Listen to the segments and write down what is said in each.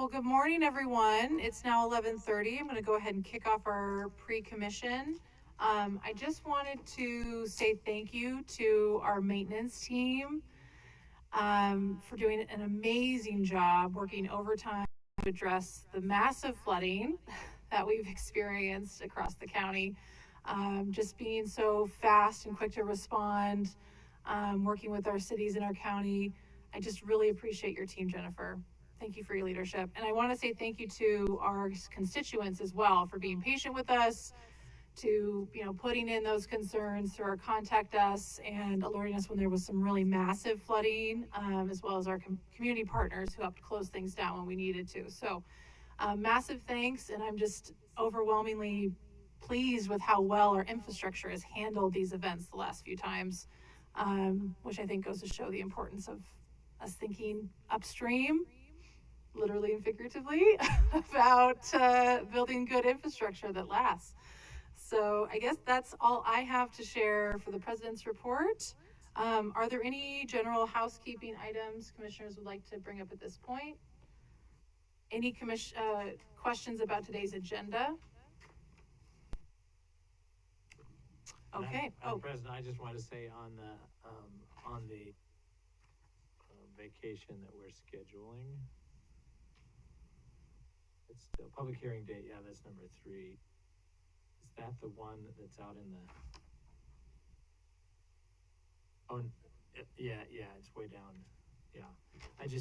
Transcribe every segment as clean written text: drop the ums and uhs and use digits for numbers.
Well, good morning, everyone. It's now 11:30. I'm going to go ahead and kick off our pre-commission. I just wanted to say thank you to our maintenance team for doing an amazing job working overtime to address the massive flooding that we've experienced across the county. Just being so fast and quick to respond, working with our cities and our county. I just really appreciate your team, Jennifer. Thank you for your leadership. And I want to say thank you to our constituents as well for being patient with us, to putting in those concerns through our contact us and alerting us when there was some really massive flooding, as well as our community partners who helped close things down when we needed to. So massive thanks, and I'm just overwhelmingly pleased with how well our infrastructure has handled these events the last few times, which I think goes to show the importance of us thinking upstream, literally and figuratively, about building good infrastructure that lasts. So I guess that's all I have to share for the president's report. Are there any general housekeeping items commissioners would like to bring up at this point? Any questions about today's agenda? Okay. Madam President, I just want to say on the vacation that we're scheduling, it's the public hearing date. Yeah, that's number 3. Is that the one that's out in the? Oh, yeah, it's way down. Yeah, it's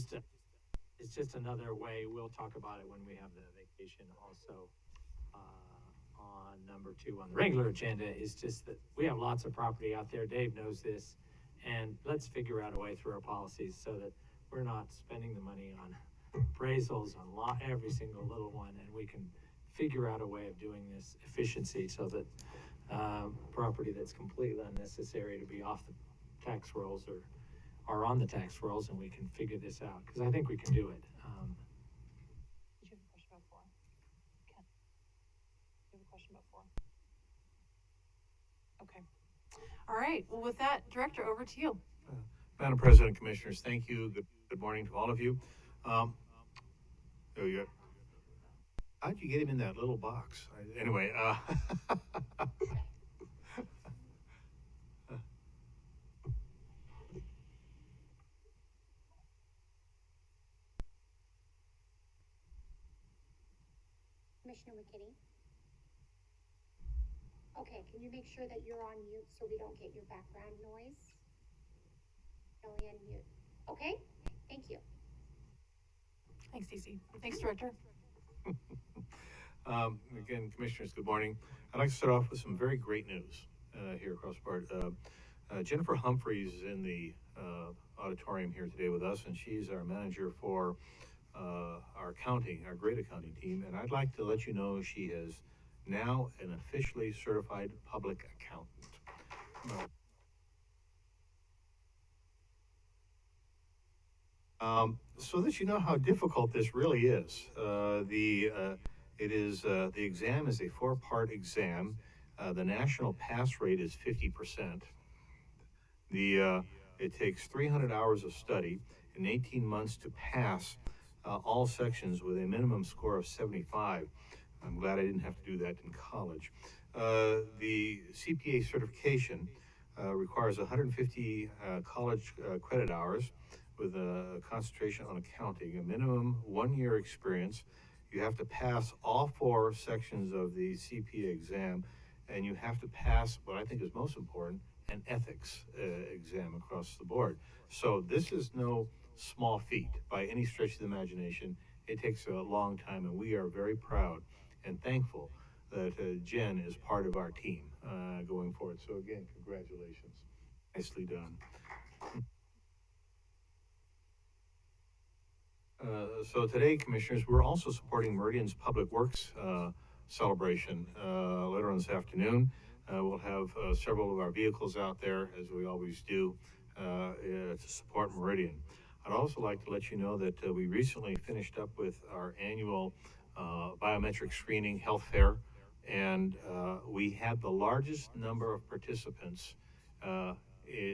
just another way. We'll talk about it when we have the vacation. Also, on number 2 on the regular agenda is just that we have lots of property out there. Dave knows this, and let's figure out a way through our policies so that we're not spending the money on appraisals on every single little one, and we can figure out a way of doing this efficiency so that property that's completely unnecessary to be off the tax rolls or on the tax rolls, and we can figure this out, because I think we can do it. Did you have a question about 4? Ken, you have a question about 4? Okay. All right. Well, with that, Director, over to you. Madam President, Commissioners, thank you. Good morning to all of you. How'd you get him in that little box? Anyway, Commissioner McKinney? Okay, can you make sure that you're on mute so we don't get your background noise? Only unmute. Okay, thank you. Thanks, DC. Thanks, Director. Again, Commissioners, good morning. I'd like to start off with some very great news here across the board. Jennifer Humphreys is in the auditorium here today with us, and she's our manager for our accounting, our great accounting team. And I'd like to let you know she is now an officially certified public accountant. So that you know how difficult this really is. The exam is a 4-part exam. The national pass rate is 50%. It takes 300 hours of study and 18 months to pass all sections with a minimum score of 75. I'm glad I didn't have to do that in college. The CPA certification requires 150 college credit hours with a concentration on accounting, a minimum 1-year experience. You have to pass all 4 sections of the CPA exam, and you have to pass what I think is most important, an ethics exam across the board. So this is no small feat by any stretch of the imagination. It takes a long time, and we are very proud and thankful that Jen is part of our team going forward. So again, congratulations. Nicely done. So today, Commissioners, we're also supporting Meridian's Public Works celebration later on this afternoon. We'll have several of our vehicles out there, as we always do, to support Meridian. I'd also like to let you know that we recently finished up with our annual biometric screening health fair, and we had the largest number of participants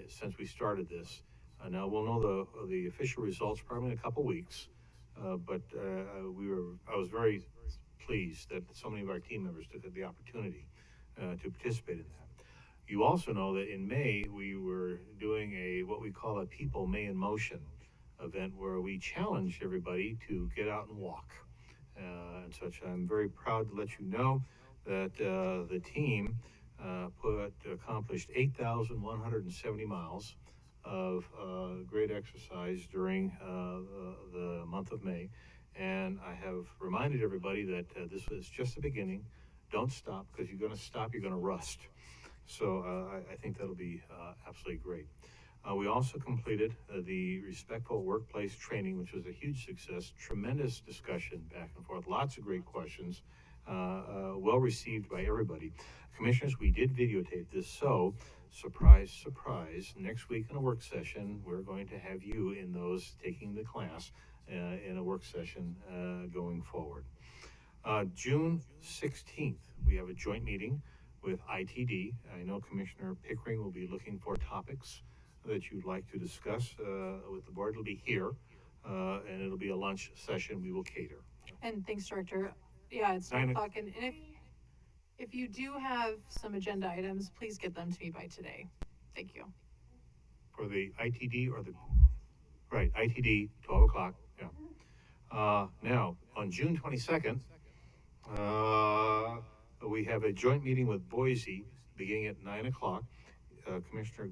since we started this. Now we'll know the official results probably in a couple weeks. but I was very pleased that so many of our team members took the opportunity to participate in that. You also know that in May, we were doing what we call a People May in Motion event where we challenged everybody to get out and walk and such. I'm very proud to let you know that the team accomplished 8,170 miles of great exercise during the month of May. And I have reminded everybody that this was just the beginning. Don't stop, because you're going to stop, you're going to rust. So I think that'll be absolutely great. We also completed the Respectful Workplace Training, which was a huge success. Tremendous discussion back and forth, lots of great questions, well received by everybody. Commissioners, we did videotape this, so surprise, surprise, next week in a work session, we're going to have you in those taking the class in a work session going forward. June 16th, we have a joint meeting with ITD. I know Commissioner Pickering will be looking for topics that you'd like to discuss with the board. It'll be here, and it'll be a lunch session we will cater. And thanks, Director. Yeah, it's 9 o'clock, and if you do have some agenda items, please get them to me by today. Thank you. For the ITD or right, ITD, 12 o'clock, yeah. Now, on June 22nd, we have a joint meeting with Boise beginning at 9 o'clock. Commissioner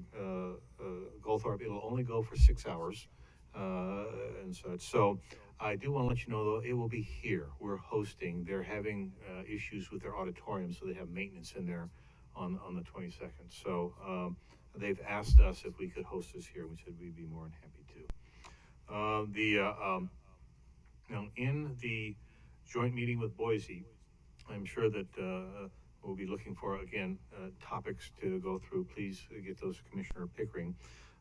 Goldthorpe, it'll only go for 6 hours and such. So I do want to let you know, though, it will be here. We're hosting. They're having issues with their auditorium, so they have maintenance in there on the 22nd. So they've asked us if we could host this here. We said we'd be more than happy to. Now, in the joint meeting with Boise, I'm sure that we'll be looking for, again, topics to go through. Please get those, Commissioner Pickering.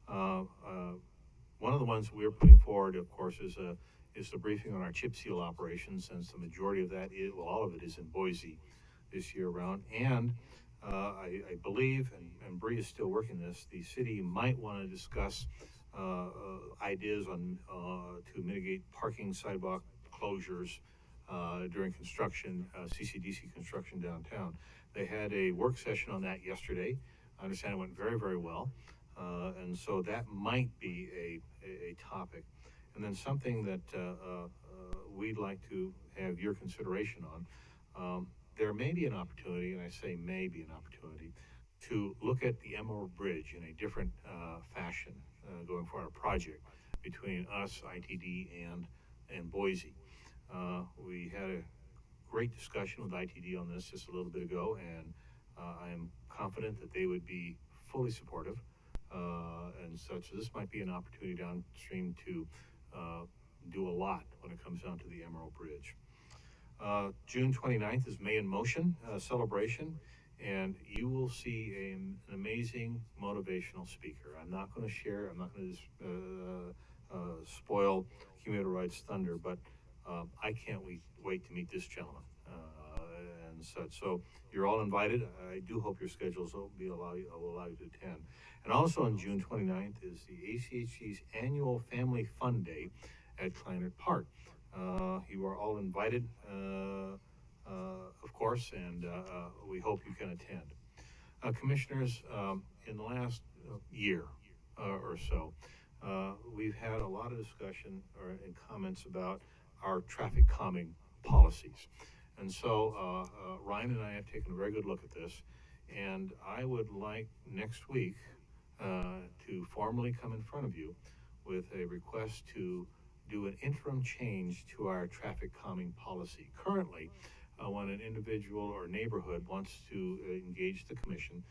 One of the ones we're putting forward, of course, is the briefing on our chip seal operations, since the majority of that all of it is in Boise this year round. And I believe, and Bree is still working this, the city might want to discuss ideas on to mitigate parking sidewalk closures during construction, CCDC construction downtown. They had a work session on that yesterday. I understand it went very, very well. And so that might be a topic. And then something that we'd like to have your consideration on. There may be an opportunity, and I say may be an opportunity, to look at the Emerald Bridge in a different fashion going for our project between us, ITD, and Boise. We had a great discussion with ITD on this just a little bit ago, and I am confident that they would be fully supportive and such. So this might be an opportunity downstream to do a lot when it comes down to the Emerald Bridge. June 29th is May in Motion celebration, and you will see an amazing motivational speaker. I'm not going to share, I'm not going to spoil Commuter Rights thunder, but I can't wait to meet this gentleman and such. So you're all invited. I do hope your schedules will allow you to attend. And also on June 29th is the ACHC's annual Family Fun Day at Kleinert Park. You are all invited, of course, and we hope you can attend. Commissioners, in the last year or so, we've had a lot of discussion and comments about our traffic calming policies. And so Ryan and I have taken a very good look at this, and I would like next week to formally come in front of you with a request to do an interim change to our traffic calming policy. Currently, when an individual or neighborhood wants to engage the commission,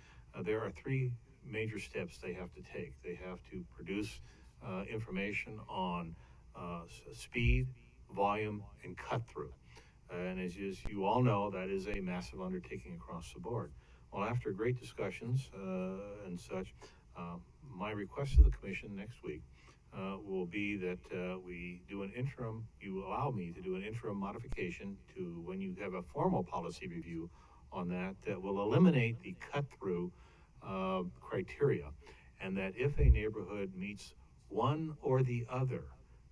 there are three major steps they have to take. They have to produce information on speed, volume, and cut through. And as you all know, that is a massive undertaking across the board. Well, after great discussions and such, my request to the commission next week will be that we do an interim, you allow me to do an interim modification to when you have a formal policy review on that will eliminate the cut-through criteria, and that if a neighborhood meets one or the other,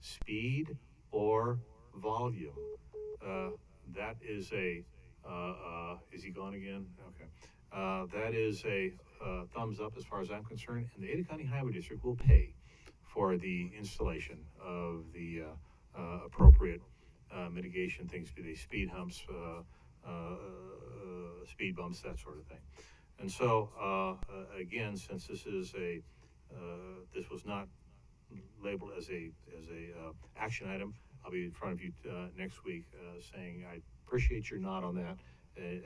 speed or volume, that is a, is he gone again? Okay. That is a thumbs up as far as I'm concerned, and the Ada County Highway District will pay for the installation of the appropriate mitigation things, be they speed humps, speed bumps, that sort of thing. And so, again, since this is this was not labeled as a action item, I'll be in front of you next week saying I appreciate your nod on that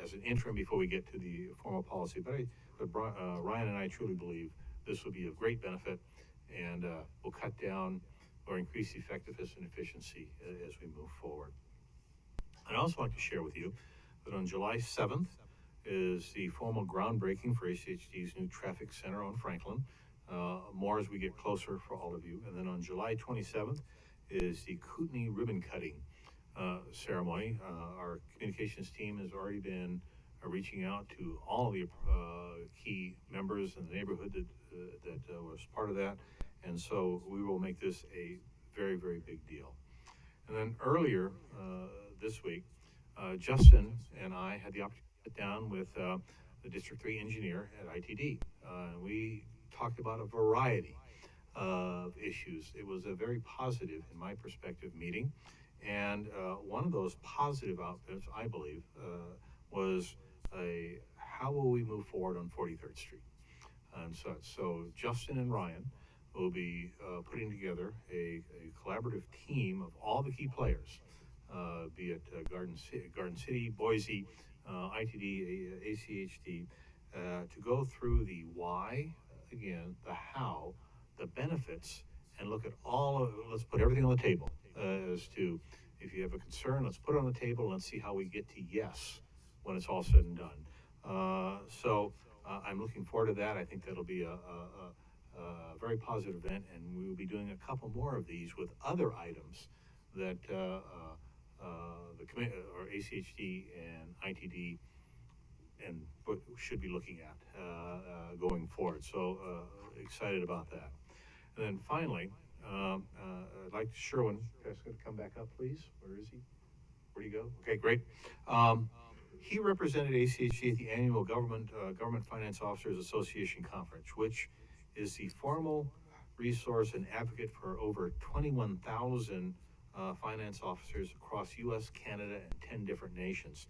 as an interim before we get to the formal policy. But Ryan and I truly believe this will be of great benefit and will cut down or increase effectiveness and efficiency as we move forward. I'd also like to share with you that on July 7th is the formal groundbreaking for ACHD's new traffic center on Franklin. More as we get closer for all of you. And then on July 27th is the Kootenai ribbon cutting ceremony. Our communications team has already been reaching out to all of the key members in the neighborhood that was part of that. And so we will make this a very, very big deal. And then earlier this week, Justin and I had the opportunity to sit down with the District 3 engineer at ITD. We talked about a variety of issues. It was a very positive, in my perspective, meeting. And one of those positive outputs, I believe, was how will we move forward on 43rd Street? And so Justin and Ryan will be putting together a collaborative team of all the key players, be it Garden City, Boise, ITD, ACHD, to go through the why, again, the how, the benefits, and look at let's put everything on the table as to if you have a concern, let's put it on the table and let's see how we get to yes when it's all said and done. So I'm looking forward to that. I think that'll be a very positive event, and we will be doing a couple more of these with other items that the or ACHD and ITD and should be looking at going forward. So excited about that. And then finally, I'd like Sherwin, guys, going to come back up, please. Where is he? Where'd he go? Okay, great. He represented ACHD at the annual Government Finance Officers Association Conference, which is the formal resource and advocate for over 21,000 finance officers across U.S., Canada, and 10 different nations.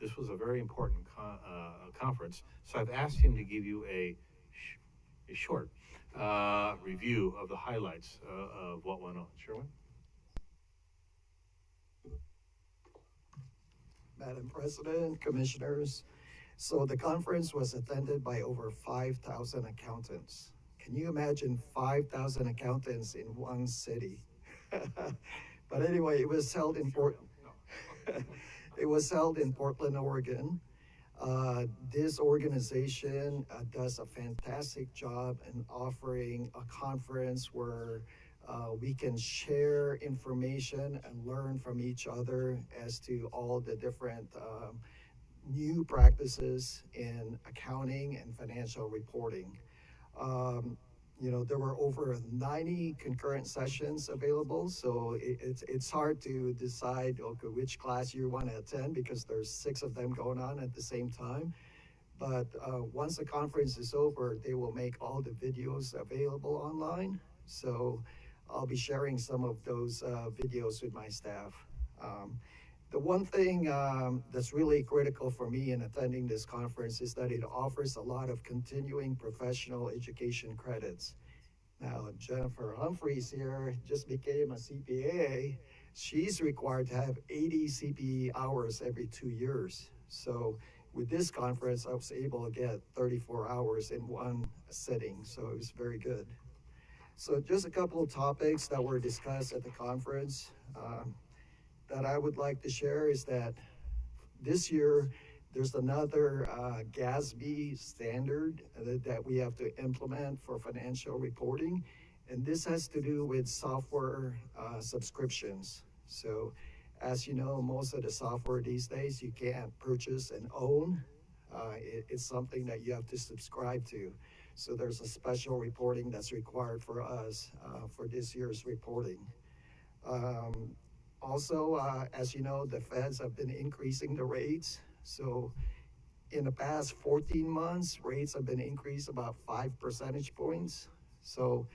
This was a very important conference, so I've asked him to give you a short review of the highlights of what went on. Sherwin? Madam President, Commissioners, so the conference was attended by over 5,000 accountants. Can you imagine 5,000 accountants in one city? But anyway, it was held in it was held in Portland, Oregon. This organization does a fantastic job in offering a conference where we can share information and learn from each other as to all the different new practices in accounting and financial reporting. You know, there were over 90 concurrent sessions available, so it's hard to decide, okay, which class you want to attend because there's 6 of them going on at the same time. But once the conference is over, they will make all the videos available online. So I'll be sharing some of those videos with my staff. The one thing that's really critical for me in attending this conference is that it offers a lot of continuing professional education credits. Now, Jennifer Humphreys here just became a CPA. She's required to have 80 CPE hours every 2 years. So with this conference, I was able to get 34 hours in one sitting, so it was very good. So just a couple of topics that were discussed at the conference that I would like to share is that this year there's another GASB standard that we have to implement for financial reporting, and this has to do with software subscriptions. So as you know, most of the software these days you can't purchase and own. It's something that you have to subscribe to. So there's a special reporting that's required for us for this year's reporting. Also, as you know, the feds have been increasing the rates. So in the past 14 months, rates have been increased about 5 percentage points. So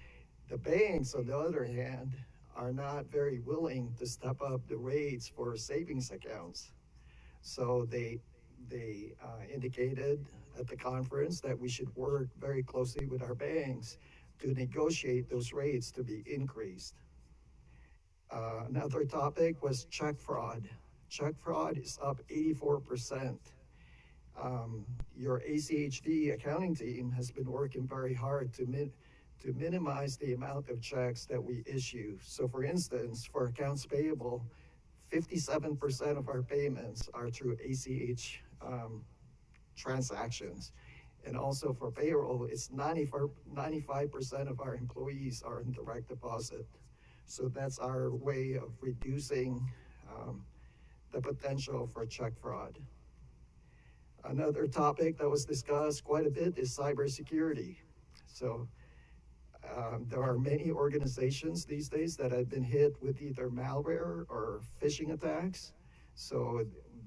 the banks, on the other hand, are not very willing to step up the rates for savings accounts. So they indicated at the conference that we should work very closely with our banks to negotiate those rates to be increased. Another topic was check fraud. Check fraud is up 84%. Your ACHD accounting team has been working very hard to minimize the amount of checks that we issue. So for instance, for accounts payable, 57% of our payments are through ACH transactions. And also for payroll, it's 95% of our employees are in direct deposit. So that's our way of reducing the potential for check fraud. Another topic that was discussed quite a bit is cybersecurity. So there are many organizations these days that have been hit with either malware or phishing attacks. So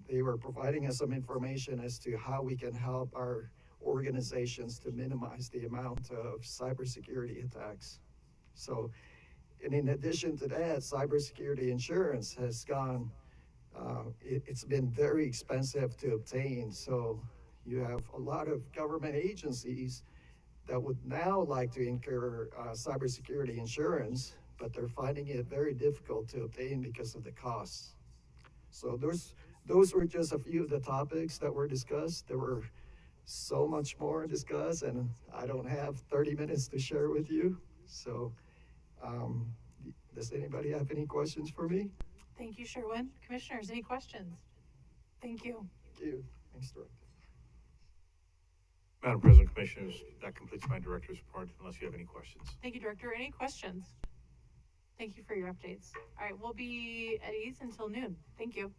they were providing us some information as to how we can help our organizations to minimize the amount of cybersecurity attacks. So, and in addition to that, cybersecurity insurance has gone, it's been very expensive to obtain. So you have a lot of government agencies that would now like to incur cybersecurity insurance, but they're finding it very difficult to obtain because of the costs. So those were just a few of the topics that were discussed. There were so much more discussed, and I don't have 30 minutes to share with you. So does anybody have any questions for me? Thank you, Sherwin. Commissioners, any questions? Thank you. Thank you. Thanks, Director. Madam President, Commissioners, that completes my director's report unless you have any questions. Thank you, Director. Any questions? Thank you for your updates. All right, we'll be at ease until noon. Thank you.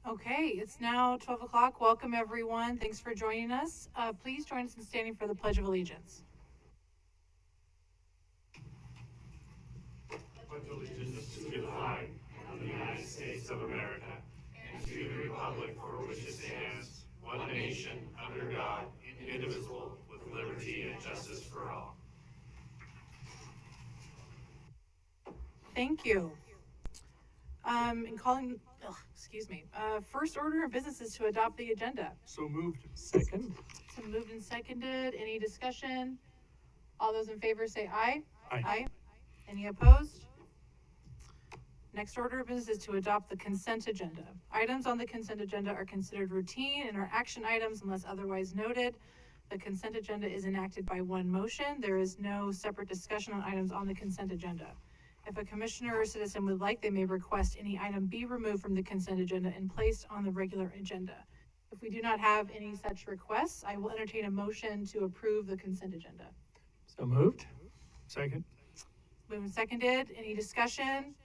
Okay, it's now 12 o'clock. Welcome, everyone. Thanks for joining us. Please join us in standing for the Pledge of Allegiance. Pledge allegiance to the flag of the United States of America and to the republic for which it stands, one nation, under God, indivisible, with liberty and justice for all. Thank you. First order of business is to adopt the agenda. So moved. Second? So moved and seconded. Any discussion? All those in favor say aye. Aye. Any opposed? Next order of business is to adopt the consent agenda. Items on the consent agenda are considered routine and are action items unless otherwise noted. The consent agenda is enacted by one motion. There is no separate discussion on items on the consent agenda. If a commissioner or citizen would like, they may request any item be removed from the consent agenda and placed on the regular agenda. If we do not have any such requests, I will entertain a motion to approve the consent agenda. So moved? Second. Moved and seconded. Any discussion?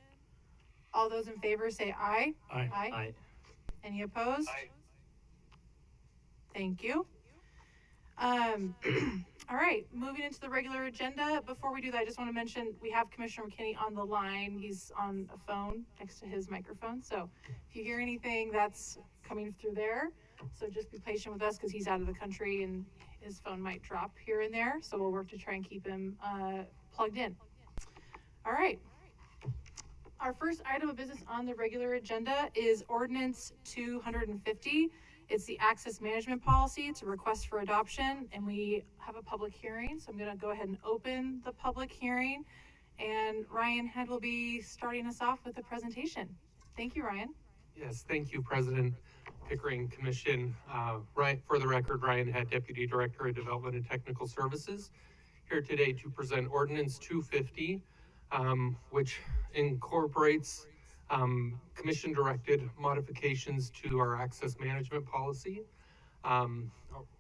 All those in favor say aye. Aye. Aye. Any opposed? Aye. Thank you. All right, moving into the regular agenda. Before we do that, I just want to mention we have Commissioner McKinney on the line. He's on a phone next to his microphone. So if you hear anything, that's coming through there. So just be patient with us because he's out of the country and his phone might drop here and there. So we'll work to try and keep him plugged in. All right. Our first item of business on the regular agenda is Ordinance 250. It's the access management policy. It's a request for adoption, and we have a public hearing. So I'm going to go ahead and open the public hearing, and Ryan Head will be starting us off with the presentation. Thank you, Ryan. Yes, thank you, President Pickering Commission. Right, for the record, Ryan Head, Deputy Director of Development and Technical Services, here today to present Ordinance 250, which incorporates commission-directed modifications to our access management policy,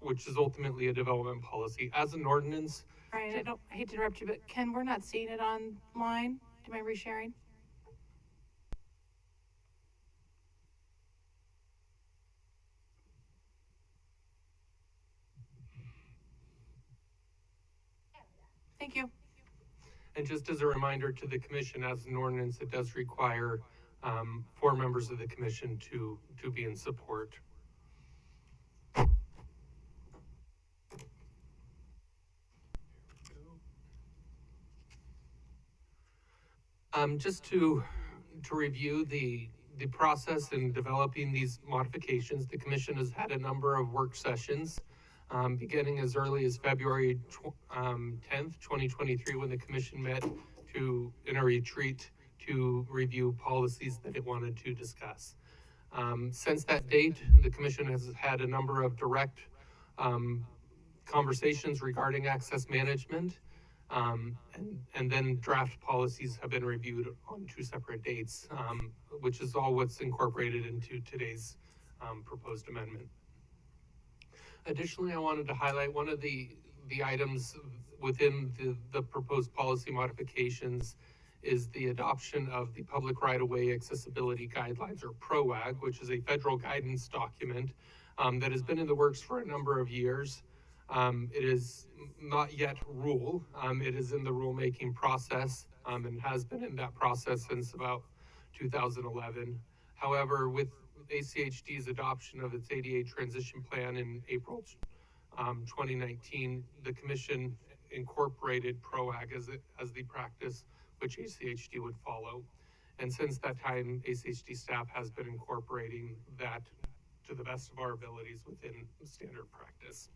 which is ultimately a development policy. As an ordinance, Ryan, I hate to interrupt you, but Ken, we're not seeing it online. Do you mind resharing? Thank you. and just as a reminder to the commission, as an ordinance, it does require 4 members of the commission to be in support. Just to review the process in developing these modifications, the commission has had a number of work sessions, beginning as early as February 10th, 2023, when the commission met in a retreat to review policies that it wanted to discuss. Since that date, the commission has had a number of direct conversations regarding access management. And then draft policies have been reviewed on 2 separate dates, which is all what's incorporated into today's proposed amendment. Additionally, I wanted to highlight one of the items within the proposed policy modifications is the adoption of the Public Right-of-Way Accessibility Guidelines, or PROAG, which is a federal guidance document that has been in the works for a number of years. It is not yet rule. It is in the rulemaking process and has been in that process since about 2011. However, with ACHD's adoption of its ADA transition plan in April 2019, the commission incorporated PROAG as the practice which ACHD would follow. And since that time, ACHD staff has been incorporating that to the best of our abilities within standard practice.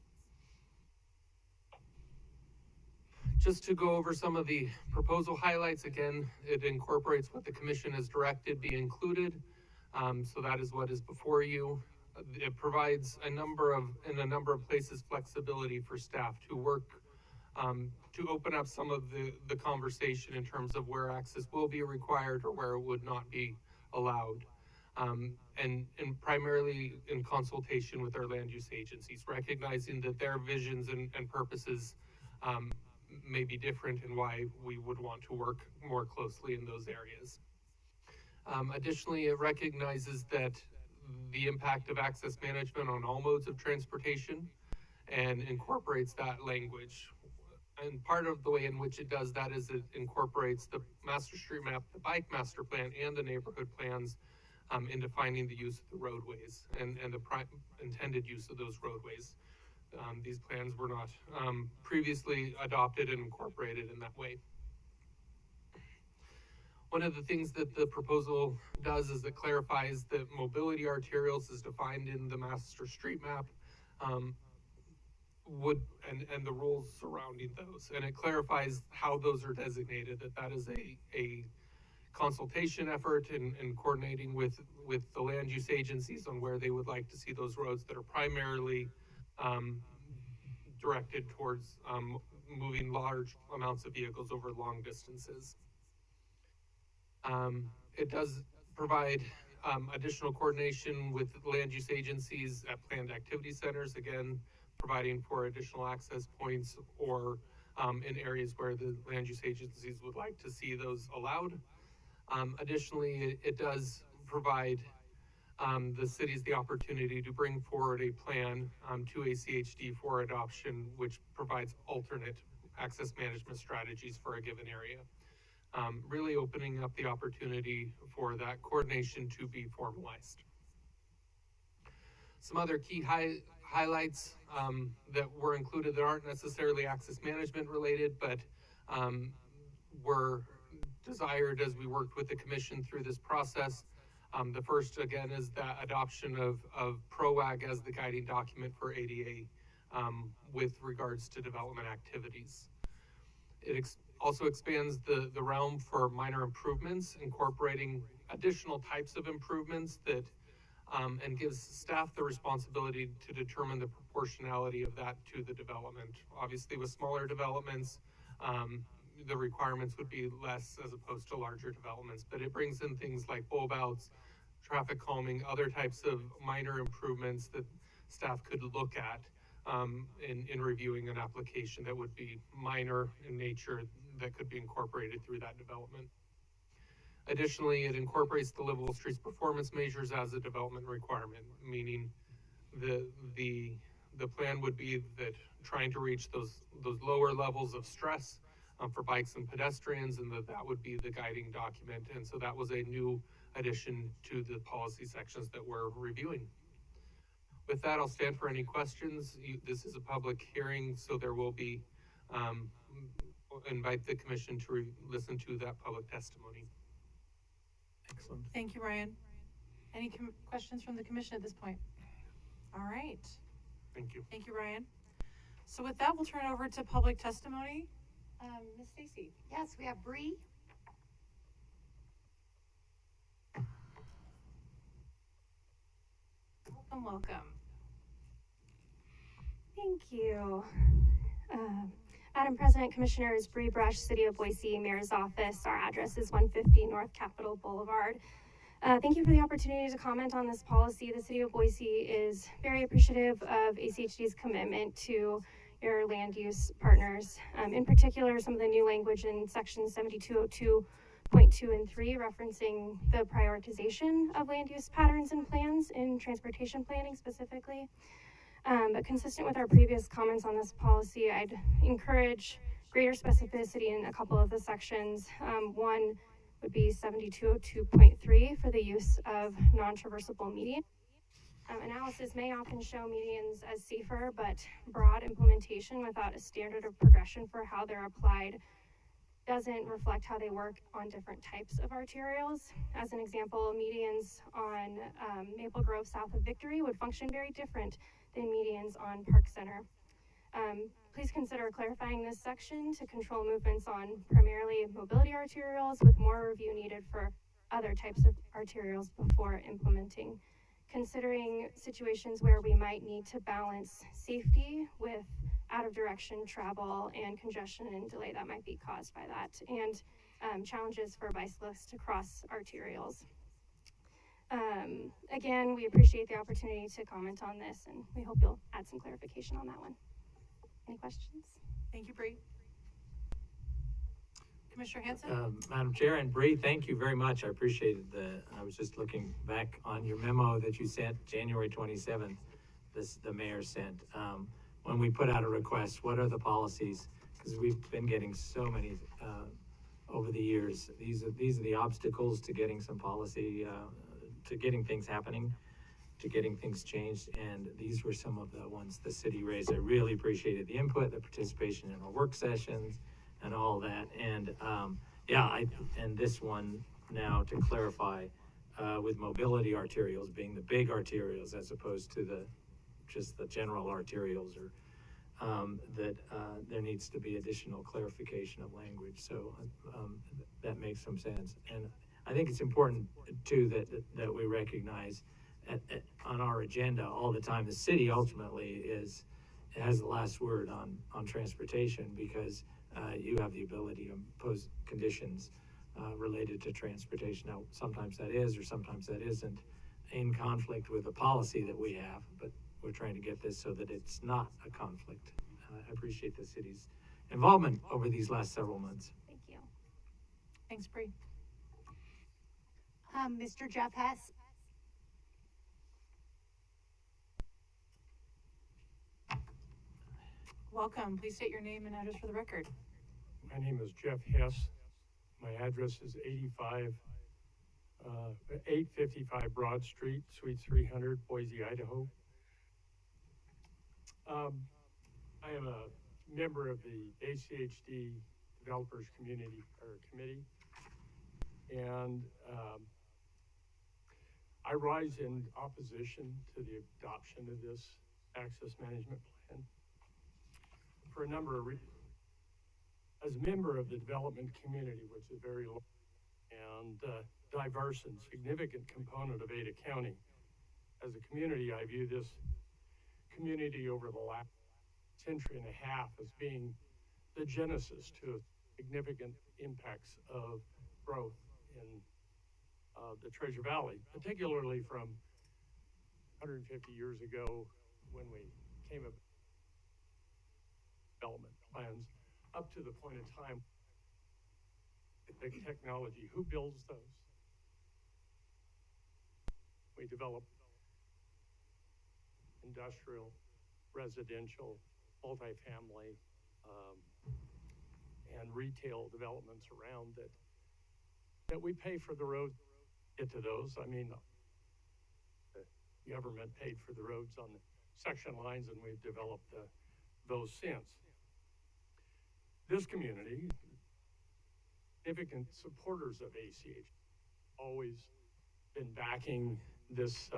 Just to go over some of the proposal highlights, again, it incorporates what the commission has directed be included. So that is what is before you. It provides in a number of places flexibility for staff to work, to open up some of the conversation in terms of where access will be required or where it would not be allowed. And primarily in consultation with our land use agencies, recognizing that their visions and purposes may be different and why we would want to work more closely in those areas. Additionally, it recognizes that the impact of access management on all modes of transportation and incorporates that language. And part of the way in which it does that is it incorporates the master street map, the bike master plan, and the neighborhood plans in defining the use of the roadways and the intended use of those roadways. These plans were not previously adopted and incorporated in that way. One of the things that the proposal does is it clarifies that mobility arterials is defined in the master street map, and the rules surrounding those. And it clarifies how those are designated, that is a consultation effort and coordinating with the land use agencies on where they would like to see those roads that are primarily directed towards moving large amounts of vehicles over long distances. It does provide additional coordination with land use agencies at planned activity centers, again, providing for additional access points or in areas where the land use agencies would like to see those allowed. Additionally, it does provide the cities the opportunity to bring forward a plan to ACHD for adoption, which provides alternate access management strategies for a given area. Really opening up the opportunity for that coordination to be formalized. Some other key highlights that were included that aren't necessarily access management related, but were desired as we worked with the commission through this process. The first, again, is that adoption of PROAG as the guiding document for ADA with regards to development activities. It also expands the realm for minor improvements, incorporating additional types of improvements that and gives staff the responsibility to determine the proportionality of that to the development. Obviously, with smaller developments, the requirements would be less as opposed to larger developments, but it brings in things like bulb outs, traffic calming, other types of minor improvements that staff could look at in reviewing an application that would be minor in nature that could be incorporated through that development. Additionally, it incorporates the livable streets performance measures as a development requirement, meaning the plan would be that trying to reach those lower levels of stress for bikes and pedestrians, and that would be the guiding document. And so that was a new addition to the policy sections that we're reviewing. With that, I'll stand for any questions. This is a public hearing, so there will be, invite the commission to listen to that public testimony. Excellent. Thank you, Ryan. Any questions from the commission at this point? All right. Thank you. Thank you, Ryan. So with that, we'll turn it over to public testimony. Ms. Stacy. Yes, we have Bree. Welcome, welcome. Thank you. Madam President, Commissioners, Bree Brush, City of Boise, Mayor's Office. Our address is 150 North Capitol Boulevard. Thank you for the opportunity to comment on this policy. The City of Boise is very appreciative of ACHD's commitment to your land use partners. In particular, some of the new language in section 7202.2 and 3 referencing the prioritization of land use patterns and plans in transportation planning specifically. But consistent with our previous comments on this policy, I'd encourage greater specificity in a couple of the sections. One would be 7202.3 for the use of non-traversable medians. Analysis may often show medians as safer, but broad implementation without a standard of progression for how they're applied doesn't reflect how they work on different types of arterials. As an example, medians on Maple Grove south of Victory would function very different than medians on Park Center. Please consider clarifying this section to control movements on primarily mobility arterials, with more review needed for other types of arterials before implementing. Considering situations where we might need to balance safety with out of direction travel and congestion and delay that might be caused by that, and challenges for bicyclists to cross arterials. Again, we appreciate the opportunity to comment on this, and we hope you'll add some clarification on that one. Any questions? Thank you, Bree. Commissioner Hanson? Madam Chair and Bree, thank you very much. I appreciated I was just looking back on your memo that you sent January 27th, the mayor sent. When we put out a request, what are the policies? Because we've been getting so many, over the years. These are the obstacles to getting some policy, to getting things happening, to getting things changed. And these were some of the ones the city raised. I really appreciated the input, the participation in our work sessions, and all that. And and this one now to clarify, with mobility arterials being the big arterials as opposed to just the general arterials, or that there needs to be additional clarification of language. So that makes some sense. And I think it's important too that we recognize on our agenda all the time, the city ultimately has the last word on transportation, because you have the ability to impose conditions related to transportation. Now, sometimes that is, or sometimes that isn't in conflict with the policy that we have, but we're trying to get this so that it's not a conflict. I appreciate the city's involvement over these last several months. Thank you. Thanks, Bree. Mr. Jeff Hess. Welcome. Please state your name and address for the record. My name is Jeff Hess. My address is 855 Broad Street, Suite 300, Boise, Idaho. I am a member of the ACHD Developers Committee, and I rise in opposition to the adoption of this access management plan for a number of reasons. As a member of the development community, which is very large and diverse and significant component of Ada County, as a community, I view this community over the last century and a half as being the genesis to significant impacts of growth in the Treasure Valley, particularly from 150 years ago when we came up with development plans up to the point in time, the technology, who builds those? We develop industrial, residential, multifamily, and retail developments around that we pay for the roads to get to those. I mean, the government paid for the roads on the section lines, and we've developed those since. This community, significant supporters of ACH, always been backing this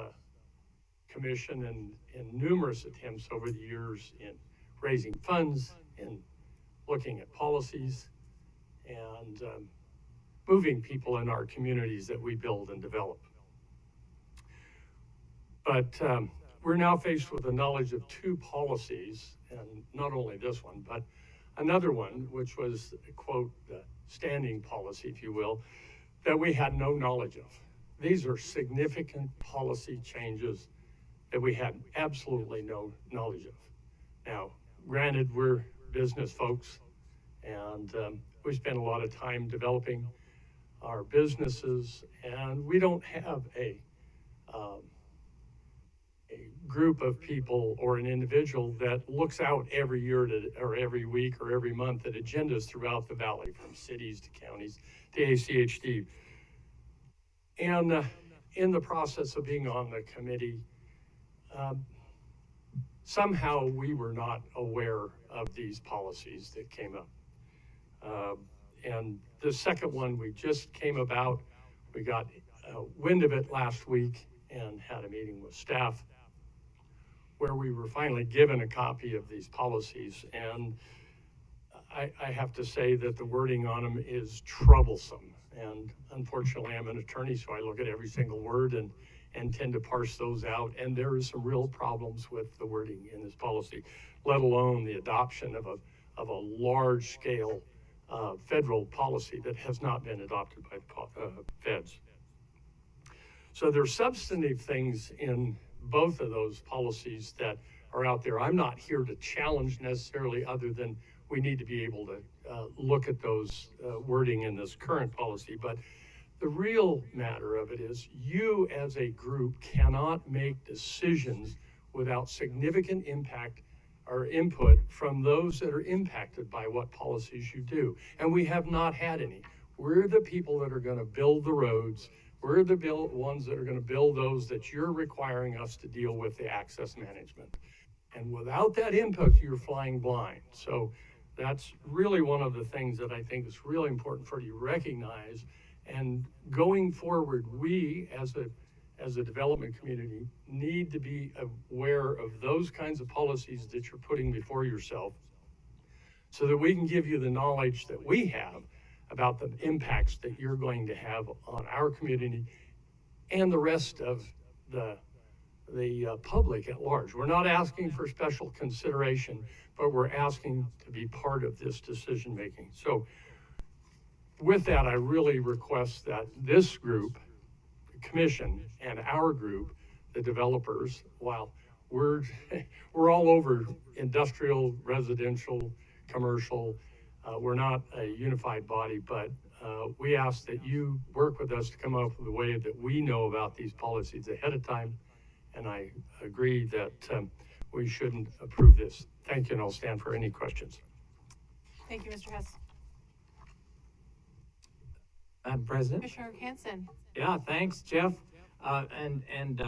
commission in numerous attempts over the years in raising funds, in looking at policies, and moving people in our communities that we build and develop. But we're now faced with the knowledge of two policies, and not only this one, but another one, which was, quote, the standing policy, if you will, that we had no knowledge of. These are significant policy changes that we had absolutely no knowledge of. Now, granted, we're business folks, and we spend a lot of time developing our businesses, and we don't have a group of people or an individual that looks out every year or every week or every month at agendas throughout the valley, from cities to counties to ACHD. And in the process of being on the committee, somehow we were not aware of these policies that came up. And the second one we just came about, we got wind of it last week and had a meeting with staff where we were finally given a copy of these policies. And I have to say that the wording on them is troublesome. And unfortunately, I'm an attorney, so I look at every single word and tend to parse those out. And there is some real problems with the wording in this policy, let alone the adoption of a large-scale federal policy that has not been adopted by the feds. So there's substantive things in both of those policies that are out there. I'm not here to challenge necessarily, other than we need to be able to look at those wording in this current policy. But the real matter of it is you as a group cannot make decisions without significant impact or input from those that are impacted by what policies you do. And we have not had any. We're the people that are going to build the roads. We're the ones that are going to build those that you're requiring us to deal with the access management. And without that input, you're flying blind. So that's really one of the things that I think is really important for you to recognize. And going forward, we as a development community need to be aware of those kinds of policies that you're putting before yourself so that we can give you the knowledge that we have about the impacts that you're going to have on our community and the rest of the public at large. We're not asking for special consideration, but we're asking to be part of this decision making. So with that, I really request that this group, the commission, and our group, the developers, while we're all over industrial, residential, commercial, we're not a unified body, but we ask that you work with us to come up with a way that we know about these policies ahead of time. And I agree that we shouldn't approve this. Thank you, and I'll stand for any questions. Thank you, Mr. Hess. Madam President? Commissioner Hanson. Yeah, thanks, Jeff. And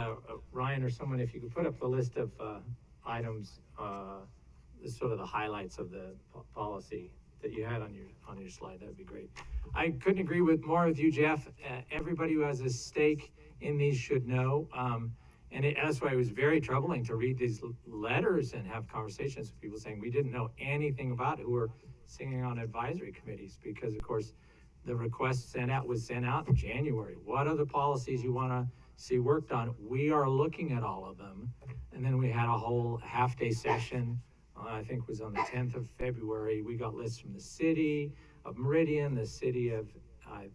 Ryan or someone, if you could put up the list of items, sort of the highlights of the policy that you had on your slide, that would be great. I couldn't agree more with you, Jeff. Everybody who has a stake in these should know. That's why it was very troubling to read these letters and have conversations with people saying we didn't know anything about it, who were sitting on advisory committees, because of course the request was sent out in January. What are the policies you want to see worked on? We are looking at all of them. And then we had a whole half-day session, I think it was on the 10th of February. We got lists from the city of Meridian, the city of, I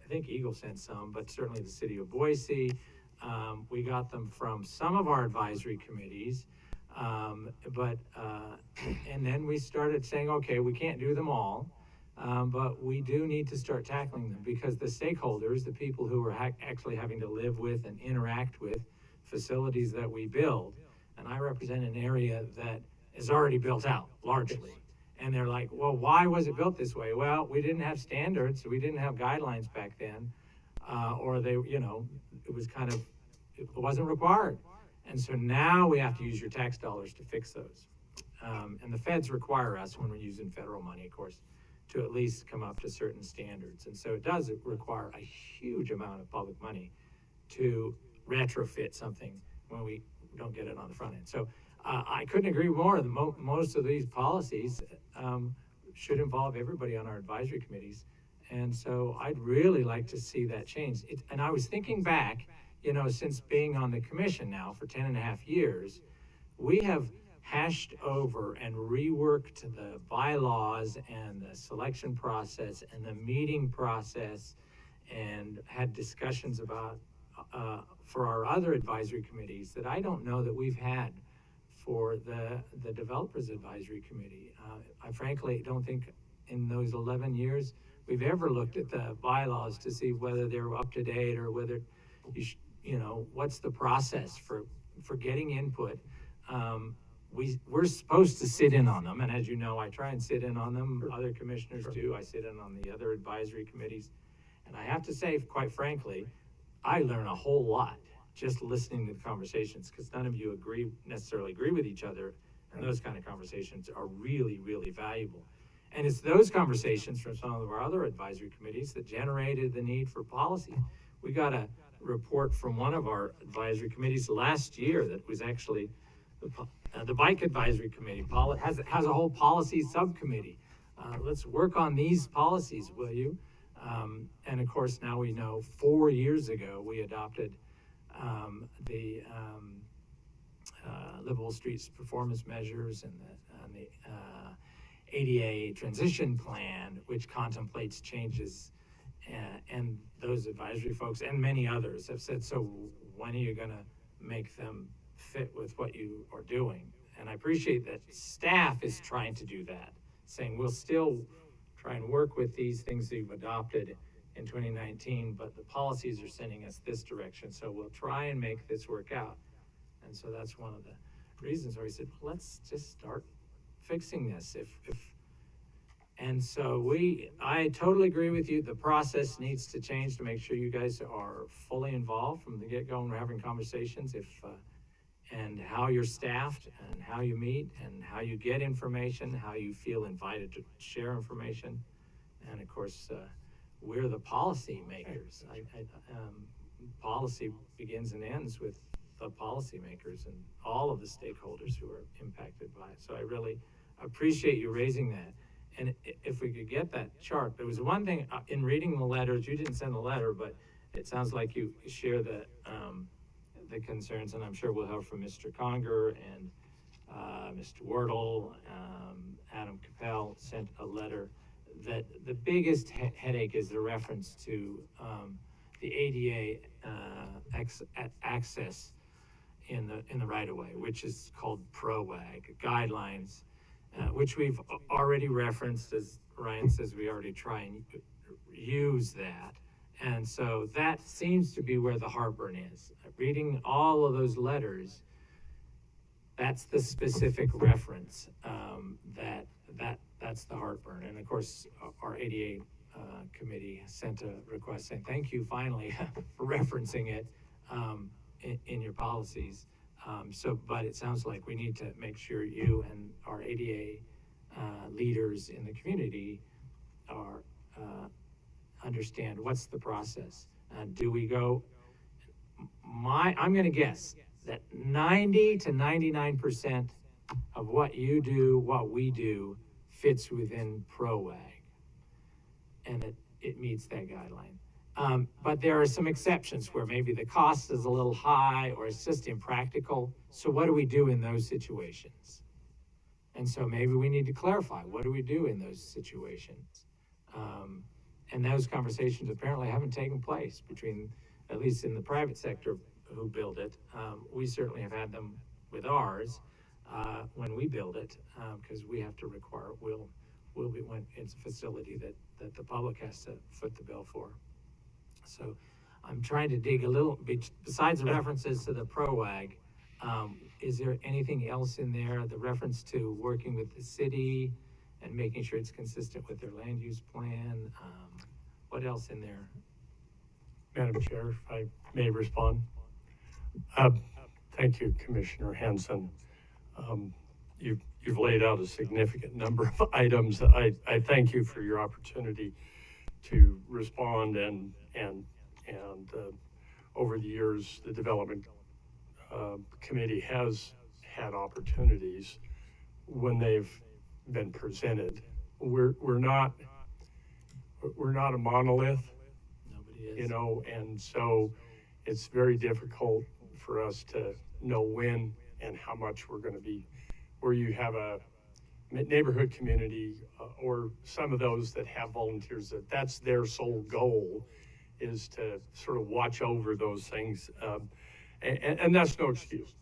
think Eagle sent some, but certainly the city of Boise. We got them from some of our advisory committees. And then we started saying, okay, we can't do them all. But we do need to start tackling them, because the stakeholders, the people who are actually having to live with and interact with facilities that we build, and I represent an area that is already built out largely. And they're like, well, why was it built this way? Well, we didn't have standards, we didn't have guidelines back then, or they, it was it wasn't required. And so now we have to use your tax dollars to fix those. And the feds require us, when we're using federal money, of course, to at least come up to certain standards. And so it does require a huge amount of public money to retrofit something when we don't get it on the front end. So I couldn't agree more. Most of these policies should involve everybody on our advisory committees. And so I'd really like to see that change. And I was thinking back, since being on the commission now for 10.5 years, we have hashed over and reworked the bylaws and the selection process and the meeting process, and had discussions about for our other advisory committees that I don't know that we've had for the Developers Advisory Committee. I frankly don't think in those 11 years we've ever looked at the bylaws to see whether they're up to date, or whether what's the process for getting input. We're supposed to sit in on them, and as you know, I try and sit in on them. Other commissioners do. I sit in on the other advisory committees, and I have to say, quite frankly, I learn a whole lot just listening to the conversations, because none of you necessarily agree with each other, and those kind of conversations are really, really valuable. And it's those conversations from some of our other advisory committees that generated the need for policy. We got a report from one of our advisory committees last year that was actually the Bike Advisory Committee has a whole policy subcommittee. Let's work on these policies, will you? And of course, now we know 4 years ago we adopted the livable streets performance measures and the ADA transition plan, which contemplates changes. And those advisory folks and many others have said, so when are you going to make them fit with what you are doing? And I appreciate that staff is trying to do that. saying we'll still try and work with these things that you've adopted in 2019, but the policies are sending us this direction, so we'll try and make this work out. And so that's one of the reasons where we said, let's just start fixing this. And so I totally agree with you. The process needs to change to make sure you guys are fully involved from the get-go when we're having conversations, and how you're staffed and how you meet and how you get information, how you feel invited to share information. And of course, we're the policy makers. Policy begins and ends with the policymakers and all of the stakeholders who are impacted by it. So I really appreciate you raising that. And if we could get that chart, there was one thing in reading the letters, you didn't send a letter, but it sounds like you share the concerns, and I'm sure we'll hear from Mr. Conger and Mr. Wordle. Adam Capel sent a letter that the biggest headache is the reference to the ADA access in the right-of-way, which is called PROWAG guidelines, which we've already referenced. As Ryan says, we already try and use that. And so that seems to be where the heartburn is. Reading all of those letters, that's the specific reference that's the heartburn. And of course, our ADA committee sent a request saying, thank you finally for referencing it in your policies. But it sounds like we need to make sure you and our ADA leaders in the community are understand what's the process. Do we go, I'm gonna guess that 90 to 99% of what you do, what we do, fits within PROWAG, and it meets that guideline. But there are some exceptions where maybe the cost is a little high or it's just impractical. So what do we do in those situations? And so maybe we need to clarify, what do we do in those situations? And those conversations apparently haven't taken place between, at least in the private sector who build it. We certainly have had them with ours when we build it, because we have to require, we'll be, when it's a facility that the public has to foot the bill for. So I'm trying to dig a little, besides the references to the PROWAG, is there anything else in there, the reference to working with the city and making sure it's consistent with their land use plan? What else in there? Madam Chair, if I may respond. Thank you, Commissioner Hanson. You've laid out a significant number of items. I thank you for your opportunity to respond, and over the years, the Development Committee has had opportunities when they've been presented. We're not a monolith, Nobody is. you know, and so it's very difficult for us to know when and how much we're going to be, where you have a neighborhood community or some of those that have volunteers, that's their sole goal, is to sort of watch over those things. And that's no excuse.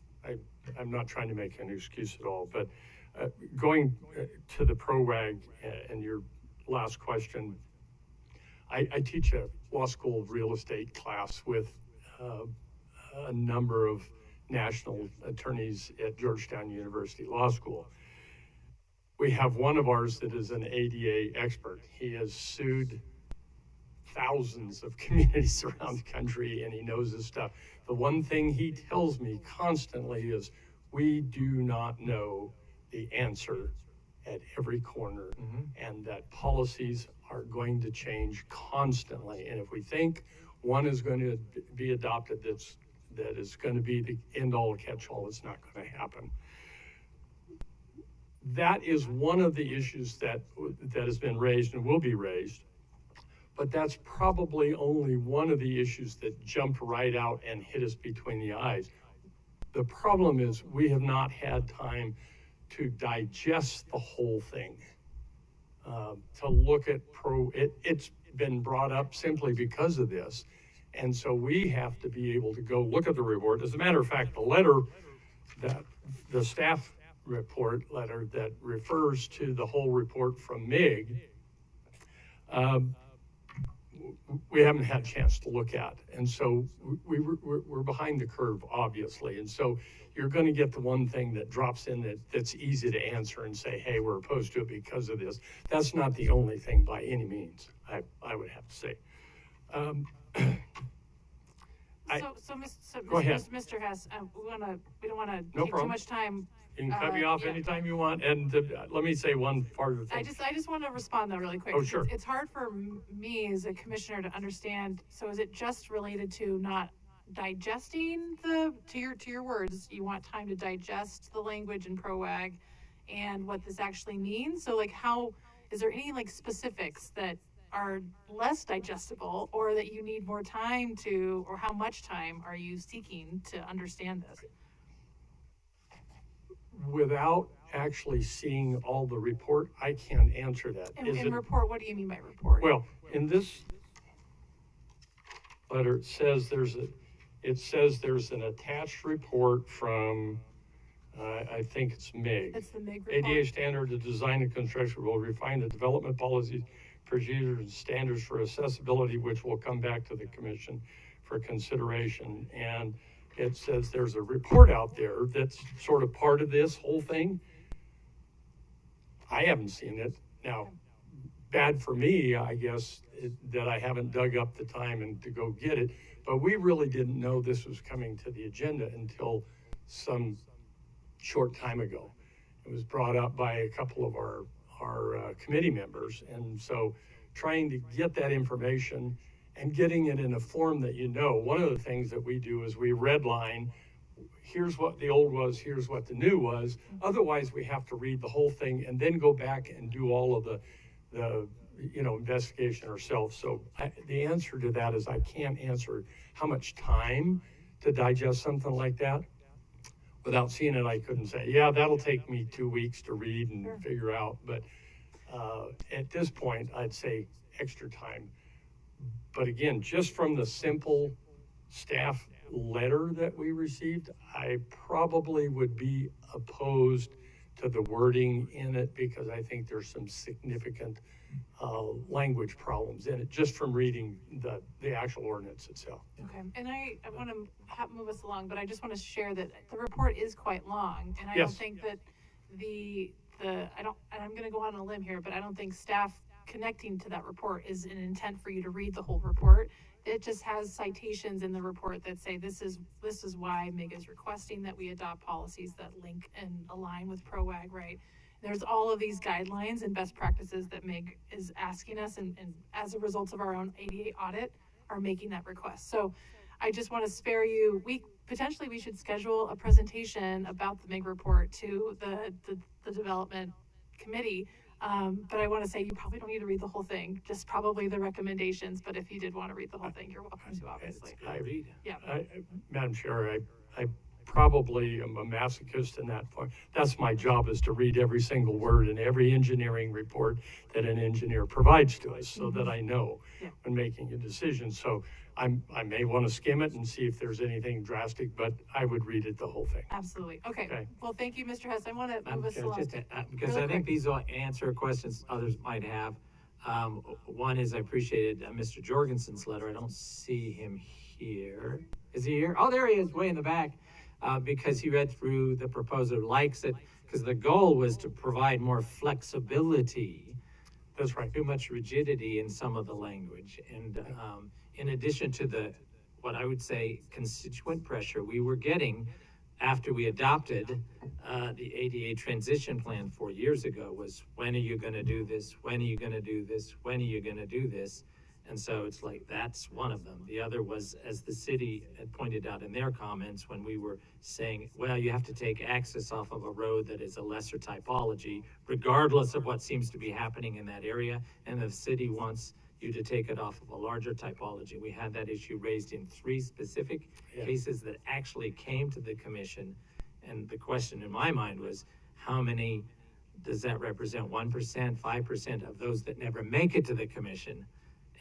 I'm not trying to make an excuse at all, but going to the PROWAG and your last question, I teach a law school real estate class with a number of national attorneys at Georgetown University Law School. We have one of ours that is an ADA expert. He has sued thousands of communities around the country, and he knows his stuff. The one thing he tells me constantly is, we do not know the answer at every corner, and that policies are going to change constantly. And if we think one is going to be adopted that is going to be the end-all catch-all, it's not going to happen. That is one of the issues that has been raised and will be raised, but that's probably only one of the issues that jumped right out and hit us between the eyes. The problem is we have not had time to digest the whole thing, to look at it's been brought up simply because of this. And so we have to be able to go look at the report. As a matter of fact, the letter that the staff report letter that refers to the whole report from MIG, we haven't had a chance to look at. And so we're behind the curve, obviously. And so you're going to get the one thing that drops in that's easy to answer and say, hey, we're opposed to it because of this. That's not the only thing by any means, I would have to say. Go ahead. Mr. Hess, we don't wanna No take too problem. much time. You can cut me off yeah. anytime you want. And let me say one part of the thing. I just want to respond though really quick. Oh, sure. It's hard for me as a commissioner to understand. So is it just related to not digesting to your words, you want time to digest the language in PROAG and what this actually means? So like is there any like specifics that are less digestible or that you need more time to, or how much time are you seeking to understand this? Without actually seeing all the report, I can't answer that. And report, what do you mean by report? Well, in this letter, it says there's an attached report from, I think it's MIG. It's the MIG report. ADA standard to design and construction will refine the development policies, procedures, and standards for accessibility, which will come back to the commission for consideration. And it says there's a report out there that's sort of part of this whole thing. I haven't seen it. Now, bad for me, I guess, that I haven't dug up the time and to go get it. But we really didn't know this was coming to the agenda until some short time ago. It was brought up by a couple of our committee members. And so trying to get that information and getting it in a form that you know. One of the things that we do is we redline, here's what the old was, here's what the new was. Otherwise, we have to read the whole thing and then go back and do all of the investigation ourselves. So the answer to that is I can't answer how much time to digest something like that. Without seeing it, I couldn't say, yeah, that'll take me 2 weeks to read and figure out. But at this point, I'd say extra time. But again, just from the simple staff letter that we received, I probably would be opposed to the wording in it because I think there's some significant language problems in it just from reading the actual ordinance itself. Okay, and I want to move us along, but I just want to share that the report is quite long, and I Yes. don't think that I'm going to go on a limb here, but I don't think staff connecting to that report is an intent for you to read the whole report. It just has citations in the report that say this is why MIG is requesting that we adopt policies that link and align with PROAG, right? There's all of these guidelines and best practices that MIG is asking us, and as a result of our own ADA audit, are making that request. So I just want to spare you, we should schedule a presentation about the MIG report to the development committee. But I want to say you probably don't need to read the whole thing, just probably the recommendations. But if you did want to read the whole thing, you're welcome to, obviously. Madam Chair, I probably am a masochist in that point. That's my job, is to read every single word in every engineering report that an engineer provides to us so that I know when making a decision. So I may want to skim it and see if there's anything drastic, but I would read it the whole thing. Absolutely. Okay. Well, thank you, Mr. Hess. I want to move us Just along. because Really I think quick. these will answer questions others might have. One is I appreciated Mr. Jorgensen's letter. I don't see him here. Is he here? Oh, there he is, way in the back. Because he read through the proposal, likes it, because the goal was to provide more flexibility. That's right. Too much rigidity in some of the language. And in addition to what I would say constituent pressure we were getting after we adopted the ADA transition plan 4 years ago was, when are you going to do this? When are you going to do this? When are you going to do this? And so it's like, that's one of them. The other was, as the city had pointed out in their comments, when we were saying, well, you have to take access off of a road that is a lesser typology, regardless of what seems to be happening in that area. And the city wants you to take it off of a larger typology. We had that issue raised in 3 specific cases that actually came to the commission. And the question in my mind was, how many does that represent? 1%, 5% of those that never make it to the commission?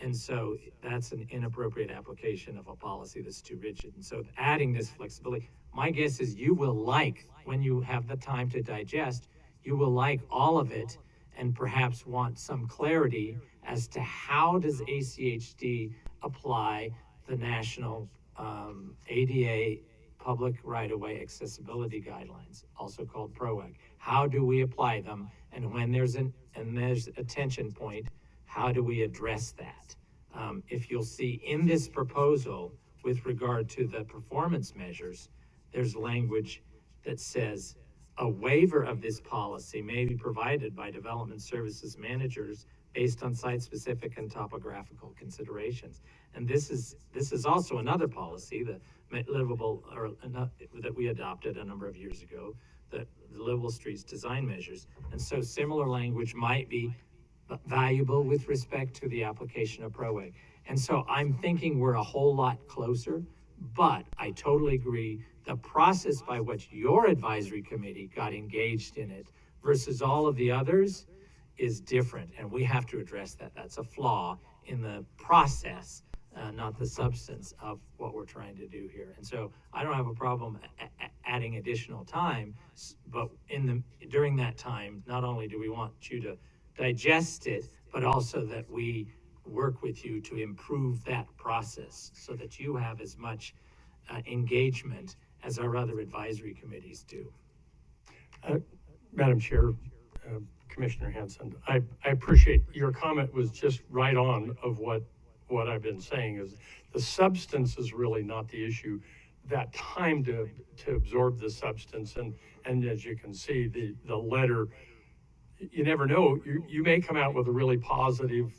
And so that's an inappropriate application of a policy that's too rigid. And so adding this flexibility, my guess is you will like, when you have the time to digest, you will like all of it and perhaps want some clarity as to how does ACHD apply the national ADA public right-of-way accessibility guidelines, also called PROAG. How do we apply them? And when there's a tension point, how do we address that? If you'll see in this proposal with regard to the performance measures, there's language that says a waiver of this policy may be provided by development services managers based on site-specific and topographical considerations. And this is also another policy, the livable, or that we adopted a number of years ago, the livable streets design measures. And so similar language might be valuable with respect to the application of PROAG. And so I'm thinking we're a whole lot closer, but I totally agree. The process by which your advisory committee got engaged in it versus all of the others is different, and we have to address that. That's a flaw in the process, not the substance of what we're trying to do here. And so I don't have a problem adding additional time, but during that time, not only do we want you to digest it, but also that we work with you to improve that process so that you have as much engagement as our other advisory committees do. Madam Chair, Commissioner Hanson, I appreciate your comment was just right on of what I've been saying is the substance is really not the issue. That time to absorb the substance and as you can see the letter, you never know, you may come out with a really positive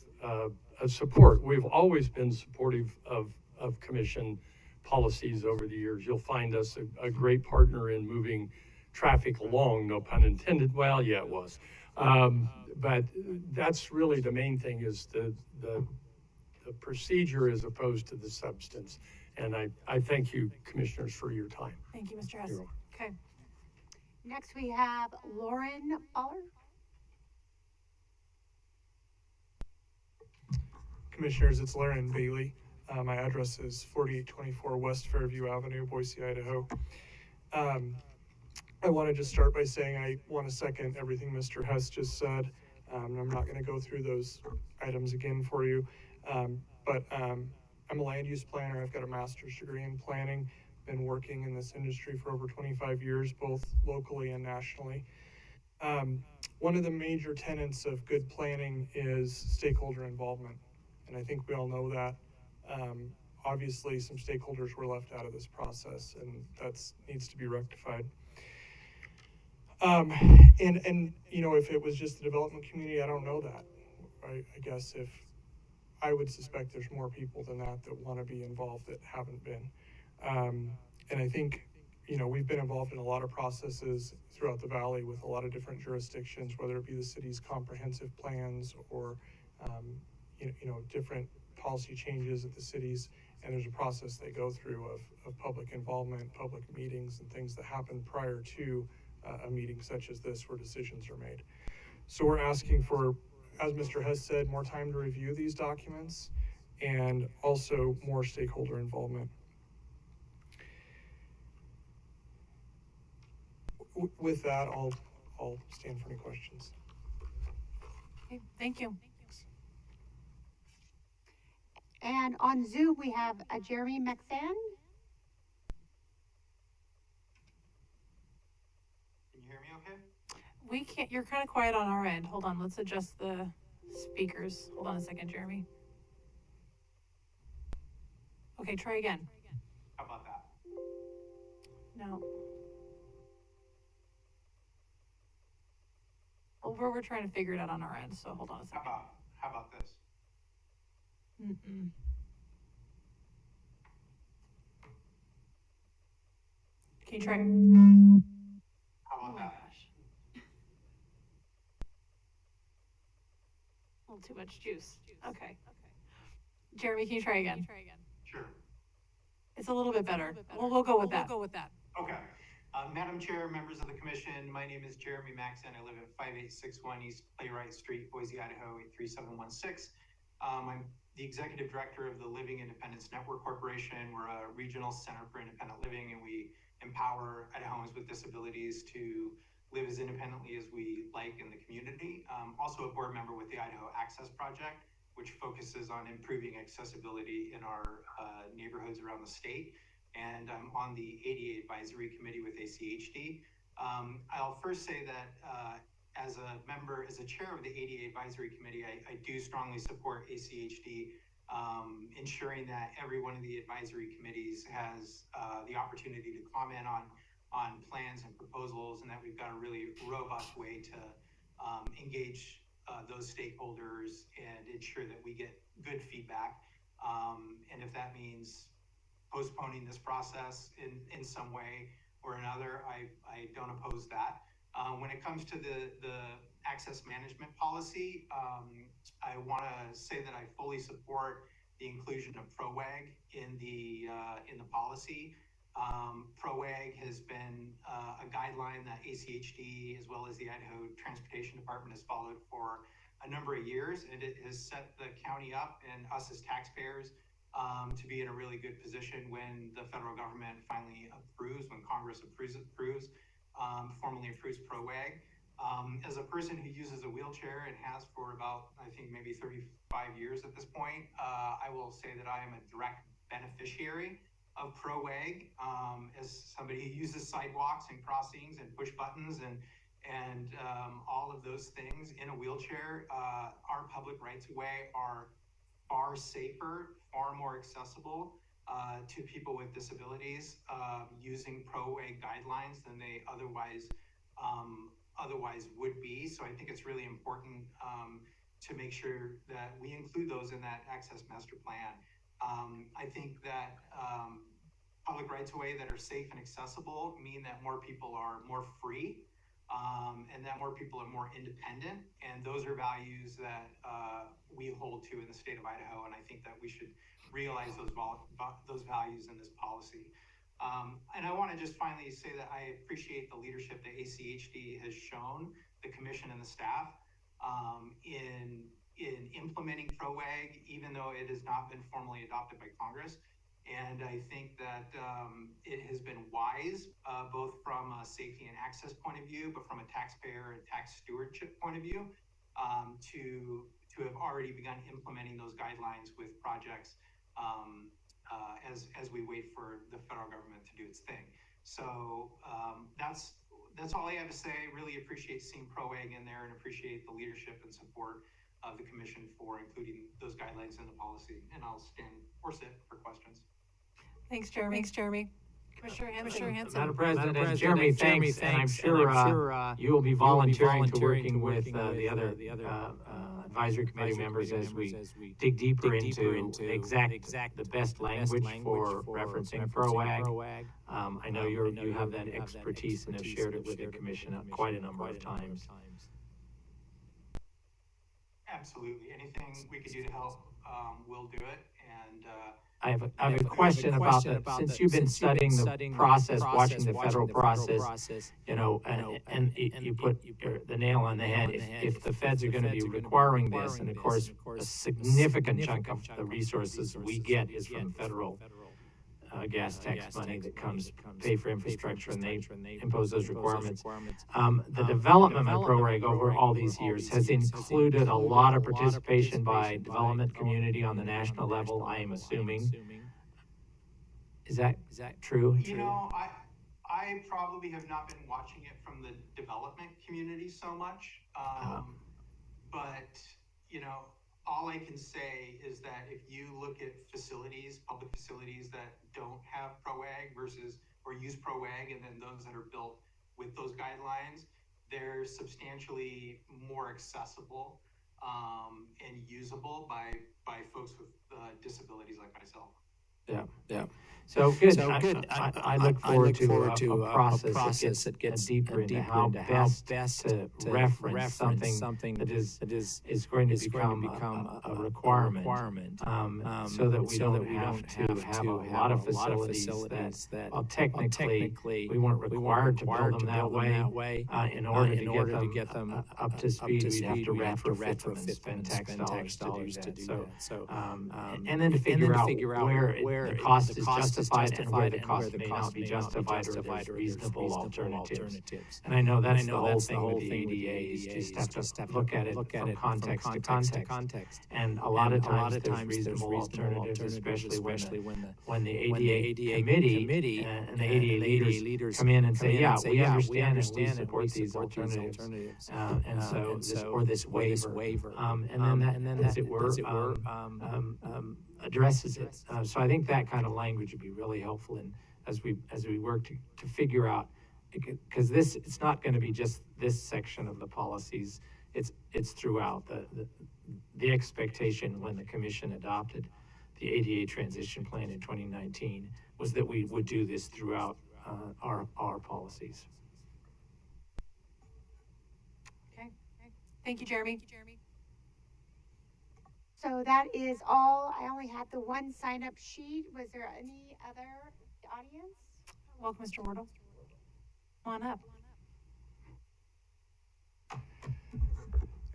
support. We've always been supportive of commission policies over the years. You'll find us a great partner in moving traffic along, no pun intended. Well, yeah, it was. But that's really the main thing is the procedure as opposed to the substance. And I thank you, commissioners, for your time. Thank you, Mr. Hess. You're welcome. Okay. Next, we have Lauren Baller. Commissioners, it's Lauren Bailey. My address is 4824 West Fairview Avenue, Boise, Idaho. I want to just start by saying I want to second everything Mr. Hess just said. I'm not going to go through those items again for you, but I'm a land use planner. I've got a master's degree in planning, been working in this industry for over 25 years, both locally and nationally. One of the major tenets of good planning is stakeholder involvement, and I think we all know that. Obviously, some stakeholders were left out of this process, and that needs to be rectified. And you know, if it was just the development community, I don't know that. I guess if I would suspect there's more people than that want to be involved that haven't been. And I think, you know, we've been involved in a lot of processes throughout the valley with a lot of different jurisdictions, whether it be the city's comprehensive plans or, you know, different policy changes at the cities. And there's a process they go through of public involvement, public meetings, and things that happen prior to a meeting such as this where decisions are made. So we're asking for, as Mr. Hess said, more time to review these documents and also more stakeholder involvement. With that, I'll stand for any questions. Okay, thank you. And on Zoom, we have Jeremy McFan. Can you hear me okay? We can't, you're kind of quiet on our end. Hold on, let's adjust the speakers. Hold on a second, Jeremy. Okay, try again. How about that? No. Well, we're trying to figure it out on our end, so hold on a second. How about this? Mm-mm. Can you try? How about that? A little too much juice. Okay. Jeremy, can you try again? Sure. It's a little bit better. We'll go with that. Okay. Madam Chair, members of the commission, my name is Jeremy Maxon. I live at 5861 East Playwright Street, Boise, Idaho, 83716. I'm the executive director of the Living Independence Network Corporation. We're a regional center for independent living, and we empower Idahoans with disabilities to live as independently as we like in the community. Also a board member with the Idaho Access Project, which focuses on improving accessibility in our neighborhoods around the state. And I'm on the ADA Advisory Committee with ACHD. I'll first say that as a chair of the ADA Advisory Committee, I do strongly support ACHD, ensuring that every one of the advisory committees has the opportunity to comment on plans and proposals, and that we've got a really robust way to engage those stakeholders and ensure that we get good feedback. And if that means postponing this process in some way or another, I don't oppose that. When it comes to the access management policy, I want to say that I fully support the inclusion of ProWAG in the policy. ProWAG has been a guideline that ACHD as well as the Idaho Transportation Department has followed for a number of years, and it has set the county up and us as taxpayers to be in a really good position when the federal government finally approves, when Congress formally approves ProWAG. As a person who uses a wheelchair and has for about, I think, maybe 35 years at this point, I will say that I am a direct beneficiary of ProWAG. As somebody who uses sidewalks and crossings and push buttons and all of those things in a wheelchair, our public rights-of-way are far safer, far more accessible to people with disabilities using ProWAG guidelines than they otherwise would be. So I think it's really important to make sure that we include those in that access master plan. I think that public rights-of-way that are safe and accessible mean that more people are more free, and that more people are more independent, and those are values that we hold to in the state of Idaho, and I think that we should realize those values in this policy. And I want to just finally say that I appreciate the leadership that ACHD has shown the commission and the staff in implementing ProWAG, even though it has not been formally adopted by Congress. And I think that it has been wise, both from a safety and access point of view, but from a taxpayer and tax stewardship point of view, to have already begun implementing those guidelines with projects as we wait for the federal government to do its thing. So that's all I have to say. Really appreciate seeing ProWAG in there and appreciate the leadership and support of the commission for including those guidelines in the policy. And I'll stand or sit for questions. Thanks, Jeremy. Commissioner Hanson. Madam President, Jeremy, thanks, and I'm sure you will be volunteering to working with the other advisory committee members as we dig deeper into the best language for referencing ProWAG. I know you have that expertise and have shared it with the commission quite a number of times. Absolutely. Anything we could do to help, we'll do it. And I have a question about that. Since you've been studying the process, watching the federal process, and you put the nail on the head. If the feds are going to be requiring this, and of course, a significant chunk of the resources we get is from federal gas tax money that comes pay for infrastructure, and they impose those requirements. The development of ProWAG over all these years has included a lot of participation by development community on the national level, I am assuming. Is that true? You know, I probably have not been watching it from the development community so much, but all I can say is that if you look at public facilities that don't have ProWAG or use ProWAG, and then those that are built with those guidelines, they're substantially more accessible and usable by folks with disabilities like myself. Yeah. So good. So good. I look forward to a process that gets deeper into how best to reference something that is going to become a requirement, so that we don't have to have a lot of facilities that, well, technically, we weren't required to build them that way. In order to get them up to speed, we'd have to retrofit them and spend tax dollars to do that. So, and then to figure out where the cost is justified and where the cost may not be justified, or there's reasonable alternatives. And I know that's the whole thing with the ADA, is just have to look at it from context to context. And a lot of times there's reasonable alternatives, especially when the ADA committee and the ADA leaders come in and say, yeah, we understand and we support these alternatives. And so this waiver. And then as it were, addresses it. So I think that kind of language would be really helpful in as we work to figure out, because it's not going to be just this section of the policies. It's throughout. The expectation when the commission adopted the ADA transition plan in 2019 was that we would do this throughout our policies. Okay. Thank you, Jeremy. So that is all. I only had the one sign-up sheet. Was there any other audience? Welcome, Mr. Wardle. Come on up.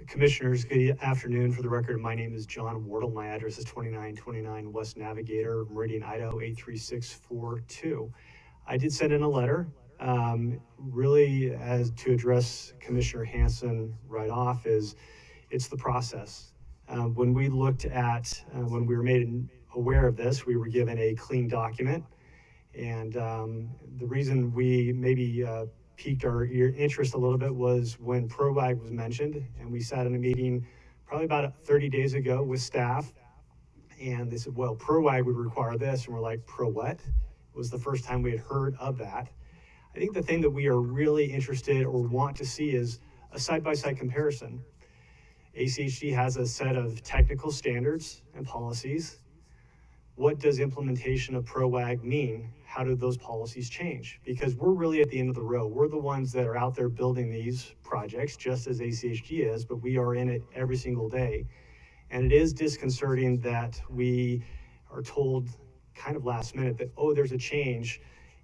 Commissioners, good afternoon. For the record, my name is John Wardle. My address is 2929 West Navigator, Meridian, Idaho, 83642. I did send in a letter, really as to address Commissioner Hanson right off, it's the process. When we looked at, when we were made aware of this, we were given a clean document. And the reason we maybe piqued our interest a little bit was when PROWAG was mentioned, and we sat in a meeting probably about 30 days ago with staff, and they said, well, PROWAG would require this, and we're like, pro what? It was the first time we had heard of that. I think the thing that we are really interested or want to see is a side-by-side comparison. ACHD has a set of technical standards and policies. What does implementation of PROWAG mean? How do those policies change? Because we're really at the end of the road. We're the ones that are out there building these projects, just as ACHD is, but we are in it every single day. And it is disconcerting that we are told kind of last minute that, oh, there's a change.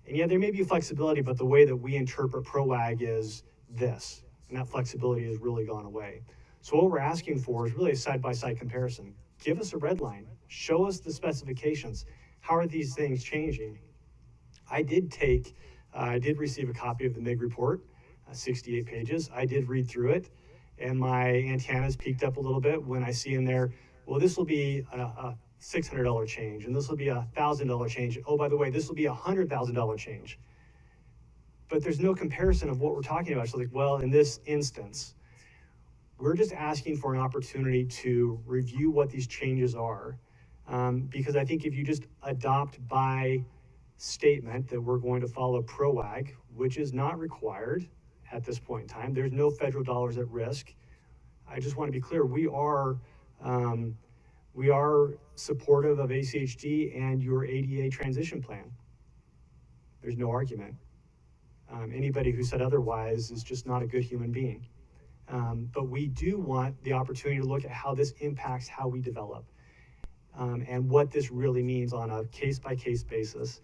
And yeah, there may be flexibility, but the way that we interpret PROWAG is this, and that flexibility has really gone away. So what we're asking for is really a side-by-side comparison. Give us a red line. Show us the specifications. How are these things changing? I did receive a copy of the MIG report, 68 pages. I did read through it, and my antennas peaked up a little bit when I see in there, well, this will be a $600 change, and this will be a $1,000 change. Oh, by the way, this will be a $100,000 change. But there's no comparison of what we're talking about. So like, well, in this instance, we're just asking for an opportunity to review what these changes are. Because I think if you just adopt by statement that we're going to follow PROWAG, which is not required at this point in time, there's no federal dollars at risk. I just want to be clear, we are supportive of ACHD and your ADA transition plan. There's no argument. Anybody who said otherwise is just not a good human being. But we do want the opportunity to look at how this impacts how we develop and what this really means on a case-by-case basis.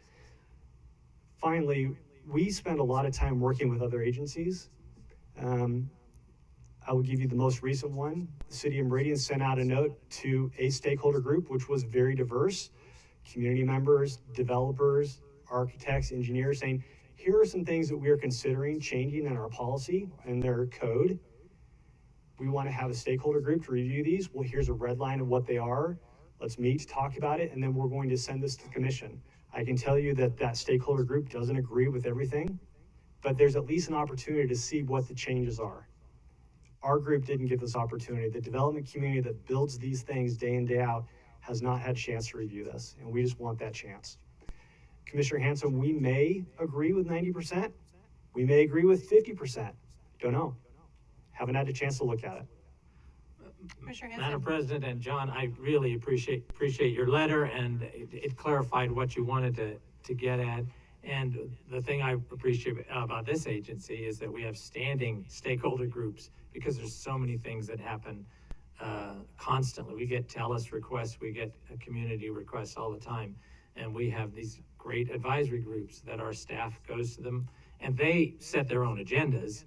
Finally, we spend a lot of time working with other agencies. I will give you the most recent one. The City of Meridian sent out a note to a stakeholder group, which was very diverse, community members, developers, architects, engineers, saying, here are some things that we are considering changing in our policy and their code. We want to have a stakeholder group to review these. Well, here's a red line of what they are. Let's meet, talk about it, and then we're going to send this to the commission. I can tell you that that stakeholder group doesn't agree with everything, but there's at least an opportunity to see what the changes are. Our group didn't get this opportunity. The development community that builds these things day in, day out has not had a chance to review this, and we just want that chance. Commissioner Hanson, we may agree with 90%. We may agree with 50%. Don't know. Haven't had a chance to look at it. Madam President and John, I really appreciate your letter, and it clarified what you wanted to get at. And the thing I appreciate about this agency is that we have standing stakeholder groups, because there's so many things that happen constantly. We get TELUS requests, we get community requests all the time, and we have these great advisory groups that our staff goes to them, and they set their own agendas,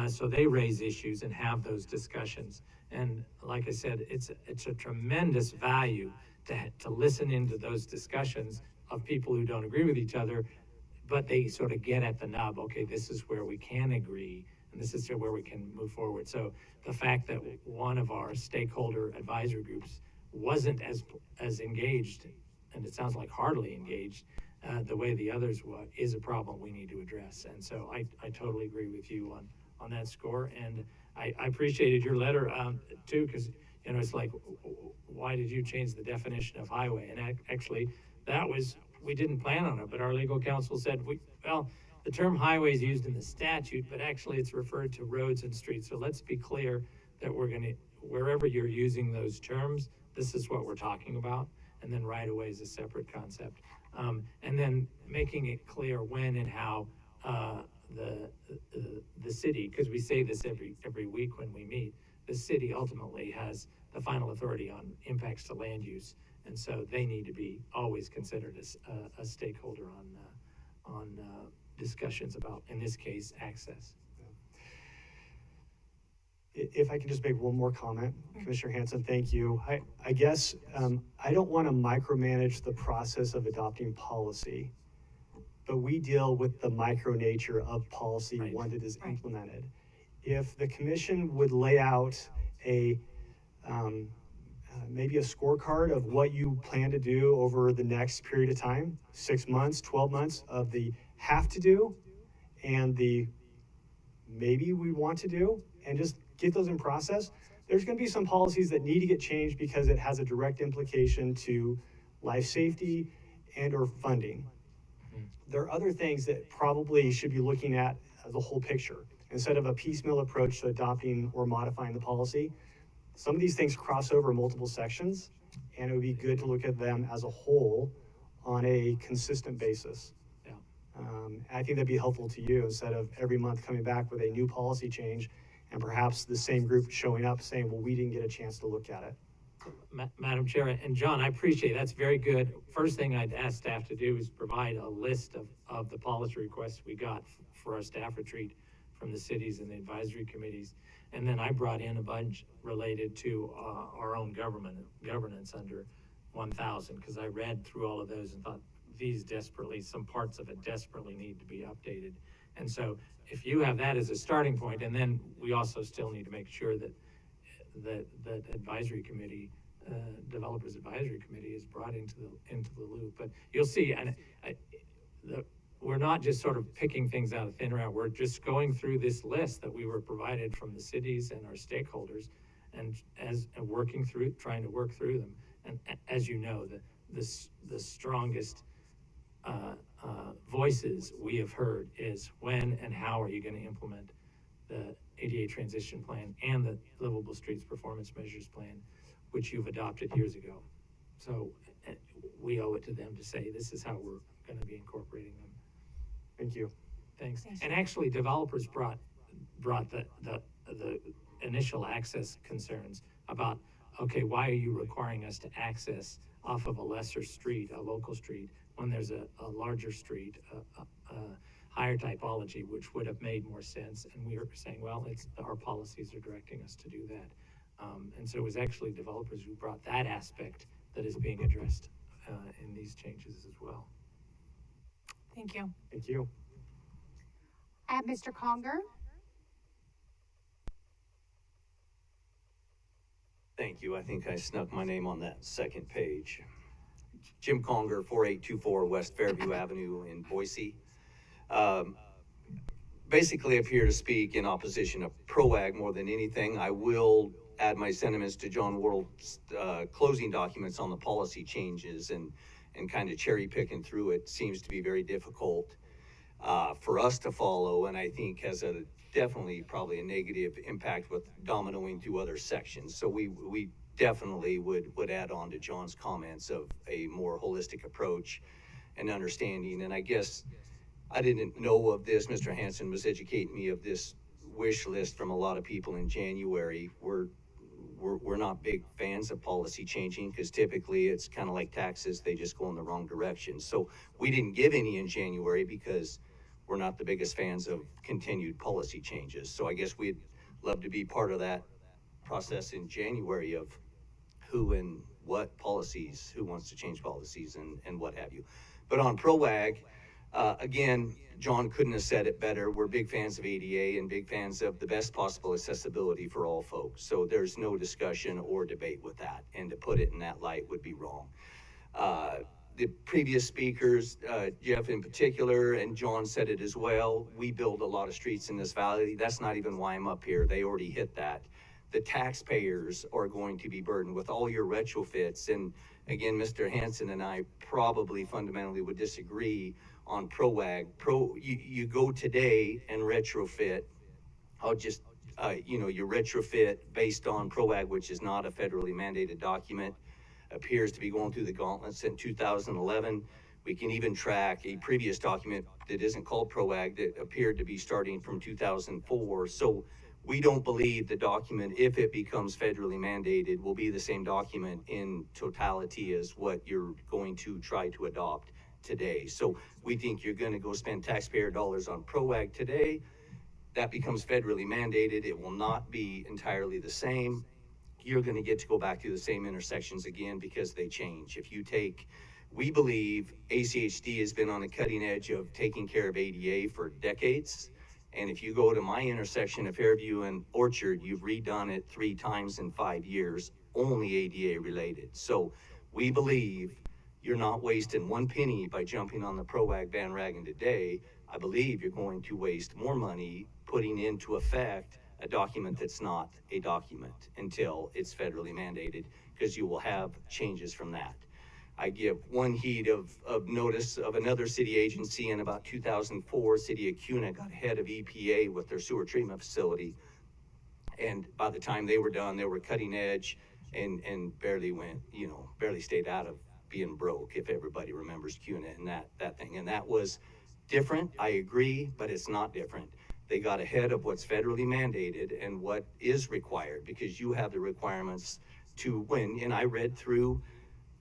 so they raise issues and have those discussions. And like I said, it's a tremendous value to listen into those discussions of people who don't agree with each other, but they sort of get at the nub. Okay, this is where we can agree, and this is where we can move forward. So the fact that one of our stakeholder advisory groups wasn't as engaged, and it sounds like hardly engaged, the way the others were, is a problem we need to address. And so I totally agree with you on that score. And I appreciated your letter too, because it's like, why did you change the definition of highway? And actually, we didn't plan on it, but our legal counsel said, the term highway is used in the statute, but actually it's referred to roads and streets. So let's be clear that wherever you're using those terms, this is what we're talking about. And then right of way is a separate concept. And then making it clear when and how the city, because we say this every week when we meet, the city ultimately has the final authority on impacts to land use. And so they need to be always considered as a stakeholder on discussions about, in this case, access. If I can just make one more comment, Commissioner Hanson, thank you. I guess I don't want to micromanage the process of adopting policy, but we deal with the micro nature of policy once it is implemented. If the commission would lay out maybe a scorecard of what you plan to do over the next period of time, 6 months, 12 months, of the have to do and the maybe we want to do, and just get those in process. There's going to be some policies that need to get changed because it has a direct implication to life safety and or funding. There are other things that probably should be looking at the whole picture instead of a piecemeal approach to adopting or modifying the policy. Some of these things cross over multiple sections, and it would be good to look at them as a whole on a consistent basis. Yeah. I think that'd be helpful to you instead of every month coming back with a new policy change and perhaps the same group showing up saying, well, we didn't get a chance to look at it. Madam Chair, and John, I appreciate that's very good. First thing I'd ask staff to do is provide a list of the policy requests we got for our staff retreat from the cities and the advisory committees. And then I brought in a bunch related to our own governance under 1000, because I read through all of those and thought some parts of it desperately need to be updated. And so if you have that as a starting point, and then we also still need to make sure that advisory committee, developers advisory committee, is brought into the loop. But you'll see, and we're not just sort of picking things out of thin air. We're just going through this list that we were provided from the cities and our stakeholders, and trying to work through them. And as you know, the strongest voices we have heard is when and how are you going to implement the ADA transition plan and the Livable Streets Performance Measures plan, which you've adopted years ago. So we owe it to them to say this is how we're going to be incorporating them. Thank you. Thanks. And actually, developers brought the initial access concerns about, okay, why are you requiring us to access off of a lesser street, a local street, when there's a larger street, a higher typology, which would have made more sense. And we were saying, well, our policies are directing us to do that. And so it was actually developers who brought that aspect that is being addressed in these changes as well. Thank you. Thank you. Mr. Conger? Thank you. I think I snuck my name on that second page. Jim Conger, 4824 West Fairview Avenue in Boise. Basically, I'm here to speak in opposition of PROAG more than anything. I will add my sentiments to John Wardle's closing documents on the policy changes, and kind of cherry picking through it seems to be very difficult for us to follow, and I think has definitely probably a negative impact with dominoing through other sections. So we definitely would add on to John's comments of a more holistic approach and understanding. And I guess I didn't know of this. Mr. Hansen was educating me of this wish list from a lot of people in January. We're not big fans of policy changing because typically it's kind of like taxes, they just go in the wrong direction. So we didn't give any in January because we're not the biggest fans of continued policy changes. So I guess we'd love to be part of that process in January of who and what policies, who wants to change policies and what have you. But on PROAG, again, John couldn't have said it better. We're big fans of ADA and big fans of the best possible accessibility for all folks. So there's no discussion or debate with that. And to put it in that light would be wrong. The previous speakers, Jeff in particular, and John said it as well, we build a lot of streets in this valley. That's not even why I'm up here. They already hit that. The taxpayers are going to be burdened with all your retrofits. And again, Mr. Hansen and I probably fundamentally would disagree on PROAG. You go today and retrofit. I'll just, you retrofit based on PROAG, which is not a federally mandated document, appears to be going through the gauntlet since 2011. We can even track a previous document that isn't called PROAG that appeared to be starting from 2004. So we don't believe the document, if it becomes federally mandated, will be the same document in totality as what you're going to try to adopt today. So we think you're going to go spend taxpayer dollars on PROAG today. That becomes federally mandated. It will not be entirely the same. You're going to get to go back to the same intersections again because they change. If you take, we believe ACHD has been on the cutting edge of taking care of ADA for decades. And if you go to my intersection of Fairview and Orchard, you've redone it 3 times in 5 years, only ADA related. So we believe you're not wasting 1 penny by jumping on the PROAG bandwagon today. I believe you're going to waste more money putting into effect a document that's not a document until it's federally mandated, because you will have changes from that. I give one heed of notice of another city agency in about 2004, City of Kuna got ahead of EPA with their sewer treatment facility. And by the time they were done, they were cutting edge and barely went, barely stayed out of being broke, if everybody remembers Kuna and that thing. And that was different, I agree, but it's not different. They got ahead of what's federally mandated and what is required, because you have the requirements to win. And I read through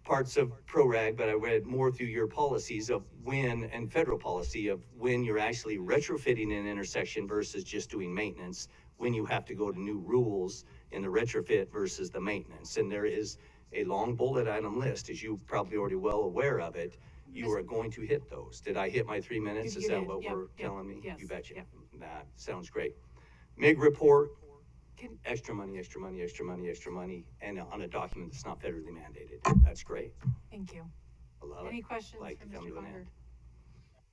parts of PROAG, but I read more through your policies of when, and federal policy of when you're actually retrofitting an intersection versus just doing maintenance, when you have to go to new rules in the retrofit versus the maintenance. And there is a long bullet item list, as you're probably already well aware of it. You are going to hit those. Did I hit my 3 minutes? Is that what we're telling me? Yes. You betcha. Yep. That sounds great. MIG report, extra money, extra money, extra money, extra money, and on a document that's not federally mandated. That's great. Thank you. I love it. Any questions Like for to come Mr. to an Conard? end.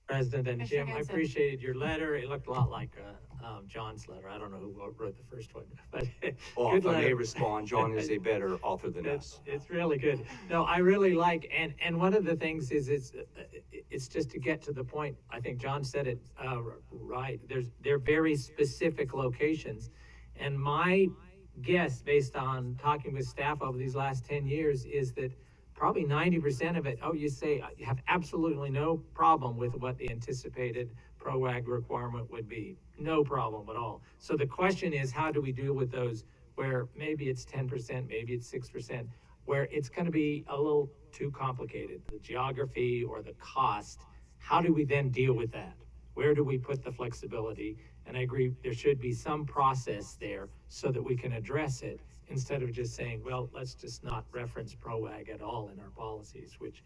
President and Commissioner Jim, I Hansen. appreciated your letter. It looked a lot like John's letter. I don't know who wrote the first one, but Well, good if I may letter. respond, John is a better author than us. It's really good. No, I really like, and one of the things is it's just to get to the point. I think John said it right. They're very specific locations, and my guess, based on talking with staff over these last 10 years, is that probably 90% of it, you say you have absolutely no problem with what the anticipated PROAG requirement would be. No problem at all. So the question is, how do we deal with those where maybe it's 10%, maybe it's 6%, where it's going to be a little too complicated, the geography or the cost? How do we then deal with that? Where do we put the flexibility? And I agree, there should be some process there so that we can address it, instead of just saying, well, let's just not reference PROAG at all in our policies, which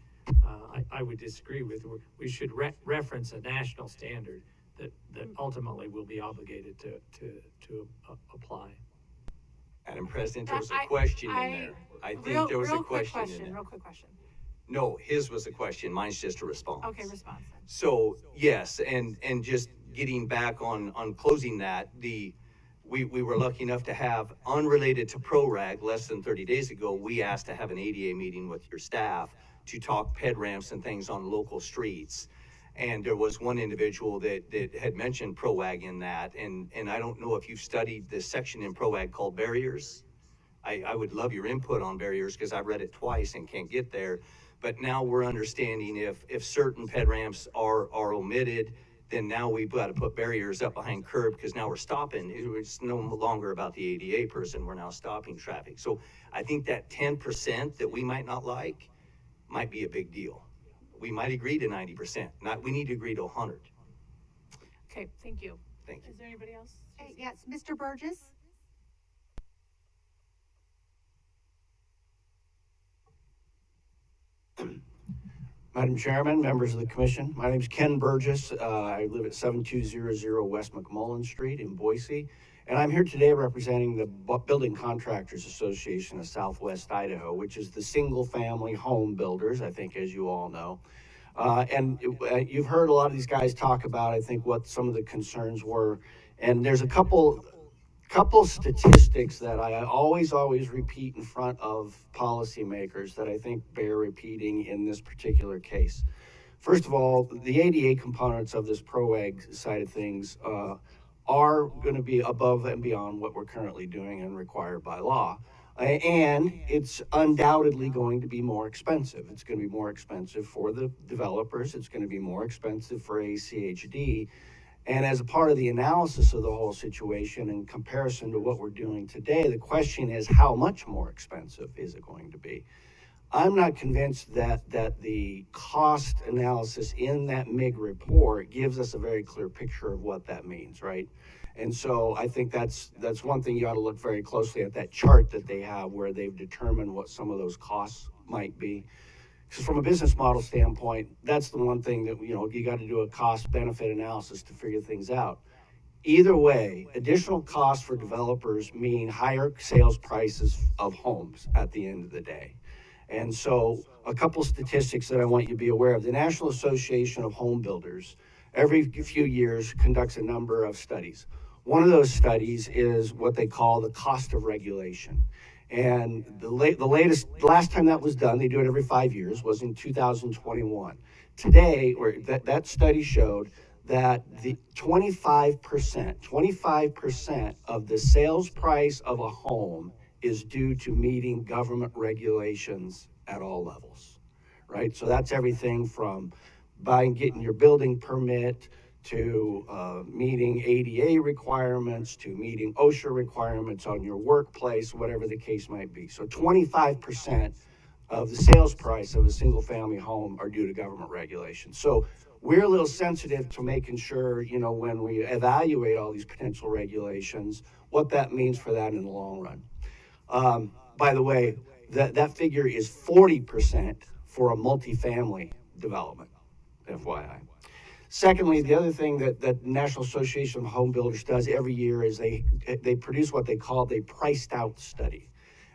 I would disagree with. We should reference a national standard that ultimately will be obligated to apply. Madam President, there was a question in there. I think there was a question in there. Real quick question. No, his was a question. Mine's just a response. Okay, response then. So yes, and just getting back on closing that, we were lucky enough to have, unrelated to PROAG, less than 30 days ago, we asked to have an ADA meeting with your staff to talk ped ramps and things on local streets. And there was one individual that had mentioned PROAG in that, and I don't know if you've studied this section in PROAG called barriers. I would love your input on barriers, because I've read it twice and can't get there. But now we're understanding if certain ped ramps are omitted, then now we've got to put barriers up behind curb because now we're stopping. It's no longer about the ADA person. We're now stopping traffic. So I think that 10% that we might not like might be a big deal. We might agree to 90%. We need to agree to 100. Okay, thank you. Thank you. Is there anybody else? Yes, Mr. Burgess? Madam Chairman, members of the commission, my name is Ken Burgess. I live at 7200 West McMullen Street in Boise, and I'm here today representing the Building Contractors Association of Southwest Idaho, which is the single-family home builders, I think, as you all know. You've heard a lot of these guys talk about, I think, what some of the concerns were, and there's a couple statistics that I always repeat in front of policymakers that I think bear repeating in this particular case. First of all, the ADA components of this PROAG side of things are going to be above and beyond what we're currently doing and required by law. And it's undoubtedly going to be more expensive. It's going to be more expensive for the developers. It's going to be more expensive for ACHD. And as a part of the analysis of the whole situation in comparison to what we're doing today, the question is, how much more expensive is it going to be? I'm not convinced that the cost analysis in that MIG report gives us a very clear picture of what that means, right? And so I think that's one thing you ought to look very closely at, that chart that they have where they've determined what some of those costs might be. Because from a business model standpoint, that's the one thing that, you got to do a cost benefit analysis to figure things out. Either way, additional costs for developers mean higher sales prices of homes at the end of the day. And so a couple statistics that I want you to be aware of. The National Association of Home Builders every few years conducts a number of studies. One of those studies is what they call the cost of regulation. And the last time that was done, they do it every 5 years, was in 2021. Today, that study showed that the 25% of the sales price of a home is due to meeting government regulations at all levels, right? So that's everything from getting your building permit, to meeting ADA requirements, to meeting OSHA requirements on your workplace, whatever the case might be. So 25% of the sales price of a single family home are due to government regulations. So we're a little sensitive to making sure, when we evaluate all these potential regulations, what that means for that in the long run. By the way, that figure is 40% for a multifamily development, FYI. Secondly, the other thing that the National Association of Home Builders does every year is they produce what they call the priced out study.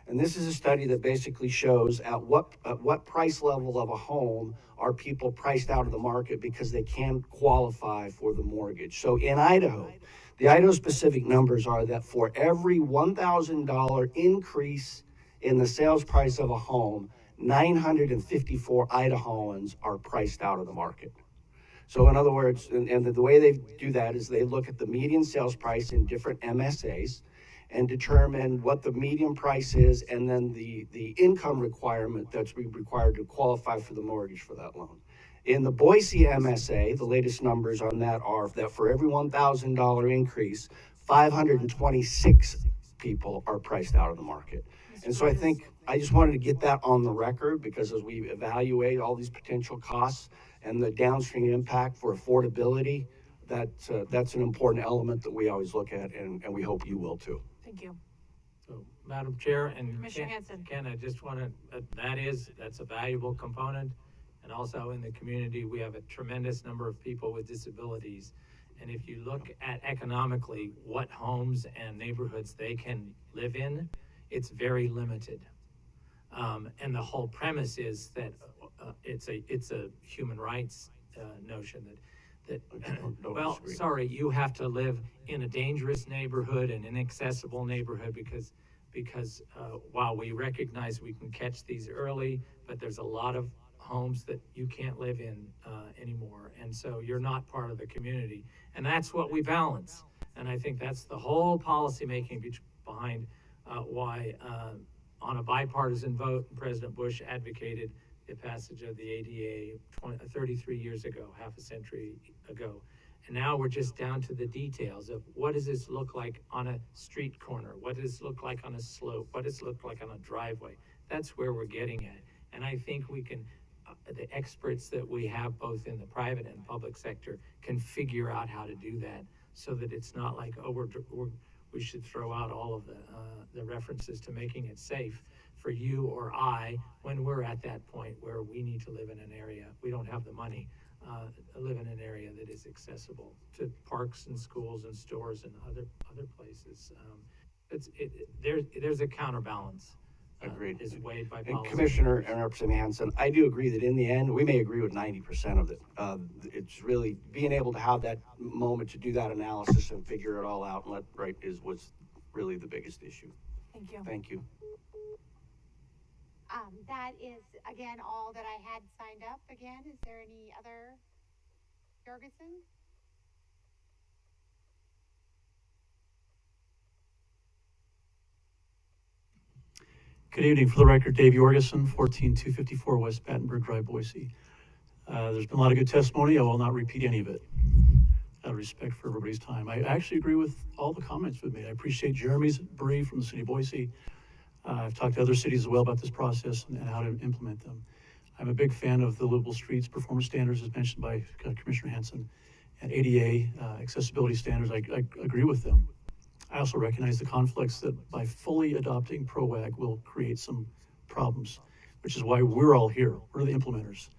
And this is a study that basically shows at what price level of a home are people priced out of the market because they can't qualify for the mortgage. So in Idaho, the Idaho specific numbers are that for every $1,000 increase in the sales price of a home, 954 Idahoans are priced out of the market. So in other words, and the way they do that is they look at the median sales price in different MSAs and determine what the median price is, and then the income requirement that's required to qualify for the mortgage for that loan. In the Boise MSA, the latest numbers on that are that for every $1,000 increase, 526 people are priced out of the market. And so I just wanted to get that on the record, because as we evaluate all these potential costs and the downstream impact for affordability, that's an important element that we always look at, and we hope you will too. Thank you. So, Madam Chair and Commissioner Hanson. Ken, I just want to, that's a valuable component. And also in the community, we have a tremendous number of people with disabilities. And if you look at economically what homes and neighborhoods they can live in, it's very limited. And the whole premise is that it's a human rights notion that well, sorry, you have to live in a dangerous neighborhood, an inaccessible neighborhood, because while we recognize we can catch these early, but there's a lot of homes that you can't live in anymore, and so you're not part of the community, and that's what we balance. And I think that's the whole policy making behind why on a bipartisan vote, President Bush advocated the passage of the ADA 33 years ago, half a century ago. And now we're just down to the details of what does this look like on a street corner? What does this look like on a slope? What does it look like on a driveway? That's where we're getting at. And I think we can, the experts that we have both in the private and public sector can figure out how to do that so that it's not like, oh, we should throw out all of the references to making it safe for you or I when we're at that point where we need to live in an area. We don't have the money. Live in an area that is accessible to parks and schools and stores and other places. There's a counterbalance. Agreed. Is weighed by And policy. Commissioner and Representative Hansen, I do agree that in the end, we may agree with 90% of it. It's really being able to have that moment to do that analysis and figure it all out and let right was really the biggest issue. Thank you. Thank you. That is, again, all that I had signed up. Again, is there any other, Jorgensen? Good evening. For the record, Dave Jorgensen, 14254 West Battenberg Drive, Boise. There's been a lot of good testimony. I will not repeat any of it. Out of respect for everybody's time. I actually agree with all the comments we've made. I appreciate Jeremy's brief from the city of Boise. I've talked to other cities as well about this process and how to implement them. I'm a big fan of the livable streets performance standards as mentioned by Commissioner Hansen, and ADA accessibility standards. I agree with them. I also recognize the conflicts that by fully adopting PROAG will create some problems, which is why we're all here. We're the implementers.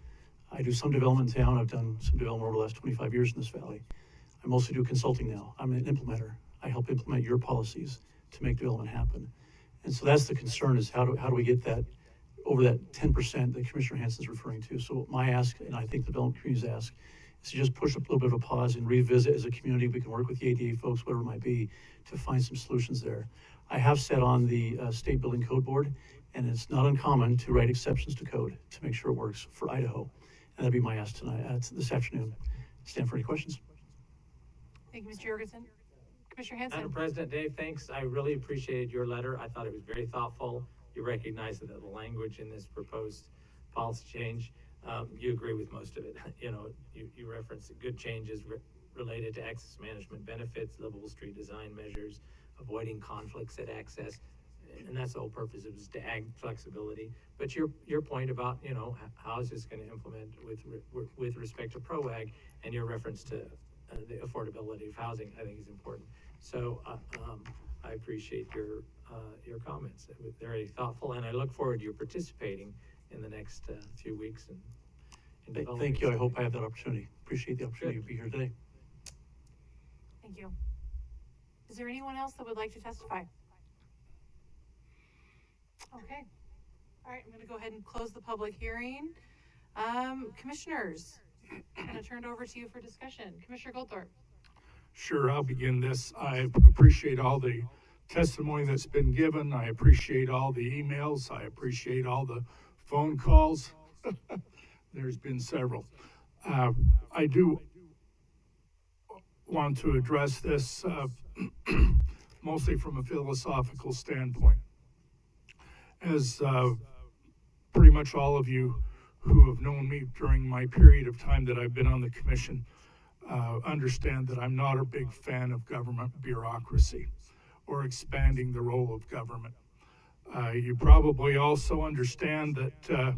I do some development in town. I've done some development over the last 25 years in this valley. I mostly do consulting now. I'm an implementer. I help implement your policies to make development happen. And so that's the concern, is how do we get that over that 10% that Commissioner Hansen's referring to. So my ask, and I think the development community's ask, is to just push up a little bit of a pause and revisit as a community. We can work with the ADA folks, whatever it might be, to find some solutions there. I have sat on the State Building Code Board, and it's not uncommon to write exceptions to code to make sure it works for Idaho. And that'd be my ask tonight, this afternoon. Stand for any questions. Thank you, Mr. Jorgensen. Commissioner Hansen. Madam President, Dave, thanks. I really appreciated your letter. I thought it was very thoughtful. You recognize that the language in this proposed policy change, you agree with most of it. You know, you reference good changes related to access management benefits, livable street design measures, avoiding conflicts at access, and that's the whole purpose. It was to add flexibility. But your point about, you know, how is this going to implement with respect to PROAG, and your reference to the affordability of housing, I think is important. So I appreciate your comments. It was very thoughtful, and I look forward to you participating in the next few weeks. Thank you. I hope I have that opportunity. Appreciate the opportunity to be here today. Thank you. Is there anyone else that would like to testify? Okay. All right, I'm going to go ahead and close the public hearing. Commissioners, I'm going to turn it over to you for discussion. Commissioner Goldthorpe. Sure, I'll begin this. I appreciate all the testimony that's been given. I appreciate all the emails. I appreciate all the phone calls. There's been several. I do want to address this mostly from a philosophical standpoint. As pretty much all of you who have known me during my period of time that I've been on the commission understand that I'm not a big fan of government bureaucracy or expanding the role of government. You probably also understand that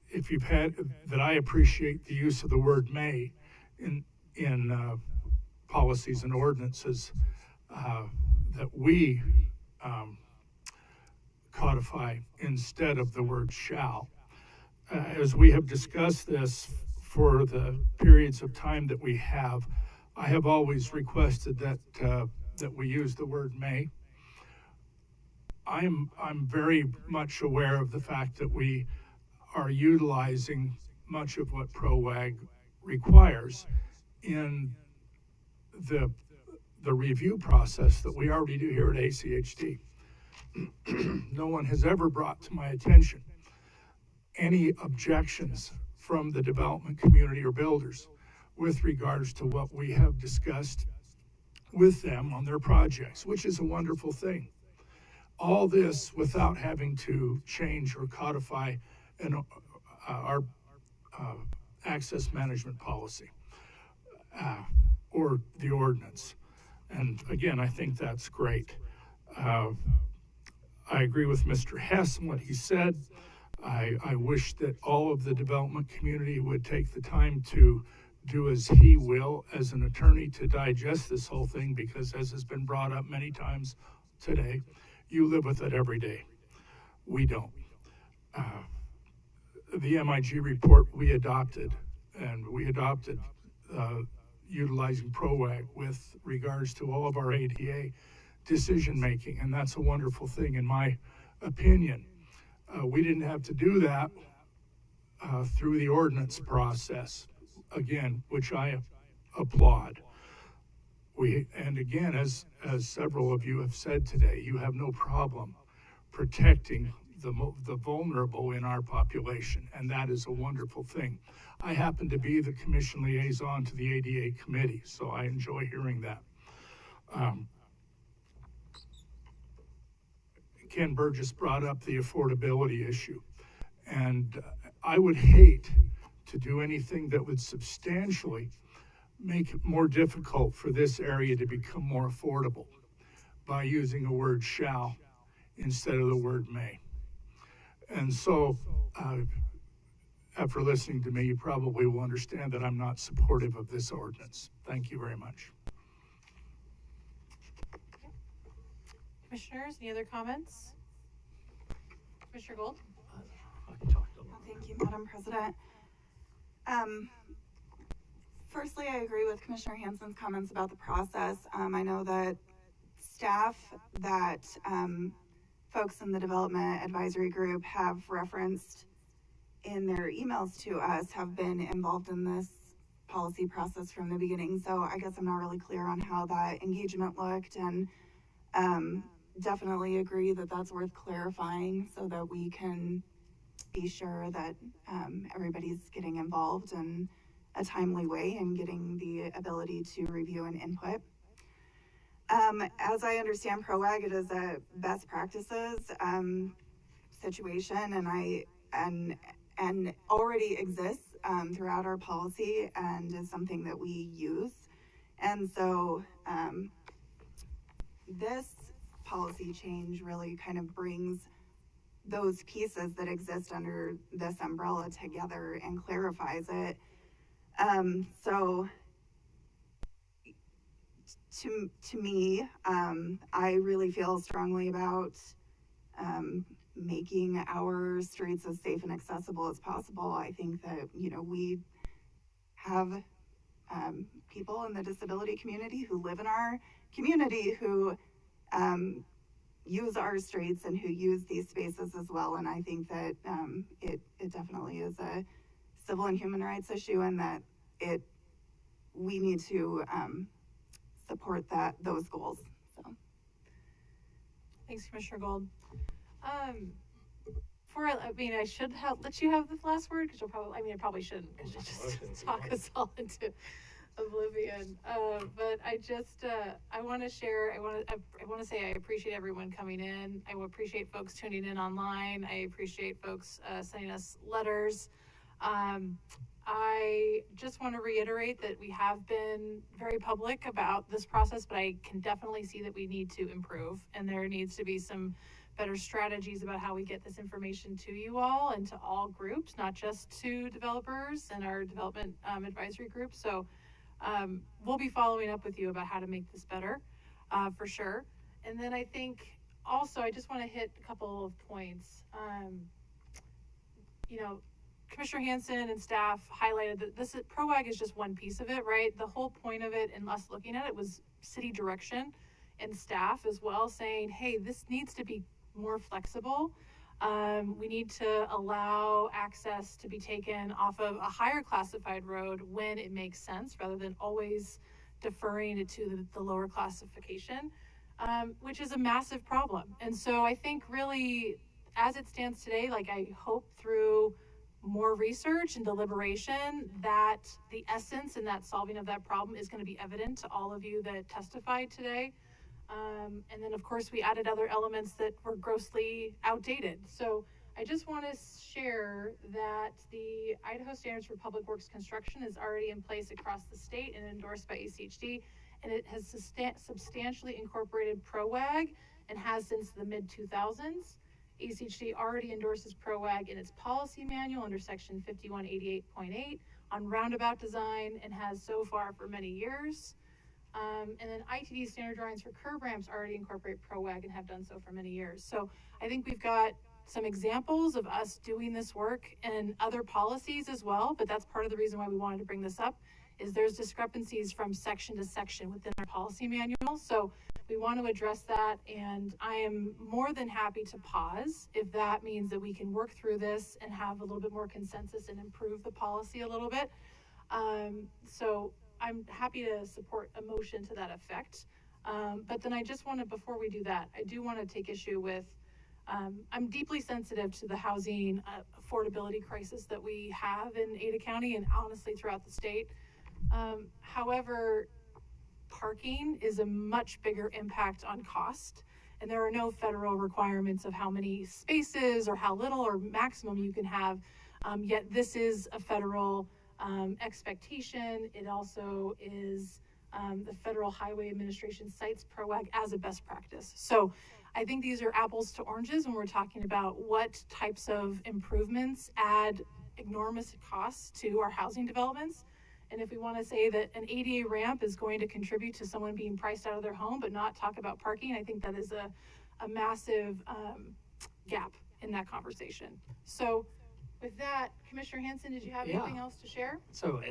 if you've had, that I appreciate the use of the word may in policies and ordinances that we codify instead of the word shall. As we have discussed this for the periods of time that we have, I have always requested that that we use the word may. I'm very much aware of the fact that we are utilizing much of what PROAG requires in the review process that we already do here at ACHD. No one has ever brought to my attention any objections from the development community or builders with regards to what we have discussed with them on their projects, which is a wonderful thing. All this without having to change or codify our access management policy or the ordinance. And again, I think that's great. I agree with Mr. Hess and what he said. I wish that all of the development community would take the time to do as he will as an attorney to digest this whole thing, because as has been brought up many times today, you live with it every day. We don't. The MIG report we adopted, and we adopted utilizing PROAG with regards to all of our ADA decision-making, and that's a wonderful thing in my opinion. We didn't have to do that through the ordinance process, again, which I applaud. And again, as several of you have said today, you have no problem protecting the vulnerable in our population, and that is a wonderful thing. I happen to be the commission liaison to the ADA committee, so I enjoy hearing that. Ken Burgess brought up the affordability issue, and I would hate to do anything that would substantially make it more difficult for this area to become more affordable by using a word shall instead of the word may. And so, after listening to me, you probably will understand that I'm not supportive of this ordinance. Thank you very much. Commissioners, any other comments? Commissioner Gold? Thank you, Madam President. Firstly, I agree with Commissioner Hansen's comments about the process. I know that staff that folks in the Development Advisory Group have referenced in their emails to us have been involved in this policy process from the beginning. So I guess I'm not really clear on how that engagement looked, and definitely agree that that's worth clarifying so that we can be sure that everybody's getting involved in a timely way and getting the ability to review and input. As I understand PROAG, it is a best practices situation, and already exists throughout our policy and is something that we use. And so this policy change really kind of brings those pieces that exist under this umbrella together and clarifies it. So to me, I really feel strongly about making our streets as safe and accessible as possible. I think that, you know, we have people in the disability community who live in our community who use our streets and who use these spaces as well. And I think that it definitely is a civil and human rights issue, and that we need to support those goals. So. Thanks, Commissioner Gold. I should let you have the last word, because I probably shouldn't, because you'll just talk us all into oblivion. But I want to share. I want to say I appreciate everyone coming in. I appreciate folks tuning in online. I appreciate folks sending us letters. I just want to reiterate that we have been very public about this process, but I can definitely see that we need to improve, and there needs to be some better strategies about how we get this information to you all and to all groups, not just to developers and our development advisory group. So we'll be following up with you about how to make this better, for sure. And then I think also I just want to hit a couple of points. Commissioner Hansen and staff highlighted that PROAG is just one piece of it, right? The whole point of it and us looking at it was city direction and staff as well saying, hey, this needs to be more flexible. We need to allow access to be taken off of a higher classified road when it makes sense, rather than always deferring it to the lower classification, which is a massive problem. And so I think really, as it stands today, I hope through more research and deliberation that the essence and that solving of that problem is going to be evident to all of you that testified today. And then of course we added other elements that were grossly outdated. So I just want to share that the Idaho Standards for Public Works Construction is already in place across the state and endorsed by ACHD, and it has substantially incorporated ProWag and has since the mid-2000s. ACHD already endorses ProWag in its policy manual under section 5188.8 on roundabout design and has so far for many years. And then ITD standard drawings for curb ramps already incorporate ProWag and have done so for many years. So I think we've got some examples of us doing this work and other policies as well, but that's part of the reason why we wanted to bring this up, is there's discrepancies from section to section within our policy manual. So we want to address that, and I am more than happy to pause if that means that we can work through this and have a little bit more consensus and improve the policy a little bit. So I'm happy to support a motion to that effect. But then I just want to, before we do that, I do want to take issue with, I'm deeply sensitive to the housing affordability crisis that we have in Ada County and honestly throughout the state. However, parking is a much bigger impact on cost, and there are no federal requirements of how many spaces or how little or maximum you can have, yet this is a federal expectation. It also is the Federal Highway Administration cites ProWag as a best practice. So I think these are apples to oranges when we're talking about what types of improvements add enormous costs to our housing developments. And if we want to say that an ADA ramp is going to contribute to someone being priced out of their home, but not talk about parking, I think that is a massive gap in that conversation. So with that, Commissioner Hanson, did you have anything else to share? So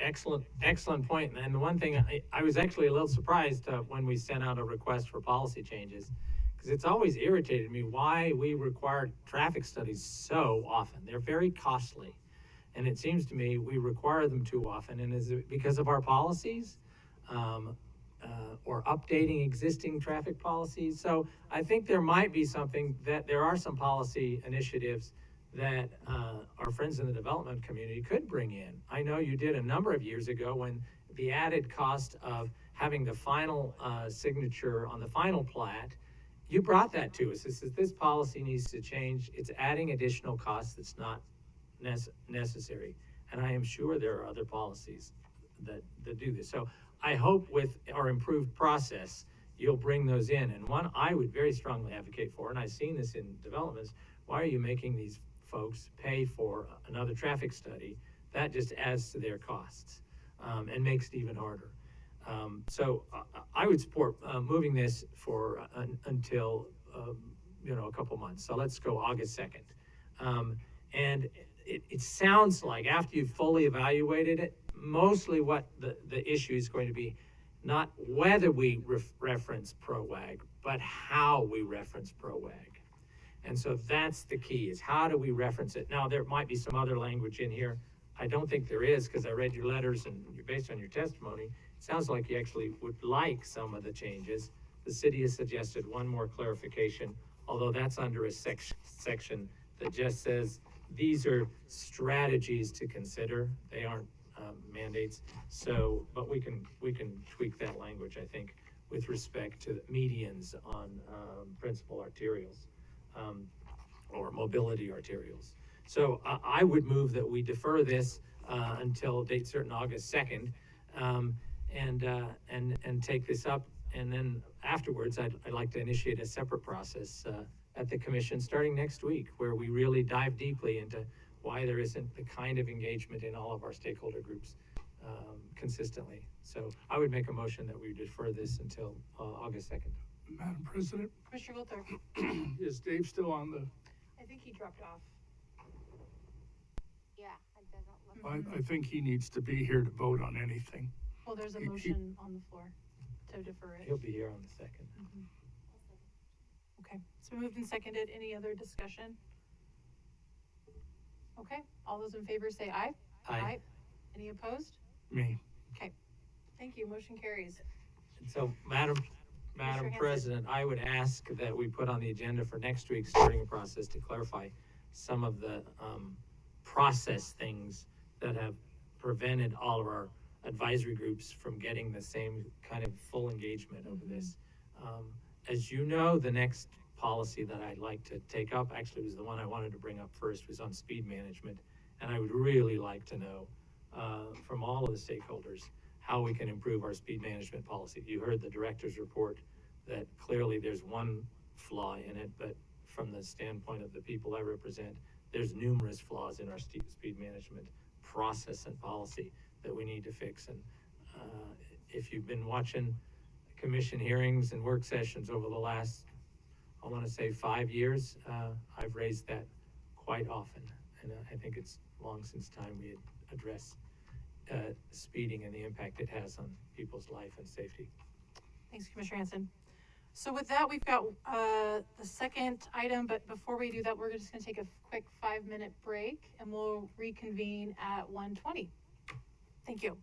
excellent point. And the one thing I was actually a little surprised when we sent out a request for policy changes, because it's always irritated me why we require traffic studies so often. They're very costly. And it seems to me we require them too often. And is it because of our policies or updating existing traffic policies? So I think there might be something that there are some policy initiatives that our friends in the development community could bring in. I know you did a number of years ago when the added cost of having the final signature on the final plat, you brought that to us. This policy needs to change. It's adding additional costs that's not necessary. And I am sure there are other policies that do this. So I hope with our improved process, you'll bring those in. And one I would very strongly advocate for, and I've seen this in developments, why are you making these folks pay for another traffic study? That just adds to their costs and makes it even harder. So I would support moving this for until a couple months. So let's go August 2nd. And it sounds like after you've fully evaluated it, mostly what the issue is going to be, not whether we reference ProWag, but how we reference ProWag. And so that's the key, is how do we reference it? Now, there might be some other language in here. I don't think there is, because I read your letters and based on your testimony, it sounds like you actually would like some of the changes. The city has suggested one more clarification, although that's under a section that just says these are strategies to consider. They aren't mandates. So, but we can tweak that language, I think, with respect to medians on principal arterials or mobility arterials. So I would move that we defer this until date certain August 2nd and take this up. And then afterwards, I'd like to initiate a separate process at the commission starting next week, where we really dive deeply into why there isn't the kind of engagement in all of our stakeholder groups consistently. So I would make a motion that we defer this until August 2nd. Madam President, Commissioner Goulter. is Dave still on the? I think he dropped off. Yeah, it doesn't look. I think he needs to be here to vote on anything. Well, there's a motion on the floor to defer it. He'll be here on the 2nd. Okay, so moved and seconded. Any other discussion? Okay, all those in favor say aye. Aye. Any opposed? Me. Okay, thank you. Motion carries. And so, Madam Hanson. President, I would ask that we put on the agenda for next week starting a process to clarify some of the process things that have prevented all of our advisory groups from getting the same kind of full engagement over this. As you know, the next policy that I'd like to take up, actually was the one I wanted to bring up first, was on speed management. And I would really like to know from all of the stakeholders how we can improve our speed management policy. You heard the director's report that clearly there's one flaw in it, but from the standpoint of the people I represent, there's numerous flaws in our speed management process and policy that we need to fix. And if you've been watching commission hearings and work sessions over the last, I want to say 5 years, I've raised that quite often. And I think it's long since time we had addressed speeding and the impact it has on people's life and safety. Thanks, Commissioner Hanson. So with that, we've got the second item, but before we do that, we're just going to take a quick 5-minute break and we'll reconvene at 1:20. Thank you.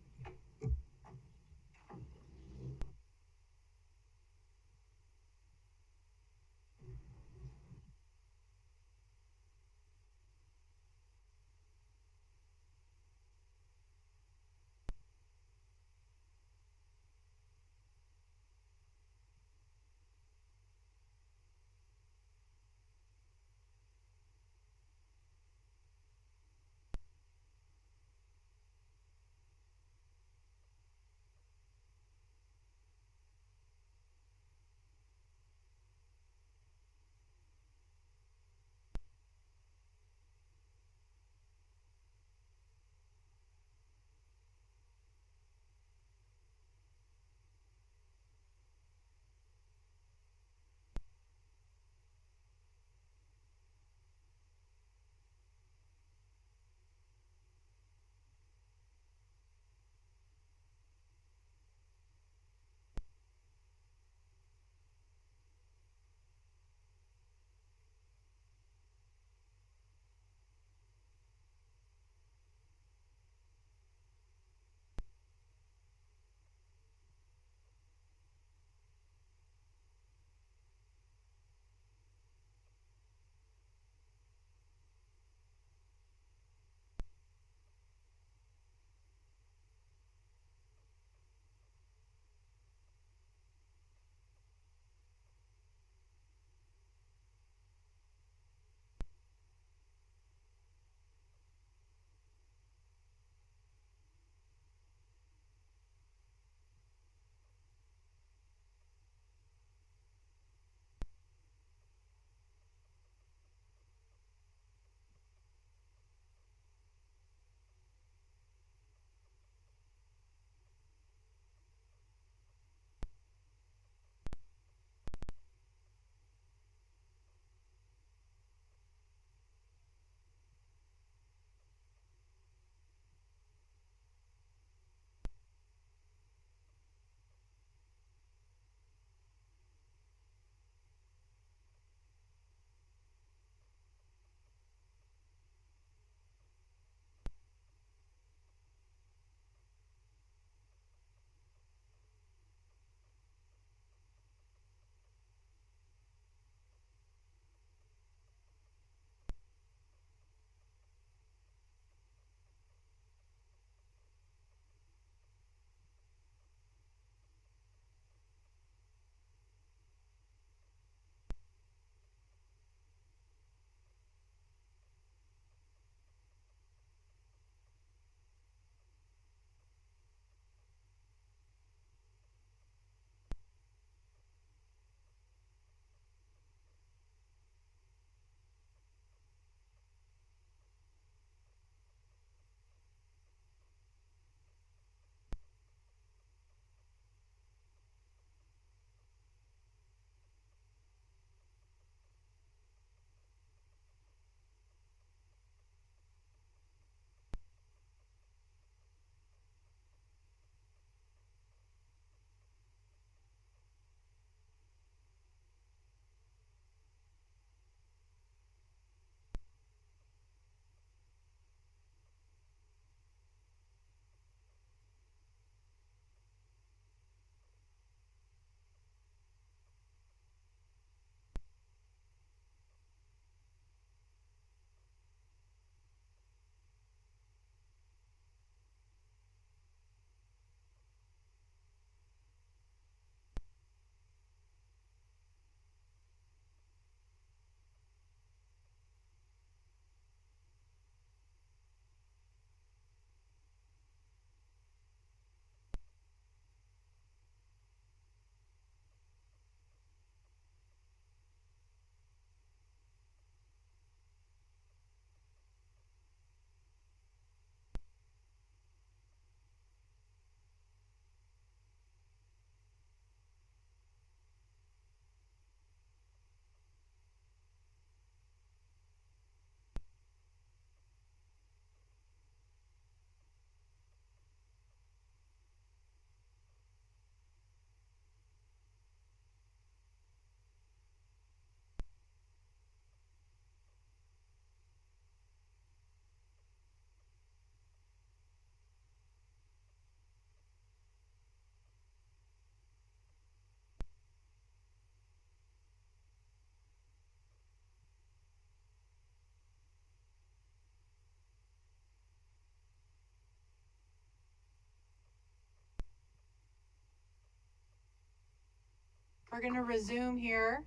We're gonna resume here.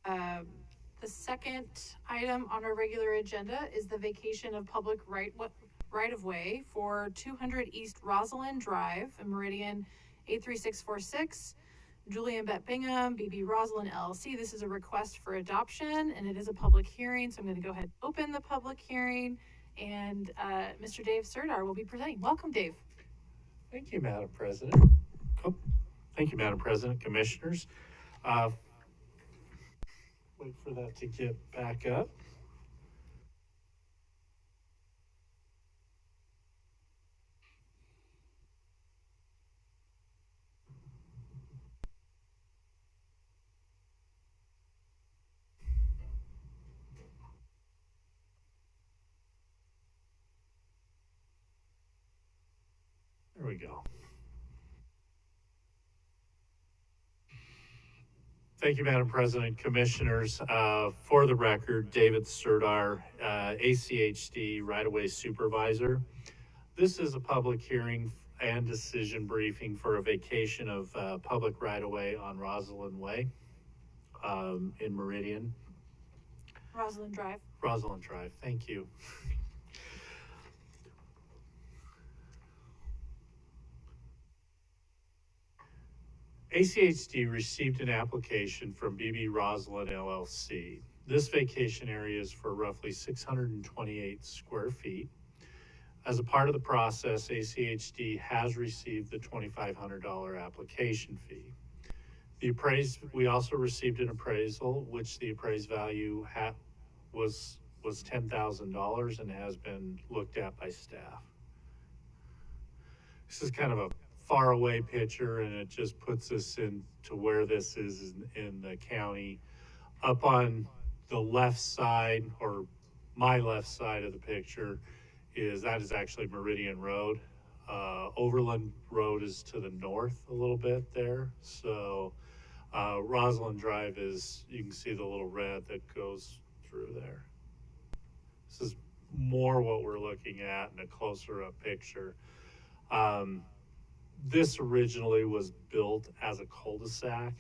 The second item on our regular agenda is the vacation of public right-of-way for 200 East Rosalind Drive in Meridian 83646. Julian Bett Bingham, BB Rosalind LLC. This is a request for adoption, and it is a public hearing, so I'm going to go ahead and open the public hearing, and Mr. Dave Serdar will be presenting. Welcome, Dave. Thank you, Madam President. Thank you, Madam President, Commissioners. Wait for that to get back up. There we go. Thank you, Madam President, Commissioners. For the record, David Serdar, ACHD Right-of-Way Supervisor. This is a public hearing and decision briefing for a vacation of public right-of-way on Rosalind Way in Meridian. Rosalind Drive. Rosalind Drive, thank you. ACHD received an application from BB Rosalind LLC. This vacation area is for roughly 628 square feet. As a part of the process, ACHD has received the $2,500 application fee. We also received an appraisal, which the appraised value was $10,000 and has been looked at by staff. This is kind of a far away picture, and it just puts us into where this is in the county. Up on the left side, or my left side of the picture, is actually Meridian Road. Overland Road is to the north a little bit there. So Rosalind Drive is, you can see the little red that goes through there. This is more what we're looking at in a closer up picture. This originally was built as a cul-de-sac.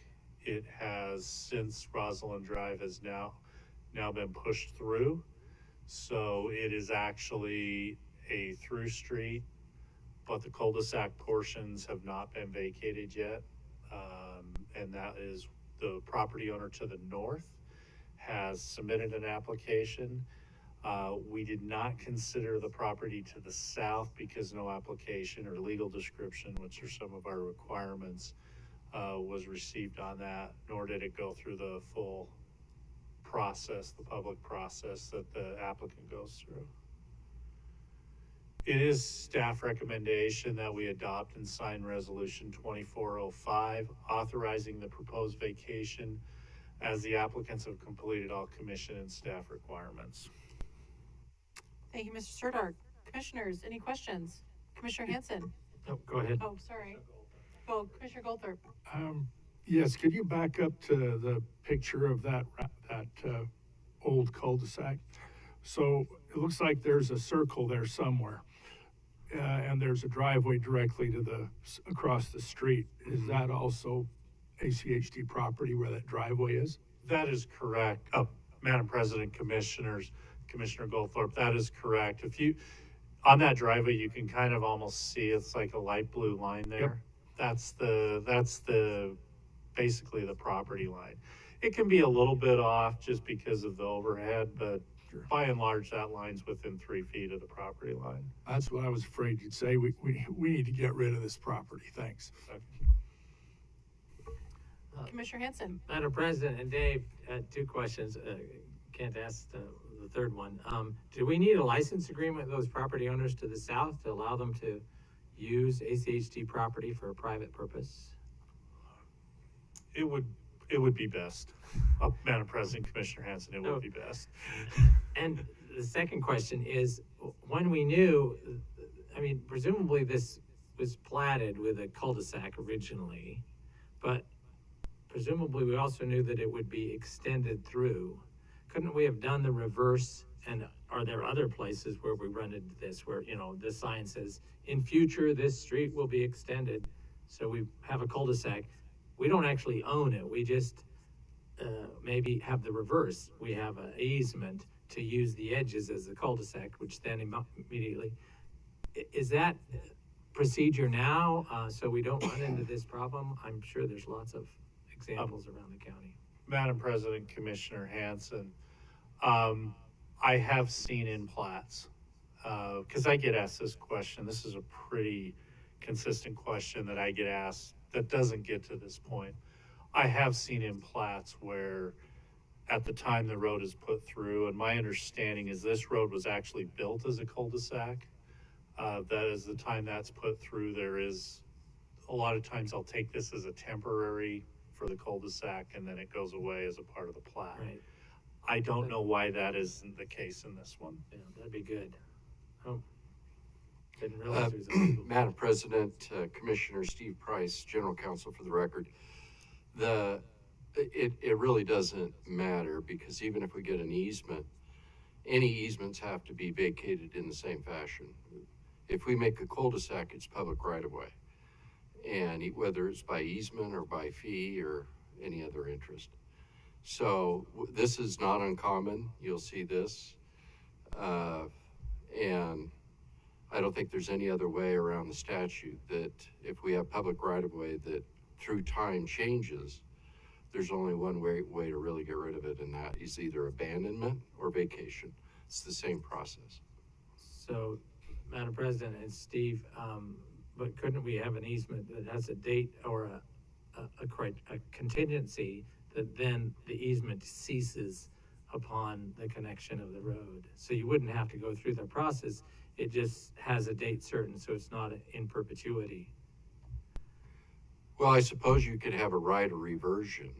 It has, since Rosalind Drive has now been pushed through. So it is actually a through street, but the cul-de-sac portions have not been vacated yet. And that is the property owner to the north has submitted an application. We did not consider the property to the south because no application or legal description, which are some of our requirements, was received on that, nor did it go through the full process, the public process that the applicant goes through. It is staff recommendation that we adopt and sign Resolution 2405, authorizing the proposed vacation as the applicants have completed all commission and staff requirements. Thank you, Mr. Serdar. Commissioners, any questions? Commissioner Hanson? Oh, go ahead. Oh, sorry. Go, Commissioner Goldthorpe. Yes, could you back up to the picture of that old cul-de-sac? So it looks like there's a circle there somewhere, and there's a driveway directly to across the street. Is that also ACHD property where that driveway is? That is correct. Madam President, Commissioners, Commissioner Goldthorpe, that is correct. If you, on that driveway, you can kind of almost see it's like a light blue line there. Yep. That's basically the property line. It can be a little bit off just because of the overhead, but by and large, that line's within 3 feet of the property line. That's what I was afraid you'd say. We need to get rid of this property. Thanks. Commissioner Hanson. Madam President and Dave, 2 questions. Can't ask the third one. Do we need a license agreement with those property owners to the south to allow them to use ACHD property for a private purpose? It would be best. Madam President, Commissioner Hanson, it would be best. And the second question is, when we knew, I mean, presumably this was platted with a cul-de-sac originally, but presumably we also knew that it would be extended through. Couldn't we have done the reverse? And are there other places where we run into this, where, you know, the sign says, in future, this street will be extended. So we have a cul-de-sac, we don't actually own it. We just maybe have the reverse. We have an easement to use the edges as a cul-de-sac, which then immediately, is that procedure now, so we don't run into this problem? I'm sure there's lots of examples around the county. Madam President, Commissioner Hanson, I have seen in plats, because I get asked this question. This is a pretty consistent question that I get asked that doesn't get to this point. I have seen in plats where at the time the road is put through, and my understanding is this road was actually built as a cul-de-sac. That is the time that's put through, there is, a lot of times I'll take this as a temporary for the cul-de-sac and then it goes away as a part of the plat. Right. I don't know why that isn't the case in this one. Yeah, that'd be good. Oh, didn't realize there was a legal. Madam President, Commissioner Steve Price, General Counsel for the record. It really doesn't matter, because even if we get an easement, any easements have to be vacated in the same fashion. If we make a cul-de-sac, it's public right-of-way. And whether it's by easement or by fee or any other interest. So this is not uncommon. You'll see this. And I don't think there's any other way around the statute that if we have public right-of-way that through time changes, there's only one way to really get rid of it, and that is either abandonment or vacation. It's the same process. So, Madam President and Steve, but couldn't we have an easement that has a date or a contingency that then the easement ceases upon the connection of the road? So you wouldn't have to go through the process. It just has a date certain, so it's not in perpetuity. Well, I suppose you could have a right of reversion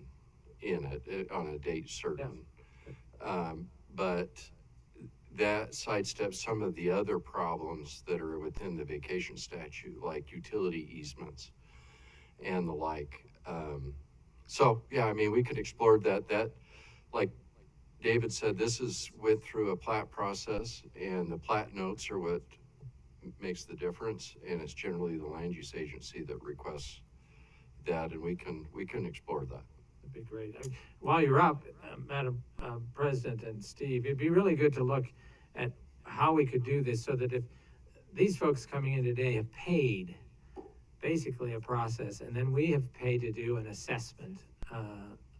in it on a date certain. Yeah. But that sidesteps some of the other problems that are within the vacation statute, like utility easements and the like. So, yeah, I mean, we could explore that, like David said, this went through a plat process, and the plat notes are what makes the difference, and it's generally the land use agency that requests that, and we can explore that. That'd be great. While you're up, Madam President and Steve, it'd be really good to look at how we could do this so that if these folks coming in today have paid basically a process, and then we have paid to do an assessment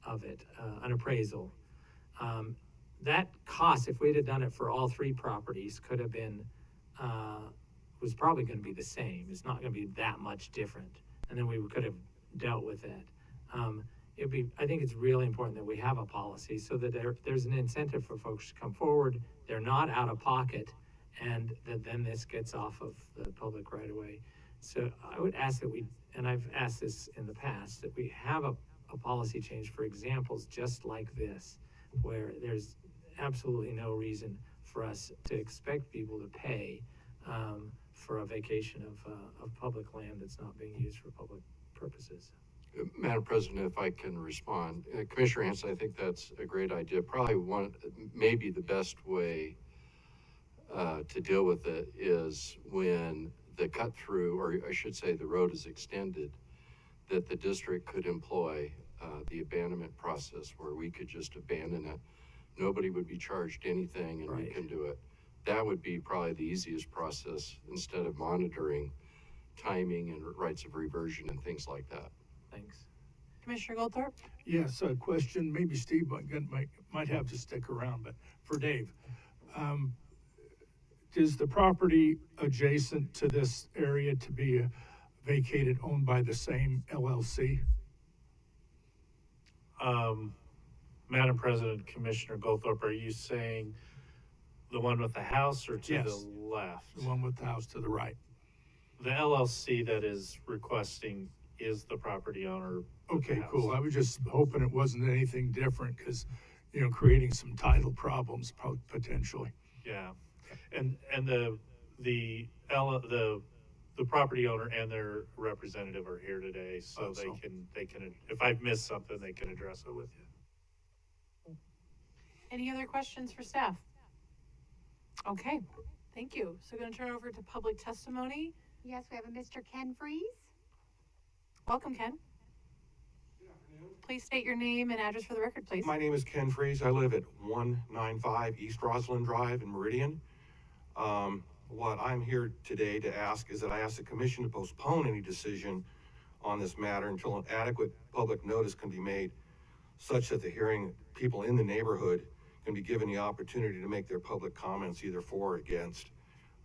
of it, an appraisal. That cost, if we'd have done it for all three properties, could have been, was probably going to be the same. It's not going to be that much different. And then we could have dealt with it. I think it's really important that we have a policy so that there's an incentive for folks to come forward. They're not out of pocket, and that then this gets off of the public right away. So I would ask that and I've asked this in the past, that we have a policy change for examples just like this, where there's absolutely no reason for us to expect people to pay for a vacation of public land that's not being used for public purposes. Madam President, if I can respond. Commissioner Hanson, I think that's a great idea. Probably maybe the best way to deal with it is when the cut through, or I should say the road is extended, that the district could employ the abandonment process where we could just abandon it. Nobody would be charged anything, and we can do it. That would be probably the easiest process instead of monitoring timing and rights of reversion and things like that. Thanks. Commissioner Goldthorpe? Yes, a question, maybe Steve might have to stick around, but for Dave. Is the property adjacent to this area to be vacated, owned by the same LLC? Madam President, Commissioner Goldthorpe, are you saying the one with the house or to Yes, the left? The one with the house to the right. The LLC that is requesting is the property owner. Okay, cool. I was just hoping it wasn't anything different because, creating some title problems potentially. Yeah, and the property owner and their representative are here today, so they can if I've missed something, they can address it with you. Any other questions for staff? Okay, thank you. So going to turn over to public testimony. Yes, we have a Mr. Ken Freeze. Welcome, Ken. Please state your name and address for the record, please. My name is Ken Freeze. I live at 195 East Rosalind Drive in Meridian. What I'm here today to ask is that I ask the commission to postpone any decision on this matter until an adequate public notice can be made, such that the hearing people in the neighborhood can be given the opportunity to make their public comments either for or against.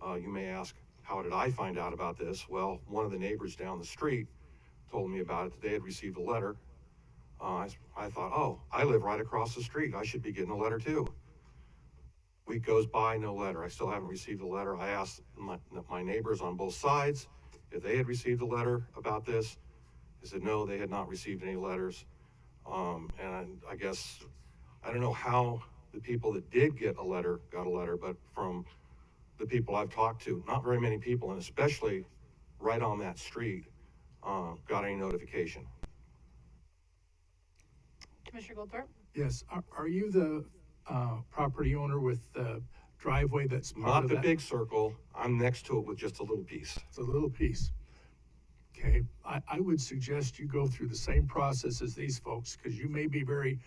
You may ask, how did I find out about this? Well, one of the neighbors down the street told me about it. They had received a letter. I thought, oh, I live right across the street. I should be getting a letter too. Week goes by, no letter. I still haven't received a letter. I asked my neighbors on both sides if they had received a letter about this. They said no, they had not received any letters. And I guess, I don't know how the people that did get a letter got a letter, but from the people I've talked to, not very many people, and especially right on that street, got any notification. Commissioner Goldthorpe? Yes, are you the property owner with the driveway that's part Not of the that? big circle. I'm next to it with just a little piece. It's a little piece. Okay, I would suggest you go through the same process as these folks, because you may be very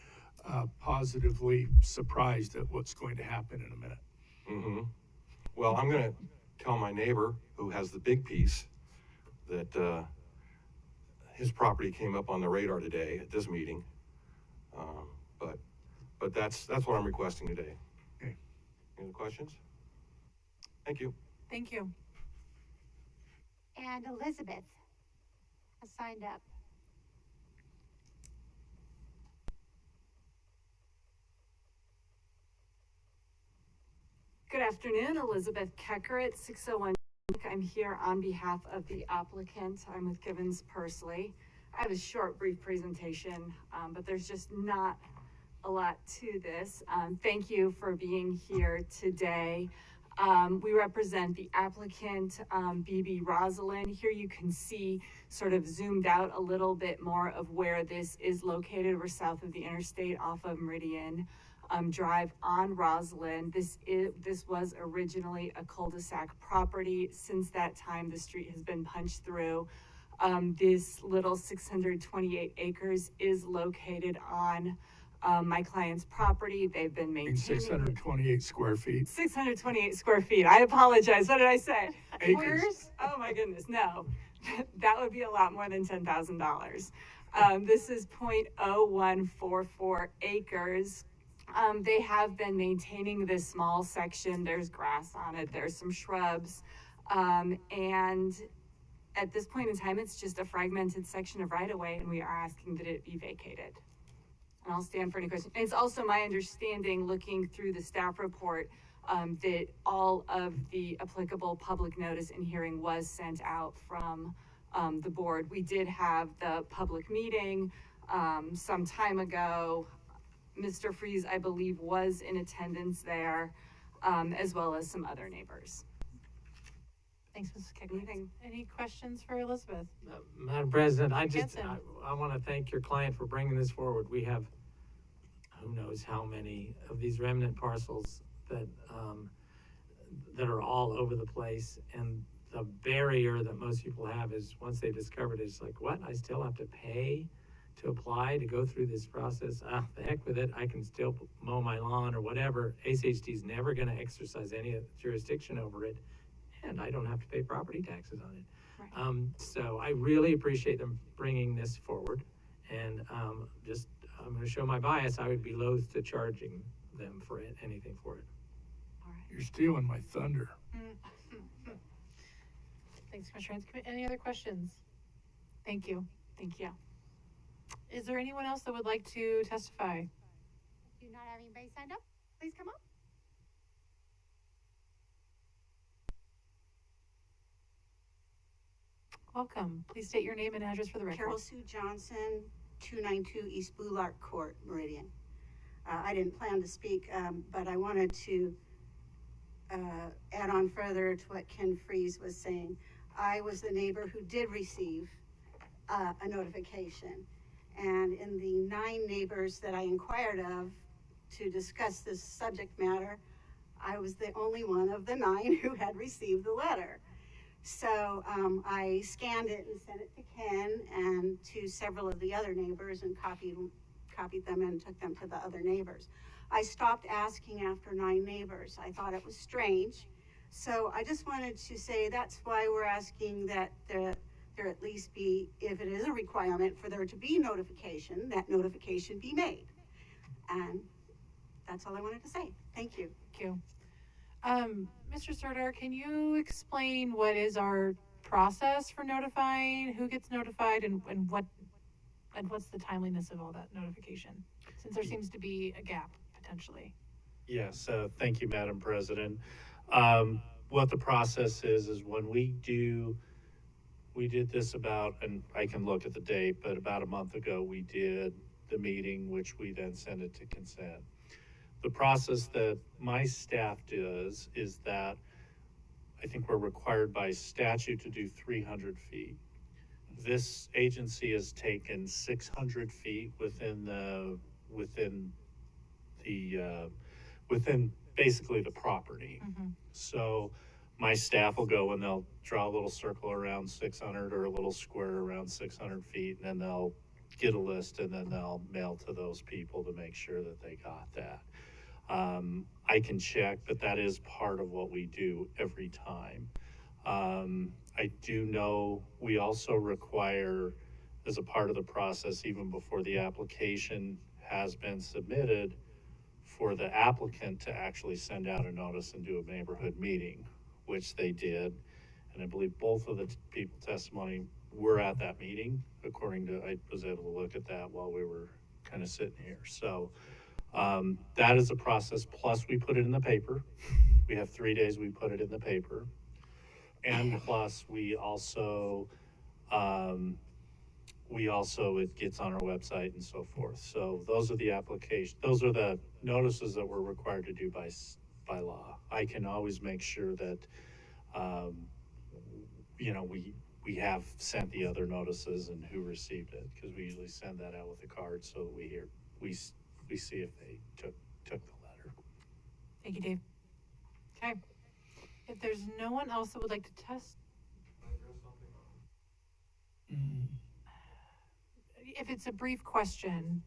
positively surprised at what's going to happen in a minute. Mm-hmm. Well, I'm gonna tell my neighbor who has the big piece that his property came up on the radar today at this meeting. But that's what I'm requesting today. Okay. Any other questions? Thank you. Thank you. And Elizabeth has signed up. Good afternoon, Elizabeth Kecker at 601. I'm here on behalf of the applicant. I'm with Givens Pursley. I have a short, brief presentation, but there's just not a lot to this. Thank you for being here today. We represent the applicant, BB Rosalind. Here you can see sort of zoomed out a little bit more of where this is located. We're south of the interstate off of Meridian Drive on Rosalind. This was originally a cul-de-sac property. Since that time, the street has been punched through. This little 628 acres is located on my client's property. They've been maintaining 628 square feet. 628 square feet. I apologize. What did I say? Acres. Oh my goodness, no. That would be a lot more than $10,000. This is 0.0144 acres. They have been maintaining this small section. There's grass on it. There's some shrubs. And at this point in time, it's just a fragmented section of right-of-way, and we are asking that it be vacated. And I'll stand for any questions. And it's also my understanding, looking through the staff report, that all of the applicable public notice and hearing was sent out from the board. We did have the public meeting some time ago. Mr. Freeze, I believe, was in attendance there, as well as some other neighbors. Thanks, Mrs. Keckman. Any questions for Elizabeth? Madam President, I Jensen. want to thank your client for bringing this forward. We have who knows how many of these remnant parcels that that are all over the place, and the barrier that most people have is once they discover it, it's like, what? I still have to pay to apply to go through this process? The heck with it. I can still mow my lawn or whatever. ACHD is never going to exercise any jurisdiction over it, and I don't have to pay property taxes on it. Right. So I really appreciate them bringing this forward, and I'm going to show my bias. I would be loath to charging them for anything for it. All right. You're stealing my thunder. Thanks, Commissioner. Any other questions? Thank you. Thank you. Is there anyone else that would like to testify? Do you not have anybody signed up? Please come up. Welcome. Please state your name and address for the record. Carol Sue Johnson, 292 East Boulark Court, Meridian. I didn't plan to speak, but I wanted to add on further to what Ken Freeze was saying. I was the neighbor who did receive a notification. And in the 9 neighbors that I inquired of to discuss this subject matter, I was the only one of the 9 who had received the letter. So I scanned it and sent it to Ken and to several of the other neighbors and copied them and took them to the other neighbors. I stopped asking after 9 neighbors. I thought it was strange. So I just wanted to say that's why we're asking that there at least be, if it is a requirement for there to be notification, that notification be made. And that's all I wanted to say. Thank you. Thank you. Mr. Serdar, can you explain what is our process for notifying, who gets notified, and what's the timeliness of all that notification? Since there seems to be a gap potentially. Yes, thank you, Madam President. What the process is when we did this about, and I can look at the date, but about a month ago, we did the meeting, which we then sent it to consent. The process that my staff does is that I think we're required by statute to do 300 feet. This agency has taken 600 feet within basically the property. Mm-hmm. So my staff will go and they'll draw a little circle around 600 or a little square around 600 feet, and then they'll get a list and then they'll mail to those people to make sure that they got that. I can check, but that is part of what we do every time. I do know we also require, as a part of the process, even before the application has been submitted, for the applicant to actually send out a notice and do a neighborhood meeting, which they did. And I believe both of the people testimony were at that meeting, according to, I was able to look at that while we were kind of sitting here. So that is a process. Plus we put it in the paper. We have 3 days we put it in the paper. And plus we also, it gets on our website and so forth. So those are the applications, those are the notices that we're required to do by law. I can always make sure that, we have sent the other notices and who received it, because we usually send that out with a card so that we see if they took the letter. Thank you, Dave. Okay. If there's no one else that would like to test. If it's a brief question,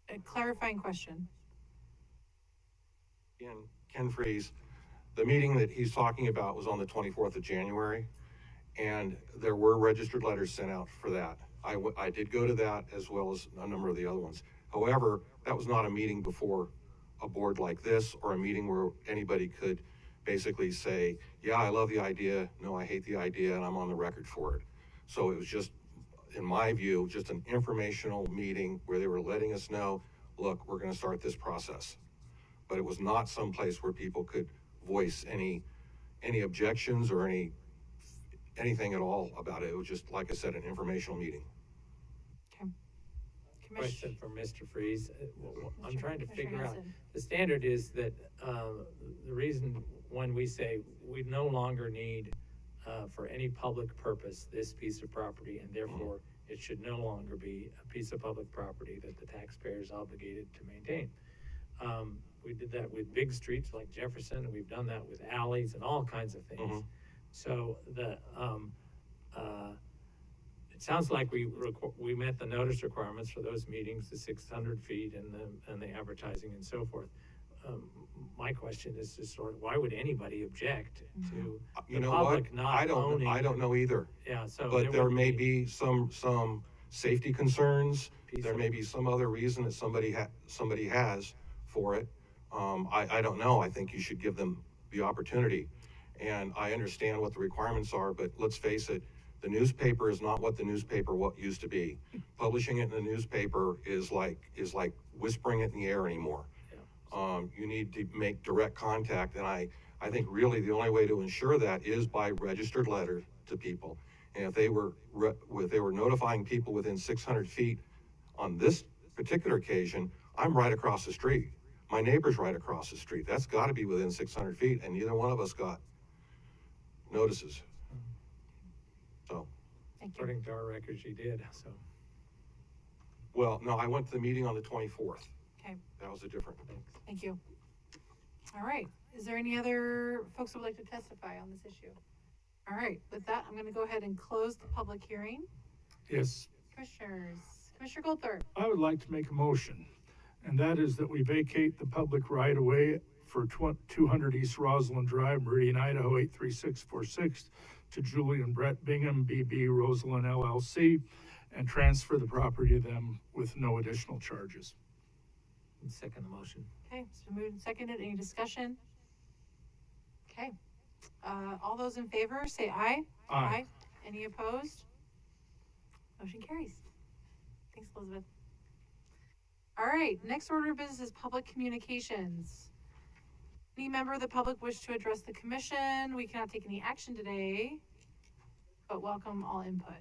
a clarifying question. Ken Freeze, the meeting that he's talking about was on the 24th of January, and there were registered letters sent out for that. I did go to that as well as a number of the other ones. However, that was not a meeting before a board like this, or a meeting where anybody could basically say, yeah, I love the idea, no, I hate the idea, and I'm on the record for it. So it was just, in my view, just an informational meeting where they were letting us know, look, we're going to start this process. But it was not someplace where people could voice any objections or anything at all about it. It was just, like I said, an informational meeting. Question for Mr. Freeze. I'm trying to figure out, the standard is that the reason when we say we no longer need for any public purpose this piece of property, and therefore it should no longer be a piece of public property that the taxpayer is obligated to maintain. We did that with big streets like Jefferson, and we've done that with alleys and all kinds of things. Mm-hmm. So it sounds like we met the notice requirements for those meetings, the 600 feet and the advertising and so forth. My question is just sort of, why would anybody object to the public not owning? I don't know either. Yeah, so but there may be some safety concerns. There may be some other reason that somebody has for it. I don't know. I think you should give them the opportunity. And I understand what the requirements are, but let's face it, the newspaper is not what the newspaper used to be. Publishing it in the newspaper is like whispering it in the air anymore. Yeah. You need to make direct contact, and I think really the only way to ensure that is by registered letter to people. And if they were notifying people within 600 feet on this particular occasion, I'm right across the street. My neighbor's right across the street. That's got to be within 600 feet, and neither one of us got notices. So, according to our records, you did. So, well, no, I went to the meeting on the 24th. Okay. That was a different. Thank you. All right. Is there any other folks who would like to testify on this issue? All right, with that, I'm gonna go ahead and close the public hearing. Yes, Commissioners, Commissioner Goldthorpe. I would like to make a motion, and that is that we vacate the public right-of-way for 200 East Rosalind Drive, Meridian, Idaho, 83646 to Julie and Brett Bingham, BB Rosalind LLC, and transfer the property to them with no additional charges. Second the motion. Okay, it's been moved and seconded. Any discussion? Okay. All those in favor, say aye. Aye. Any opposed? Motion carries. Thanks, Elizabeth. All right, next order of business is public communications. Any member of the public wish to address the commission? We cannot take any action today, but welcome all input.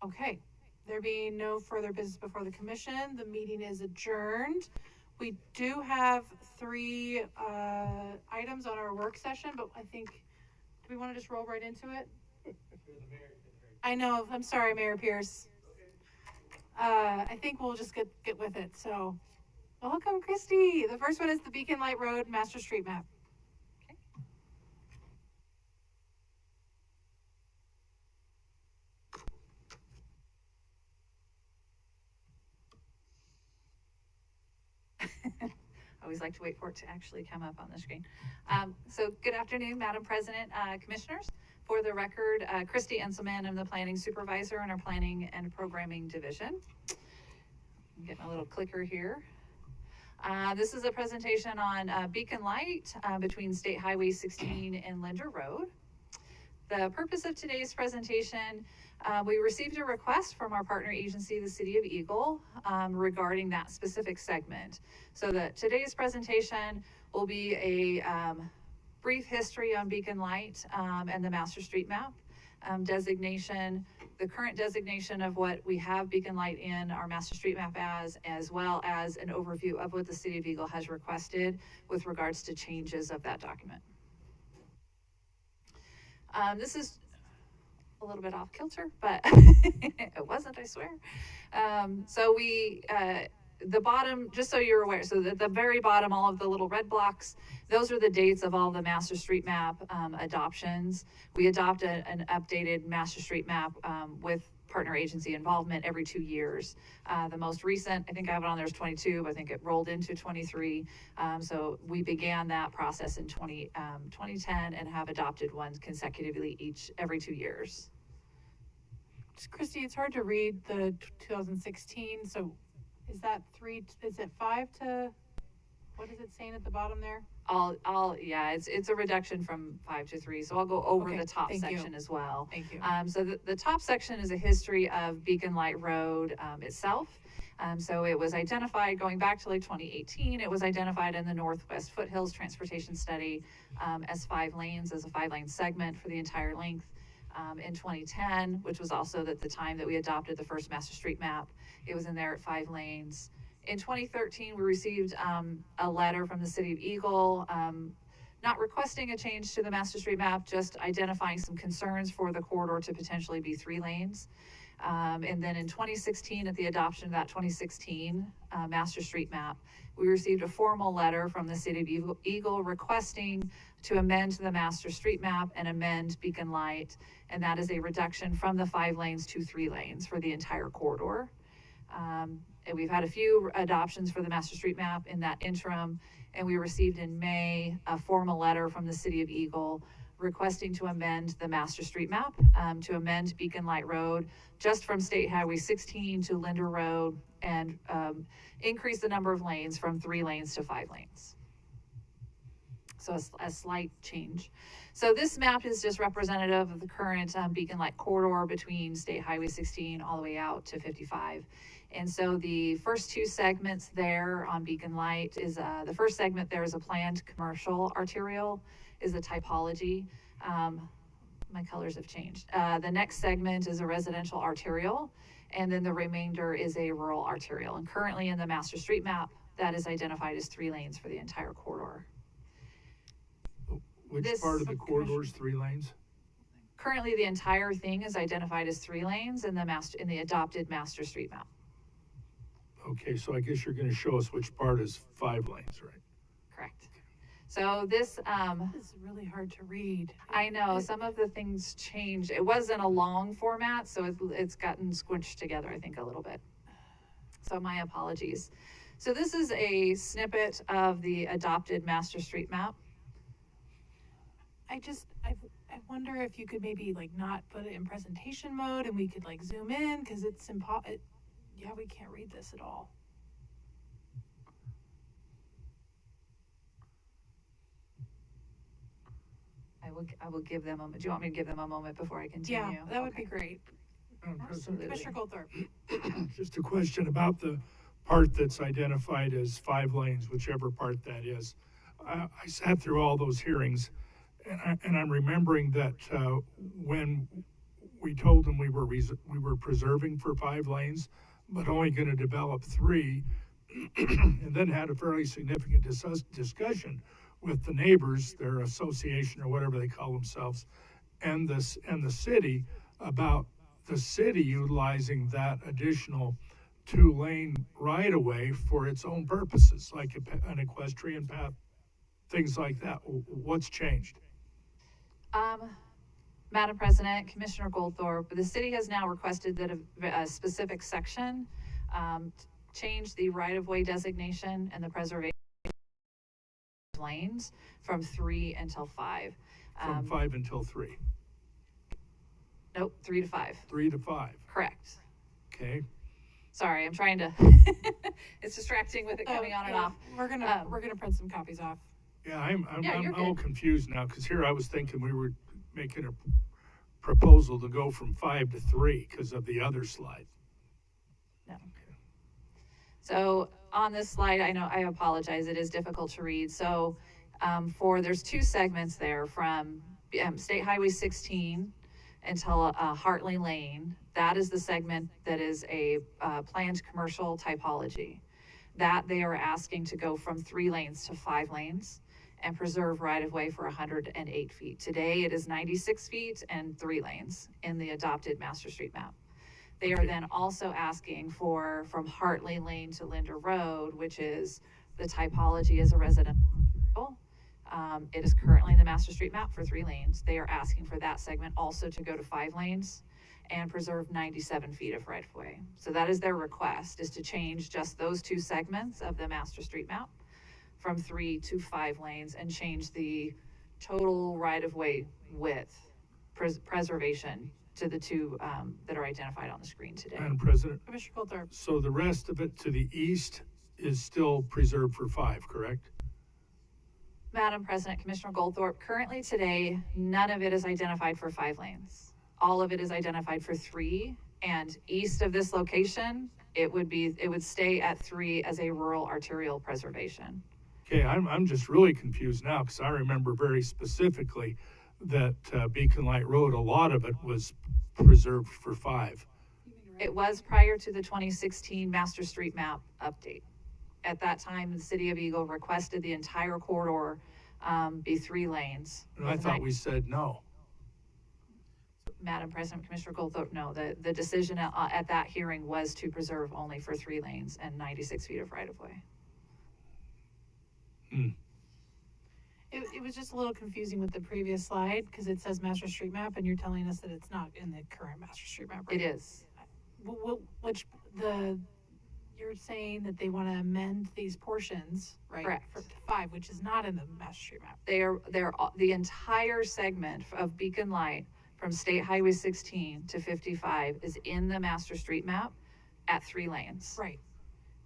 Okay, there being no further business before the commission, the meeting is adjourned. We do have 3 items on our work session, but I think, do we want to just roll right into it? I know, I'm sorry, Mayor Pierce. I think we'll just get with it, so. Welcome, Christy. The first one is the Beacon Light Road Master Street Map. I always like to wait for it to actually come up on the screen. So good afternoon, Madam President, Commissioners. For the record, Christy Enselman, I'm the Planning Supervisor in our Planning and Programming Division. I'm getting a little clicker here. This is a presentation on Beacon Light between State Highway 16 and Linder Road. The purpose of today's presentation, we received a request from our partner agency, the City of Eagle, regarding that specific segment. So that today's presentation will be a brief history on Beacon Light and the Master Street Map designation, the current designation of what we have Beacon Light in our Master Street Map as well as an overview of what the City of Eagle has requested with regards to changes of that document. This is a little bit off kilter, but it wasn't, I swear. So we, the bottom, just so you're aware, so at the very bottom, all of the little red blocks, those are the dates of all the Master Street Map adoptions. We adopt an updated Master Street Map with partner agency involvement every 2 years. The most recent, I think I have it on there, is 22, but I think it rolled into 23. So we began that process in 2010 and have adopted one consecutively every 2 years. Christy, it's hard to read the 2016, so is that is it 5 to, what is it saying at the bottom there? Yeah, it's a reduction from 5 to 3, so I'll go over the top section as well. Thank you. So the top section is a history of Beacon Light Road itself. So it was identified going back to like 2018. It was identified in the Northwest Foothills Transportation Study as 5 lanes, as a 5-lane segment for the entire length. In 2010, which was also at the time that we adopted the first Master Street Map, it was in there at 5 lanes. In 2013, we received a letter from the City of Eagle, not requesting a change to the Master Street Map, just identifying some concerns for the corridor to potentially be 3 lanes. And then in 2016, at the adoption of that 2016 Master Street Map, we received a formal letter from the City of Eagle requesting to amend the Master Street Map and amend Beacon Light, and that is a reduction from the 5 lanes to 3 lanes for the entire corridor. And we've had a few adoptions for the Master Street Map in that interim, and we received in May a formal letter from the City of Eagle requesting to amend the Master Street Map, to amend Beacon Light Road just from State Highway 16 to Linder Road, and increase the number of lanes from 3 lanes to 5 lanes. So a slight change. So this map is just representative of the current Beacon Light corridor between State Highway 16 all the way out to 55. And so the first 2 segments there on Beacon Light is, the first segment there is a planned commercial arterial, is the typology. My colors have changed. The next segment is a residential arterial, and then the remainder is a rural arterial. And currently in the Master Street Map, that is identified as 3 lanes for the entire corridor. Which part of the corridor is 3 lanes? Currently, the entire thing is identified as 3 lanes in the adopted Master Street Map. Okay, so I guess you're going to show us which part is 5 lanes, right? Correct. So this, This is really hard to read. I know, some of the things changed. It wasn't a long format, so it's gotten squished together, I think, a little bit. So my apologies. So this is a snippet of the adopted master street map. I wonder if you could maybe like not put it in presentation mode and we could like zoom in, because it's yeah, we can't read this at all. I will give them a, do you want me to give them a moment before I continue? Yeah, that would be great. President, Commissioner Goldthorpe. just a question about the part that's identified as 5 lanes, whichever part that is. I sat through all those hearings, and I'm remembering that when we told them we were preserving for 5 lanes, but only going to develop 3, and then had a fairly significant discussion with the neighbors, their association or whatever they call themselves, and the city about the city utilizing that additional 2-lane right-of-way for its own purposes, like an equestrian path, things like that. What's changed? Madam President, Commissioner Goldthorpe, the city has now requested that a specific section change the right-of-way designation and the preservation lanes from 3 until 5. From 5 until 3? Nope, 3 to 5. 3 to 5. Correct. Okay. Sorry, I'm trying to, it's distracting with it coming on and off. We're gonna print some copies off. Yeah, I'm you're all good. confused now, because here I was thinking we were making a proposal to go from 5 to 3 because of the other slide. No. So on this slide, I know, I apologize, it is difficult to read. So there's 2 segments there from State Highway 16 until Hartley Lane. That is the segment that is a planned commercial typology. That they are asking to go from 3 lanes to 5 lanes and preserve right-of-way for 108 feet. Today, it is 96 feet and 3 lanes in the adopted master street map. They are then also asking for from Hartley Lane to Linder Road, which is the typology as a residential. It is currently in the master street map for 3 lanes. They are asking for that segment also to go to 5 lanes and preserve 97 feet of right-of-way. So that is their request, is to change just those 2 segments of the master street map from 3 to 5 lanes and change the total right-of-way width preservation to the 2 that are identified on the screen today. Madam President. Commissioner Goldthorpe. So the rest of it to the east is still preserved for 5, correct? Madam President, Commissioner Goldthorpe, currently today, none of it is identified for 5 lanes. All of it is identified for 3, and east of this location, it would stay at 3 as a rural arterial preservation. Okay, I'm just really confused now, because I remember very specifically that Beacon Light Road, a lot of it was preserved for 5. It was prior to the 2016 master street map update. At that time, the city of Eagle requested the entire corridor be 3 lanes. And I thought we said no. Madam President, Commissioner Goldthorpe, no, the decision at that hearing was to preserve only for 3 lanes and 96 feet of right-of-way. It was just a little confusing with the previous slide, because it says master street map and you're telling us that it's not in the current master street map, right? It is. You're saying that they want to amend these portions, right? Correct. To 5, which is not in the master street map. They're the entire segment of Beacon Light from State Highway 16 to 55 is in the master street map at 3 lanes. Right.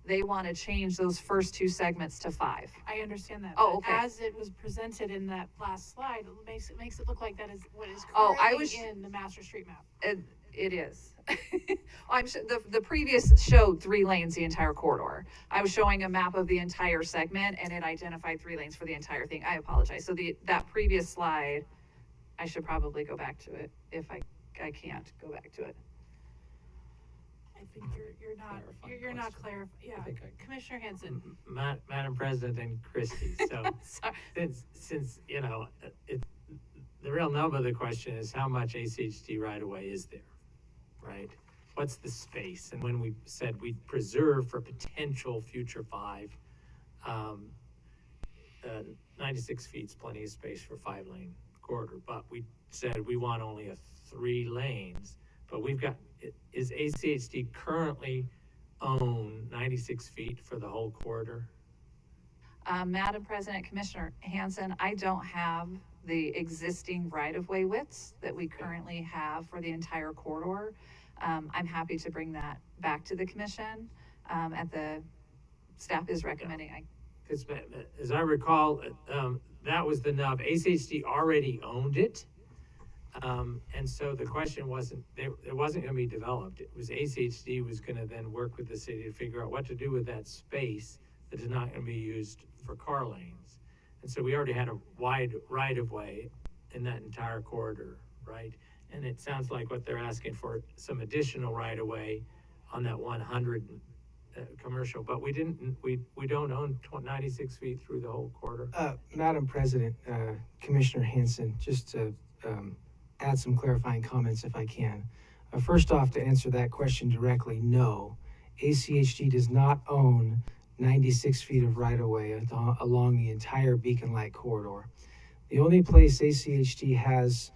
They want to change those first 2 segments to 5. I understand that. Oh, but okay. As it was presented in that last slide, it makes it look like that is what is Oh, currently in the master street map. It is. I'm sure the previous showed 3 lanes the entire corridor. I was showing a map of the entire segment and it identified 3 lanes for the entire thing. I apologize. So that previous slide, I should probably go back to it if I can't go back to it. I think you're not clear. Yeah, Commissioner Hanson. Madam President and Christie, so since you know, the real nub of the question is how much ACHD right-of-way is there, right? What's the space? And when we said we'd preserve for potential future 5, 96 feet's plenty of space for 5-lane corridor, but we said we want only a 3 lanes. But we've got, is ACHD currently own 96 feet for the whole corridor? Madam President, Commissioner Hanson, I don't have the existing right-of-way widths that we currently have for the entire corridor. I'm happy to bring that back to the commission. At the staff is recommending. Because as I recall, that was the nub. ACHD already owned it. And so the question wasn't, it wasn't going to be developed. It was ACHD was going to then work with the city to figure out what to do with that space that is not going to be used for car lanes. And so we already had a wide right-of-way in that entire corridor, right? And it sounds like what they're asking for some additional right-of-way on that 100 commercial, but we don't own 96 feet through the whole corridor. Madam President, Commissioner Hanson, just to add some clarifying comments if I can. First off, to answer that question directly, no, ACHD does not own 96 feet of right-of-way along the entire Beacon Light corridor. The only place ACHD has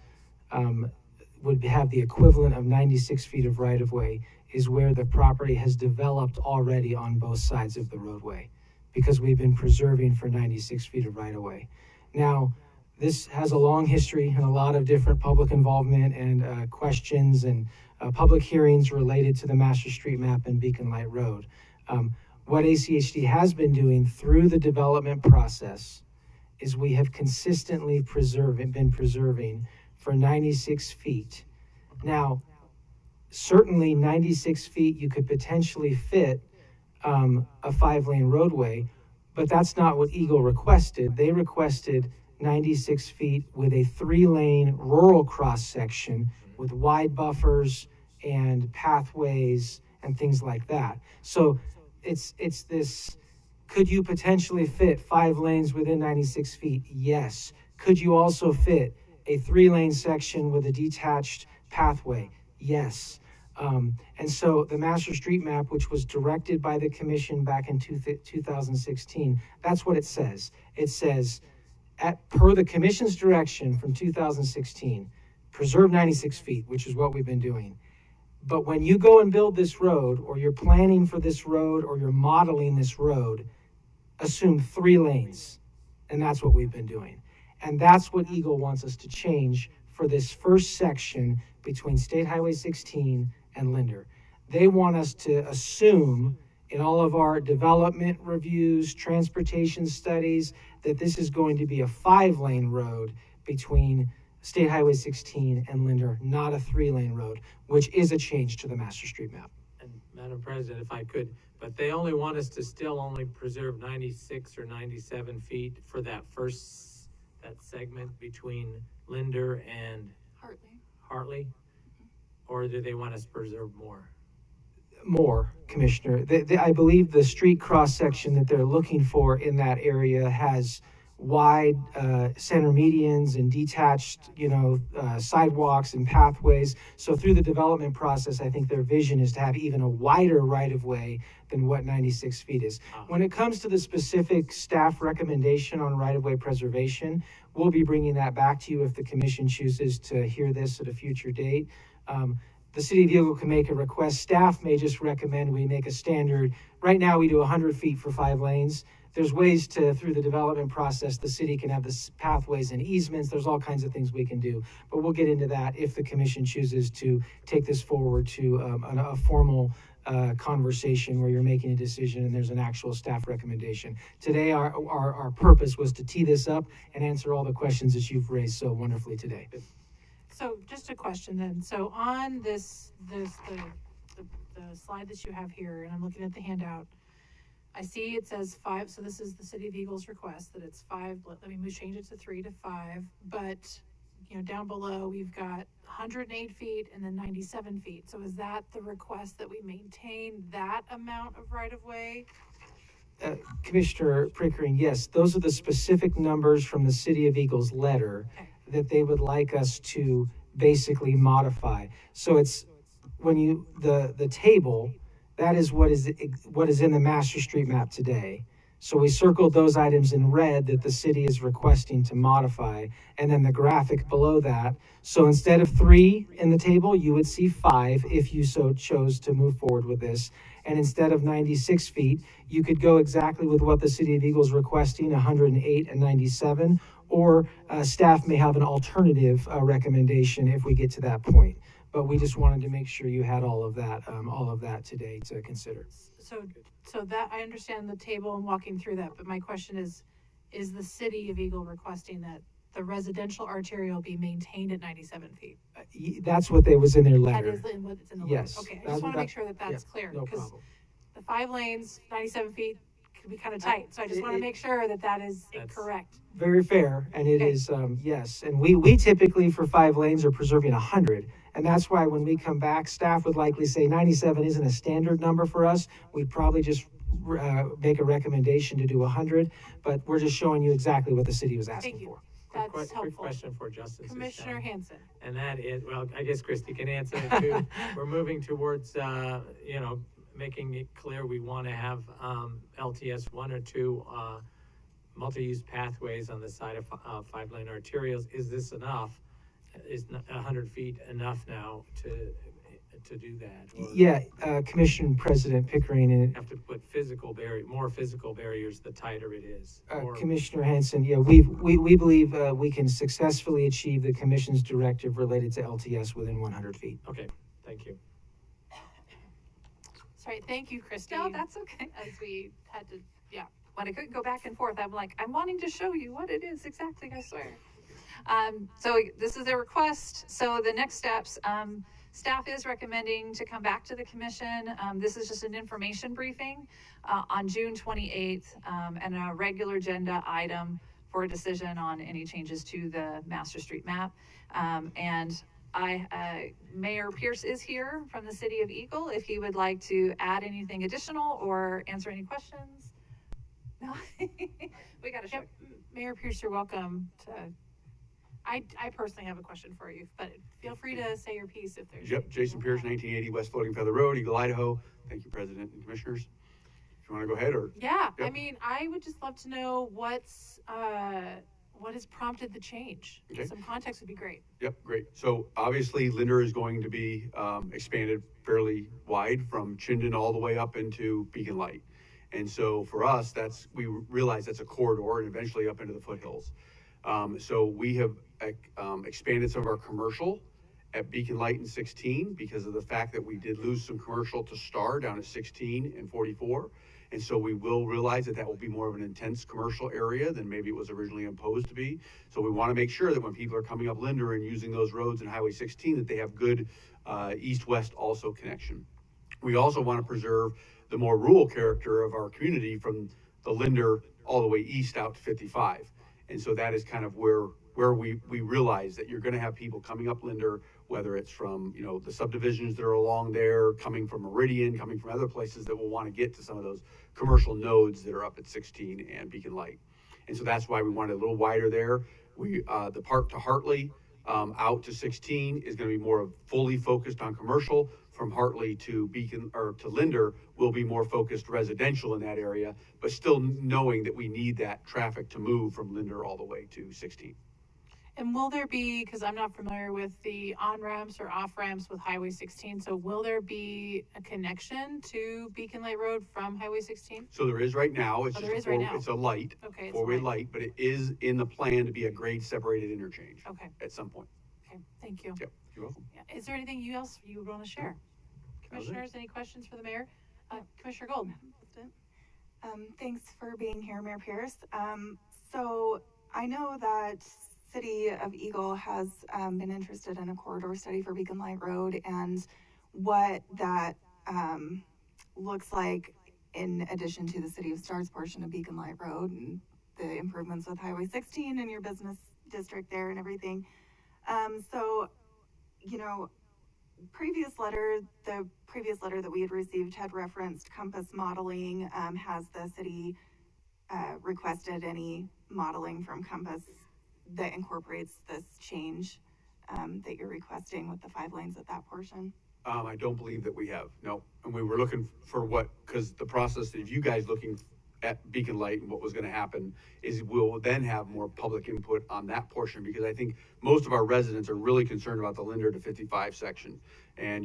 would have the equivalent of 96 feet of right-of-way is where the property has developed already on both sides of the roadway, because we've been preserving for 96 feet of right-of-way. Now, this has a long history and a lot of different public involvement and questions and public hearings related to the Master Street Map and Beacon Light Road. What ACHD has been doing through the development process is we have consistently been preserving for 96 feet. Now, certainly 96 feet you could potentially fit a 5-lane roadway, but that's not what Eagle requested. They requested 96 feet with a 3-lane rural cross section with wide buffers and pathways and things like that. So it's this, could you potentially fit 5 lanes within 96 feet? Yes. Could you also fit a 3-lane section with a detached pathway? Yes. And so the Master Street Map, which was directed by the commission back in 2016, that's what it says. It says, per the commission's direction from 2016, preserve 96 feet, which is what we've been doing. But when you go and build this road, or you're planning for this road, or you're modeling this road, assume 3 lanes. And that's what we've been doing. And that's what Eagle wants us to change for this first section between State Highway 16 and Linder. They want us to assume in all of our development reviews, transportation studies, that this is going to be a 5-lane road between State Highway 16 and Linder, not a 3-lane road, which is a change to the Master Street Map. And Madam President, if I could, but they only want us to still only preserve 96 or 97 feet for that segment between Linder and Hartley? Or do they want us to preserve more? More, Commissioner. I believe the street cross section that they're looking for in that area has wide center medians and detached, sidewalks and pathways. So through the development process, I think their vision is to have even a wider right-of-way than what 96 feet is. When it comes to the specific staff recommendation on right-of-way preservation, we'll be bringing that back to you if the commission chooses to hear this at a future date. The City of Eagle can make a request. Staff may just recommend we make a standard. Right now, we do 100 feet for 5 lanes. There's ways to, through the development process, the city can have the pathways and easements. There's all kinds of things we can do. But we'll get into that if the commission chooses to take this forward to a formal conversation where you're making a decision and there's an actual staff recommendation. Today, our purpose was to tee this up and answer all the questions that you've raised so wonderfully today. So just a question then. So on the slide that you have here, and I'm looking at the handout, I see it says 5. So this is the City of Eagle's request that it's 5. Let me change it to 3 to 5. But down below we've got 108 feet and then 97 feet. So is that the request that we maintain that amount of right of way? Commissioner Pickering, yes, those are the specific numbers from the City of Eagle's letter that they would like us to basically modify. So it's when the table, that is what is in the Master Street Map today. So we circled those items in red that the city is requesting to modify, and then the graphic below that. So instead of 3 in the table, you would see 5 if you so chose to move forward with this. And instead of 96 feet, you could go exactly with what the City of Eagle is requesting, 108 and 97, or staff may have an alternative recommendation if we get to that point. But we just wanted to make sure you had all of that today to consider. So that, I understand the table and walking through that, but my question is the City of Eagle requesting that the residential arterial be maintained at 97 feet? That's what was in their letter. That is what's in the Yes. letter. Okay, I just want to make sure that that's clear, because the 5 lanes, 97 feet could be kind of tight. So I just want to make sure that that's correct. Very fair, and it is, yes. And we typically, for 5 lanes, are preserving 100. And that's why when we come back, staff would likely say 97 isn't a standard number for us. We'd probably just make a recommendation to do 100, but we're just showing you exactly what the city was asking for. That's helpful. Quick question for Justice. Commissioner Hanson. And that is, well, I guess Christy can answer it too. We're moving towards, making it clear we want to have LTS 1 or 2 multi-use pathways on the side of 5-lane arterials. Is this enough? Is 100 feet enough now to do that? Or Yeah, Commission President Pickering, and have to put more physical barriers the tighter it is. Commissioner Hanson, yeah, we believe we can successfully achieve the Commission's directive related to LTS within 100 feet. Okay, thank you. Sorry, thank you, Christy. No, that's okay. As we had to, When I couldn't go back and forth, I'm like, I'm wanting to show you what it is exactly, I swear. So this is their request. So the next steps, staff is recommending to come back to the commission. This is just an information briefing on June 28th and a regular agenda item for a decision on any changes to the master street map. And Mayor Pierce is here from the City of Eagle if he would like to add anything additional or answer any questions. No, we got to show. Mayor Pierce, you're welcome to. I personally have a question for you, but feel free to say your piece if there's. Yep, Jason Pierce, 1980 West Floating Feather Road, Eagle, Idaho. Thank you, President and Commissioners. If you want to go ahead or. Yeah, Yep. I mean, I would just love to know what has prompted the change. Okay. Some context would be great. Yep, great. So obviously Linder is going to be expanded fairly wide from Chinden all the way up into Beacon Light. And so for us, we realize that's a corridor and eventually up into the foothills. So we have expanded some of our commercial at Beacon Light and 16 because of the fact that we did lose some commercial to Star down at 16 and 44. And so we will realize that will be more of an intense commercial area than maybe it was originally imposed to be. So we want to make sure that when people are coming up Linder and using those roads and Highway 16, that they have good east-west also connection. We also want to preserve the more rural character of our community from the Linder all the way east out to 55. And so that is kind of where we realize that you're going to have people coming up Linder, whether it's from, the subdivisions that are along there, coming from Meridian, coming from other places that will want to get to some of those commercial nodes that are up at 16 and Beacon Light. And so that's why we wanted a little wider there. The part to Hartley out to 16 is going to be more fully focused on commercial. From Hartley to Beacon or to Linder will be more focused residential in that area, but still knowing that we need that traffic to move from Linder all the way to 16. And will there be, because I'm not familiar with the on-ramps or off-ramps with Highway 16, so will there be a connection to Beacon Light Road from Highway 16? So there is right now. It's there is right now. It's a light, Okay, it's four-way light, but it is in the plan to be a grade separated interchange. Okay. At some point. Okay, thank you. Yep, you're welcome. Yeah. Is there anything else you would want to share? Commissioners, any questions for the mayor? Commissioner Gold. Thanks for being here, Mayor Pierce. So I know that City of Eagle has been interested in a corridor study for Beacon Light Road and what that looks like in addition to the City of Star's portion of Beacon Light Road and the improvements with Highway 16 and your business district there and everything. So, the previous letter that we had received had referenced Compass modeling. Has the city requested any modeling from Compass that incorporates this change that you're requesting with the 5 lanes at that portion? I don't believe that we have, no. And we were looking for because the process, if you guys looking at Beacon Light and what was gonna happen is we'll then have more public input on that portion, because I think most of our residents are really concerned about the Linder to 55 section. And,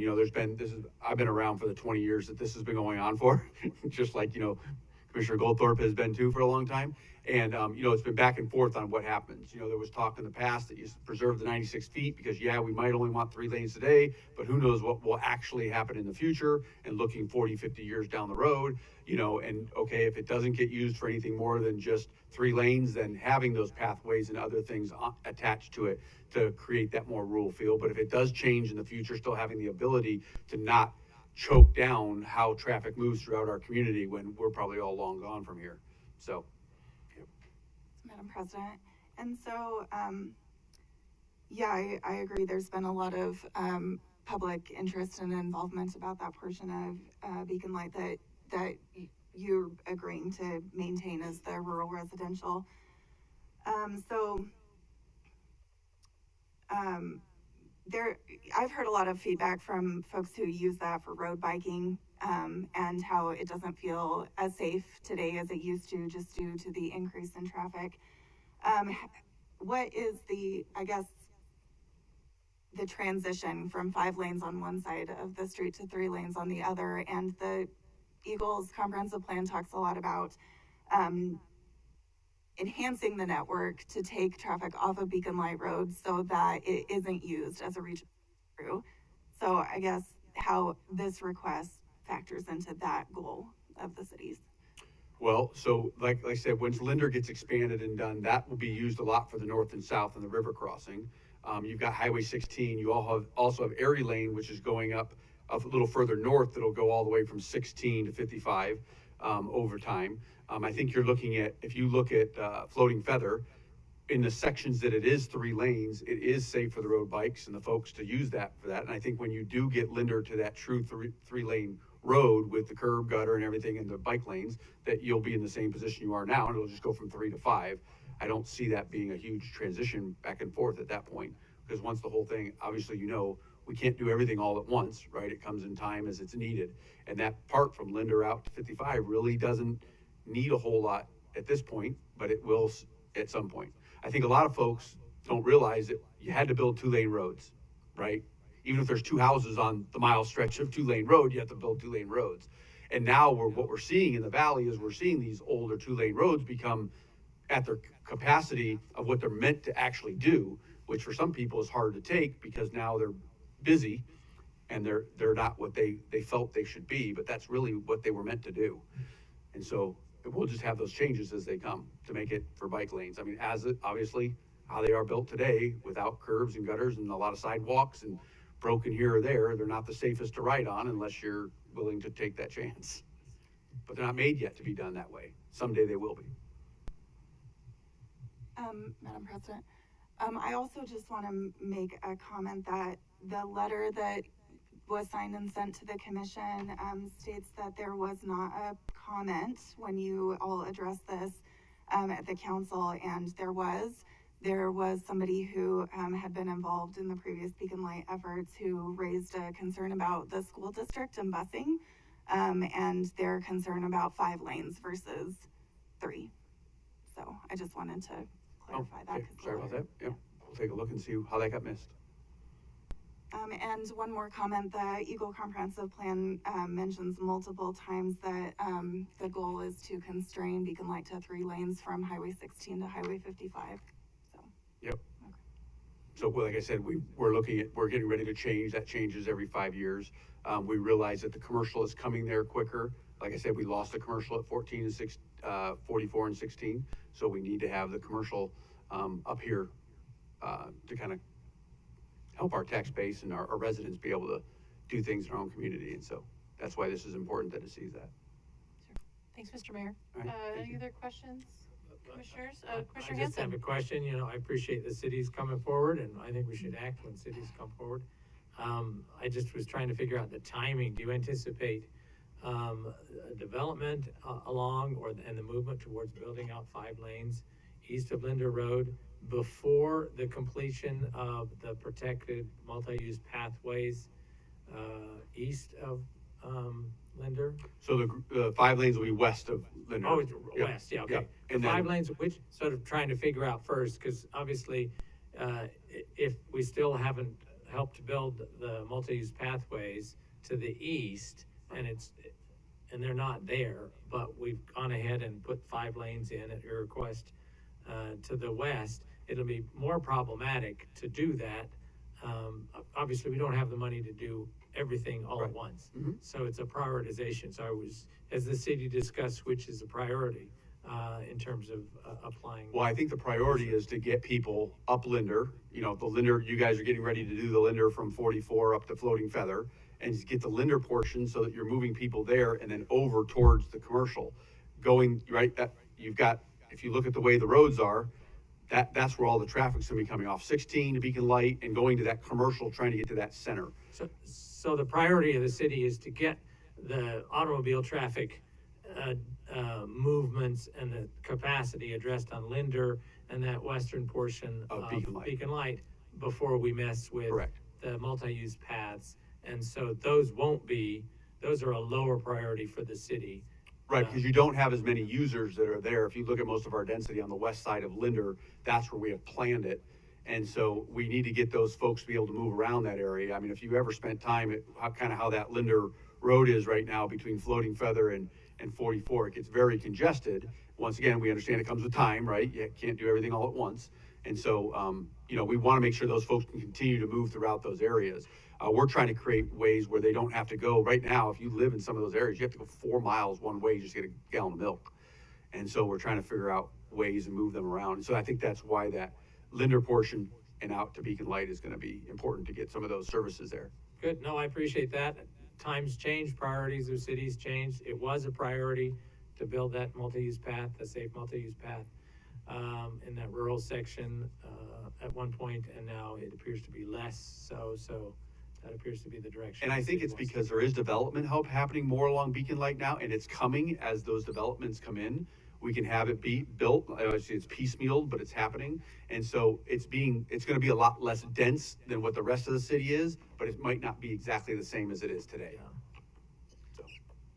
I've been around for the 20 years that this has been going on for, just like, Commissioner Goldthorpe has been too for a long time. And, it's been back and forth on what happens. There was talk in the past that you preserve the 96 feet because, we might only want 3 lanes today, but who knows what will actually happen in the future and looking 40, 50 years down the road, and okay, if it doesn't get used for anything more than just 3 lanes, then having those pathways and other things attached to it to create that more rural feel. But if it does change in the future, still having the ability to not choke down how traffic moves throughout our community when we're probably all long gone from here. So. Madam President. And so, I agree. There's been a lot of public interest and involvement about that portion of Beacon Light that you're agreeing to maintain as the rural residential. I've heard a lot of feedback from folks who use that for road biking, and how it doesn't feel as safe today as it used to, just due to the increase in traffic. What is the transition from 5 lanes on one side of the street to 3 lanes on the other? And the Eagles comprehensive plan talks a lot about enhancing the network to take traffic off of Beacon Light Road so that it isn't used as a regional through. So I guess how this request factors into that goal of the cities. Well, so like I said, once Linder gets expanded and done, that will be used a lot for the north and south and the river crossing. You've got Highway 16. You also have Erie Lane, which is going up a little further north. That'll go all the way from 16 to 55 over time. I think you're looking at, if you look at Floating Feather, in the sections that it is 3 lanes, it is safe for the road bikes and the folks to use that for that. And I think when you do get Linder to that true 3-lane road with the curb, gutter, and everything, and the bike lanes, that you'll be in the same position you are now, and it'll just go from 3 to 5. I don't see that being a huge transition back and forth at that point, because once the whole thing, obviously, we can't do everything all at once, right? It comes in time as it's needed. And that part from Linder out to 55 really doesn't need a whole lot at this point, but it will at some point. I think a lot of folks don't realize that you had to build 2-lane roads, right? Even if there's 2 houses on the mile stretch of 2-lane road, you have to build 2-lane roads. And now what we're seeing in the valley is we're seeing these older 2-lane roads become at their capacity of what they're meant to actually do, which for some people is hard to take because now they're busy and they're not what they felt they should be, but that's really what they were meant to do. And so we'll just have those changes as they come to make it for bike lanes. I mean, obviously how they are built today, without curbs and gutters and a lot of sidewalks and broken here or there, they're not the safest to ride on unless you're willing to take that chance. But they're not made yet to be done that way. Someday they will be. Madam President, I also just want to make a comment that the letter that was signed and sent to the commission states that there was not a comment when you all addressed this at the council, and there was somebody who had been involved in the previous Beacon Light efforts who raised a concern about the school district and busing, and their concern about 5 lanes versus 3. So I just wanted to clarify that. Okay. Sorry about that. Yep. We'll take a look and see how that got missed. And one more comment, the Eagle Comprehensive Plan mentions multiple times that the goal is to constrain Beacon Light to 3 lanes from Highway 16 to Highway 55. So. Yep. Okay. So like I said, we're getting ready to change. That changes every 5 years. We realize that the commercial is coming there quicker. Like I said, we lost the commercial at 44 and 16. So we need to have the commercial up here to kind of help our tax base and our residents be able to do things in our own community. And so that's why this is important that it sees that. Sure. Thanks, Mr. Mayor. Right, any other questions, commissioners? I Commissioner just have Hanson. a question. I appreciate the cities coming forward, and I think we should act when cities come forward. I just was trying to figure out the timing. Do you anticipate development along and the movement towards building out 5 lanes east of Linder Road before the completion of the protected multi-use pathways east of Linder? So the 5 lanes will be west of Linder. Oh, it's west, yeah, okay. Yep. The And 5 then, lanes, which, sort of trying to figure out first, because obviously, if we still haven't helped build the multi-use pathways to the east, and they're not there, but we've gone ahead and put 5 lanes in at your request, to the west, it'll be more problematic to do that. Obviously, we don't have the money to do everything all at once. So it's a prioritization. So as the city discussed, which is a priority, in terms of applying. well, I think the priority is to get people up Linder, the Linder, you guys are getting ready to do the Linder from 44 up to Floating Feather, and just get the Linder portion so that you're moving people there and then over towards the commercial. Going, right, you've got, if you look at the way the roads are, that's where all the traffic's gonna be coming off 16 to Beacon Light and going to that commercial, trying to get to that center. So the priority of the city is to get the automobile traffic movements and the capacity addressed on Linder and that western portion of Beacon Light before we mess with the multi-use paths. And so those are a lower priority for the city. Right, because you don't have as many users that are there. If you look at most of our density on the west side of Linder, that's where we have planned it. And so we need to get those folks to be able to move around that area. I mean, if you ever spent time at how that Linder road is right now between Floating Feather and 44, it gets very congested. Once again, we understand it comes with time, right? You can't do everything all at once. And so, we want to make sure those folks can continue to move throughout those areas. We're trying to create ways where they don't have to go. Right now, if you live in some of those areas, you have to go 4 miles one way just to get a gallon of milk. And so we're trying to figure out ways and move them around. And so I think that's why that Linder portion and out to Beacon Light is going to be important to get some of those services there. Good, no, I appreciate that. Times change, priorities of cities change. It was a priority to build that multi-use path, a safe multi-use path, in that rural section, at one point, and now it appears to be less so. So that appears to be the direction. And I think it's because there is development help happening more along Beacon Light now, and it's coming as those developments come in. We can have it be built. Obviously, it's piecemealed, but it's happening. And so it's going to be a lot less dense than what the rest of the city is, but it might not be exactly the same as it is today.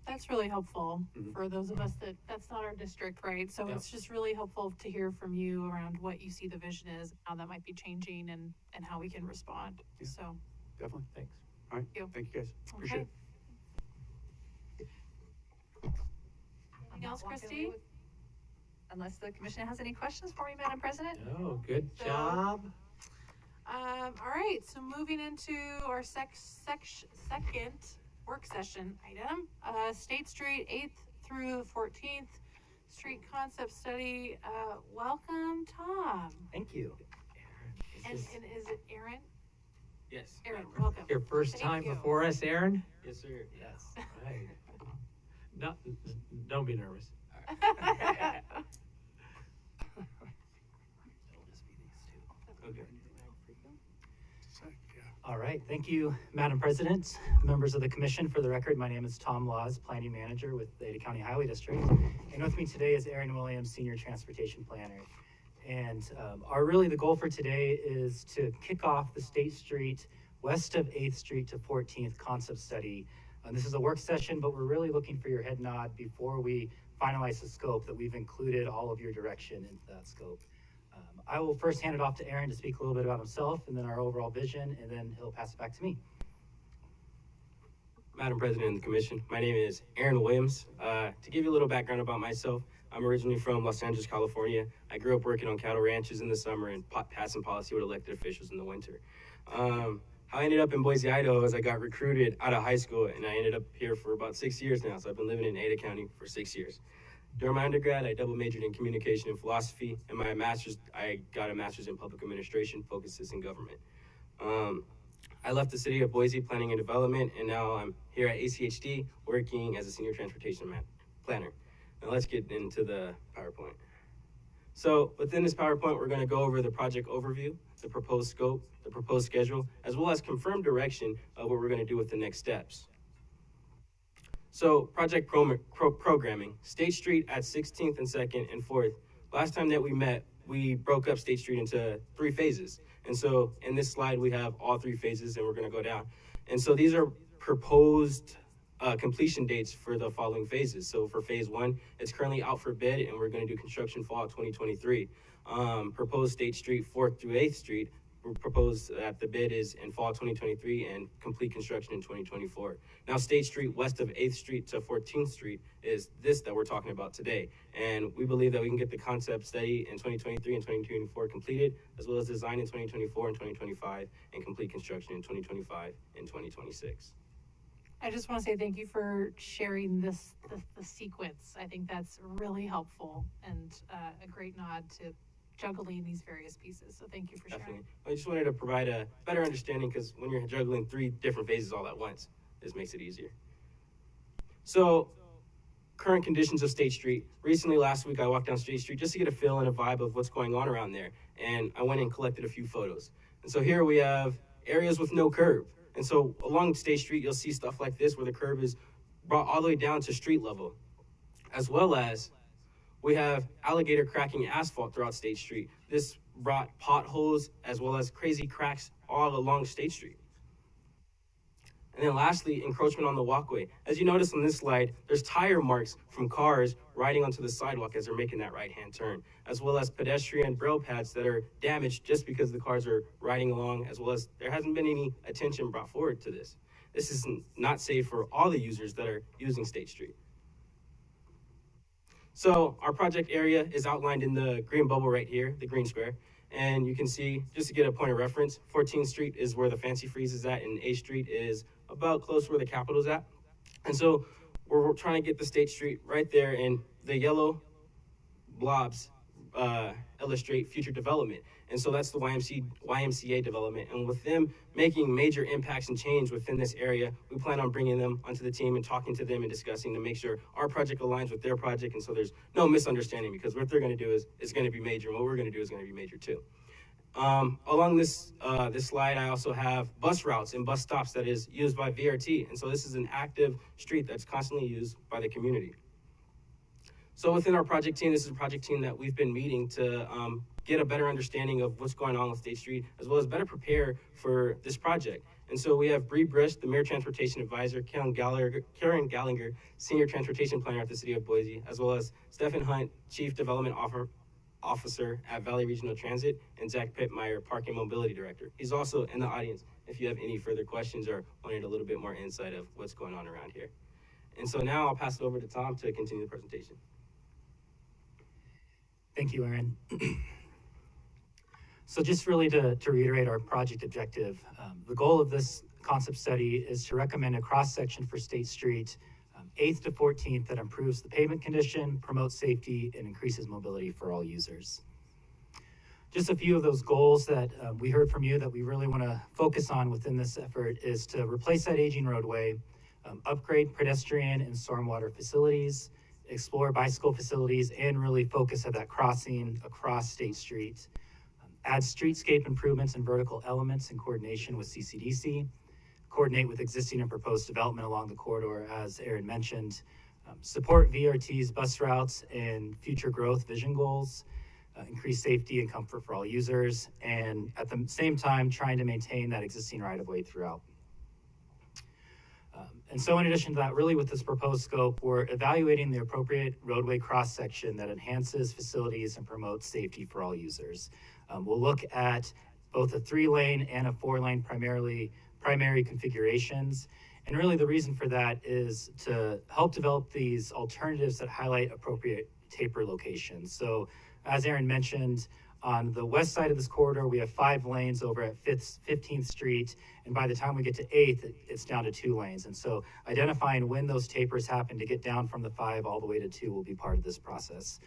That's really helpful for those of us that's not our district, right? So it's just really helpful to hear from you around what you see the vision is, how that might be changing and how we can respond. So definitely. Thanks. All right. Thank you guys. Appreciate it. Anything else, Christy? Unless the commission has any questions for me, Madam President? Oh, good job. All right, so moving into our second work session item, State Street 8th through 14th Street Concept Study. Welcome, Tom. Thank you. And is it Aaron? Yes. Aaron, welcome. Your first Thank time you. before us, Aaron? Yes, sir. Yes. Right. No, don't be nervous. Okay. All right. Thank you, Madam President, members of the commission. For the record, my name is Tom Laws, Planning Manager with the Ada County Highway District. And with me today is Aaron Williams, Senior Transportation Planner. And the goal for today is to kick off the State Street west of 8th Street to 14th concept study. This is a work session, but we're really looking for your head nod before we finalize the scope, that we've included all of your direction into that scope. I will first hand it off to Aaron to speak a little bit about himself and then our overall vision, and then he'll pass it back to me. Madam President of the Commission, my name is Aaron Williams. To give you a little background about myself, I'm originally from Los Angeles, California. I grew up working on cattle ranches in the summer and passing policy with elected officials in the winter. How I ended up in Boise, Idaho is I got recruited out of high school, and I ended up here for about 6 years now. So I've been living in Ada County for 6 years. During my undergrad, I double majored in communication and philosophy, and my master's, I got a master's in public administration, focuses in government. I left the city of Boise planning and development, and now I'm here at ACHD working as a senior transportation planner. Now let's get into the PowerPoint. So within this PowerPoint, we're going to go over the project overview, the proposed scope, the proposed schedule, as well as confirmed direction of what we're going to do with the next steps. So project programming, State Street at 16th and 2nd and 4th. Last time that we met, we broke up State Street into 3 phases. And so in this slide, we have all 3 phases, and we're going to go down. And so these are proposed completion dates for the following phases. So for phase 1, it's currently out for bid, and we're going to do construction fall of 2023. Proposed State Street 4th through 8th Street, proposed that the bid is in fall 2023 and complete construction in 2024. Now State Street west of 8th Street to 14th Street is this that we're talking about today. And we believe that we can get the concept study in 2023 and 2024 completed, as well as design in 2024 and 2025, and complete construction in 2025 and 2026. I just want to say thank you for sharing the sequence. I think that's really helpful and a great nod to juggling these various pieces. So thank you for sharing. Definitely. I just wanted to provide a better understanding, because when you're juggling 3 different phases all at once, this makes it easier. So, current conditions of State Street. Recently, last week, I walked down State Street just to get a feel and a vibe of what's going on around there. And I went and collected a few photos. And so here we have areas with no curb. And so along State Street, you'll see stuff like this where the curb is brought all the way down to street level, as well as we have alligator cracking asphalt throughout State Street. This brought potholes as well as crazy cracks all along State Street. And then lastly, encroachment on the walkway. As you notice on this slide, there's tire marks from cars riding onto the sidewalk as they're making that right-hand turn, as well as pedestrian braille pads that are damaged just because the cars are riding along, as well as there hasn't been any attention brought forward to this. This is not safe for all the users that are using State Street. So our project area is outlined in the green bubble right here, the green square. And you can see, just to get a point of reference, 14th Street is where the Fancy Freeze is at, and 8th Street is about close where the Capitol's at. And so we're trying to get the State Street right there, and the yellow blobs illustrate future development. And so that's the YMCA development. And with them making major impacts and change within this area, we plan on bringing them onto the team and talking to them and discussing to make sure our project aligns with their project. And so there's no misunderstanding, because what they're going to do is going to be major, and what we're going to do is going to be major too. Along this slide, I also have bus routes and bus stops that is used by VRT. And so this is an active street that's constantly used by the community. So within our project team, this is a project team that we've been meeting to get a better understanding of what's going on with State Street, as well as better prepare for this project. And so we have Bree Brish, the Mayor Transportation Advisor, Karen Gallinger, Senior Transportation Planner at the City of Boise, as well as Stephen Hunt, Chief Development Officer at Valley Regional Transit, and Zach Pittmeyer, Park and Mobility Director. He's also in the audience if you have any further questions or wanted a little bit more insight of what's going on around here. And so now I'll pass it over to Tom to continue the presentation. Thank you, Aaron. So just really to reiterate our project objective, the goal of this concept study is to recommend a cross-section for State Street, 8th to 14th, that improves the pavement condition, promotes safety, and increases mobility for all users. Just a few of those goals that we heard from you that we really want to focus on within this effort is to replace that aging roadway, upgrade pedestrian and stormwater facilities, explore bicycle facilities, and really focus at that crossing across State Street. Add streetscape improvements and vertical elements in coordination with CCDC, coordinate with existing and proposed development along the corridor, as Aaron mentioned, support VRT's bus routes and future growth vision goals, increase safety and comfort for all users, and at the same time, trying to maintain that existing right-of-way throughout. And so in addition to that, really with this proposed scope, we're evaluating the appropriate roadway cross-section that enhances facilities and promotes safety for all users. We'll look at both a 3-lane and a 4-lane primary configurations. And really the reason for that is to help develop these alternatives that highlight appropriate taper locations. So as Aaron mentioned, on the west side of this corridor, we have 5 lanes over at 15th Street. And by the time we get to 8th, it's down to 2 lanes. And so identifying when those tapers happen to get down from the 5 all the way to 2 will be part of this process.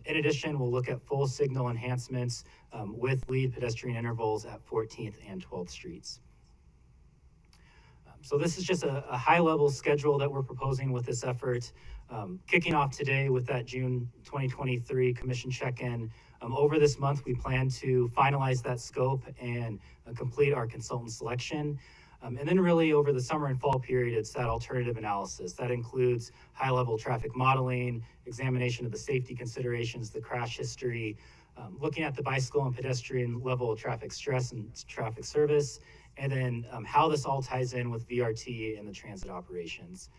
In addition, we'll look at full signal enhancements with lead pedestrian intervals at 14th and 12th Streets. So this is just a high-level schedule that we're proposing with this effort. Kicking off today with that June 2023 commission check-in. Over this month, we plan to finalize that scope and complete our consultant selection. And then really over the summer and fall period, it's that alternative analysis. That includes high-level traffic modeling, examination of the safety considerations, the crash history, looking at the bicycle and pedestrian level of traffic stress and traffic service, and then how this all ties in with VRT and the transit operations.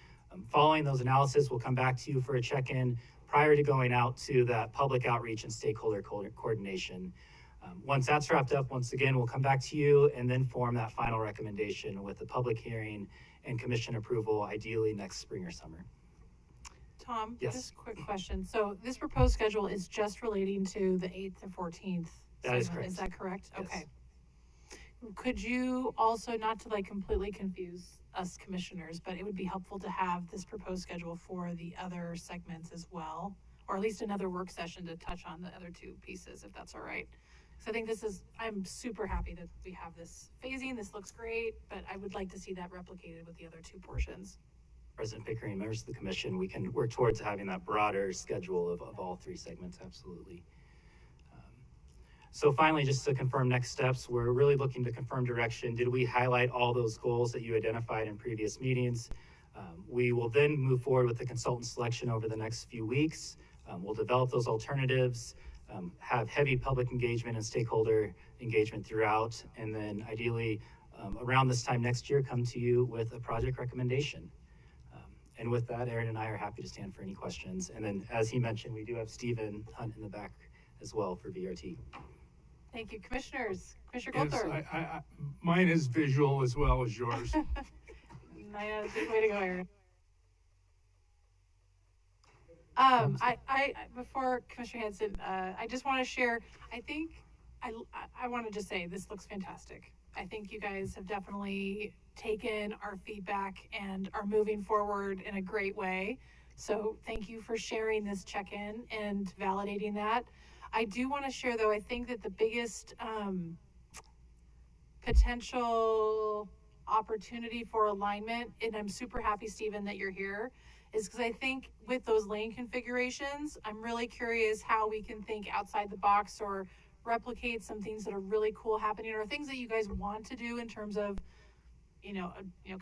Following those analysis, we'll come back to you for a check-in prior to going out to that public outreach and stakeholder coordination. Once that's wrapped up, once again, we'll come back to you and then form that final recommendation with the public hearing and commission approval, ideally next spring or summer. Tom, Yes. just a quick question. So this proposed schedule is just relating to the 8th and 14th? That is segment, correct. Is that correct? Yes. Okay. Could you also, not to like completely confuse us commissioners, but it would be helpful to have this proposed schedule for the other segments as well, or at least another work session to touch on the other two pieces, if that's all right. So I think I'm super happy that we have this phasing. This looks great, but I would like to see that replicated with the other two portions. President Pickering, members of the commission, we can work towards having that broader schedule of all three segments, absolutely. So finally, just to confirm next steps, we're really looking to confirm direction. Did we highlight all those goals that you identified in previous meetings? We will then move forward with the consultant selection over the next few weeks. We'll develop those alternatives, have heavy public engagement and stakeholder engagement throughout, and then ideally around this time next year, come to you with a project recommendation. And with that, Aaron and I are happy to stand for any questions. And then, as he mentioned, we do have Stephen Hunt in the back as well for VRT. Thank you, commissioners. Commissioner Yes, Goldthorpe. mine is visual as well as yours. Way to go, Aaron. Before Commissioner Hanson, I just want to share, I want to just say this looks fantastic. I think you guys have definitely taken our feedback and are moving forward in a great way. So thank you for sharing this check-in and validating that. I do want to share, though, I think that the biggest potential opportunity for alignment, and I'm super happy, Stephen, that you're here, is because I think with those lane configurations, I'm really curious how we can think outside the box or replicate some things that are really cool happening, or things that you guys want to do in terms of,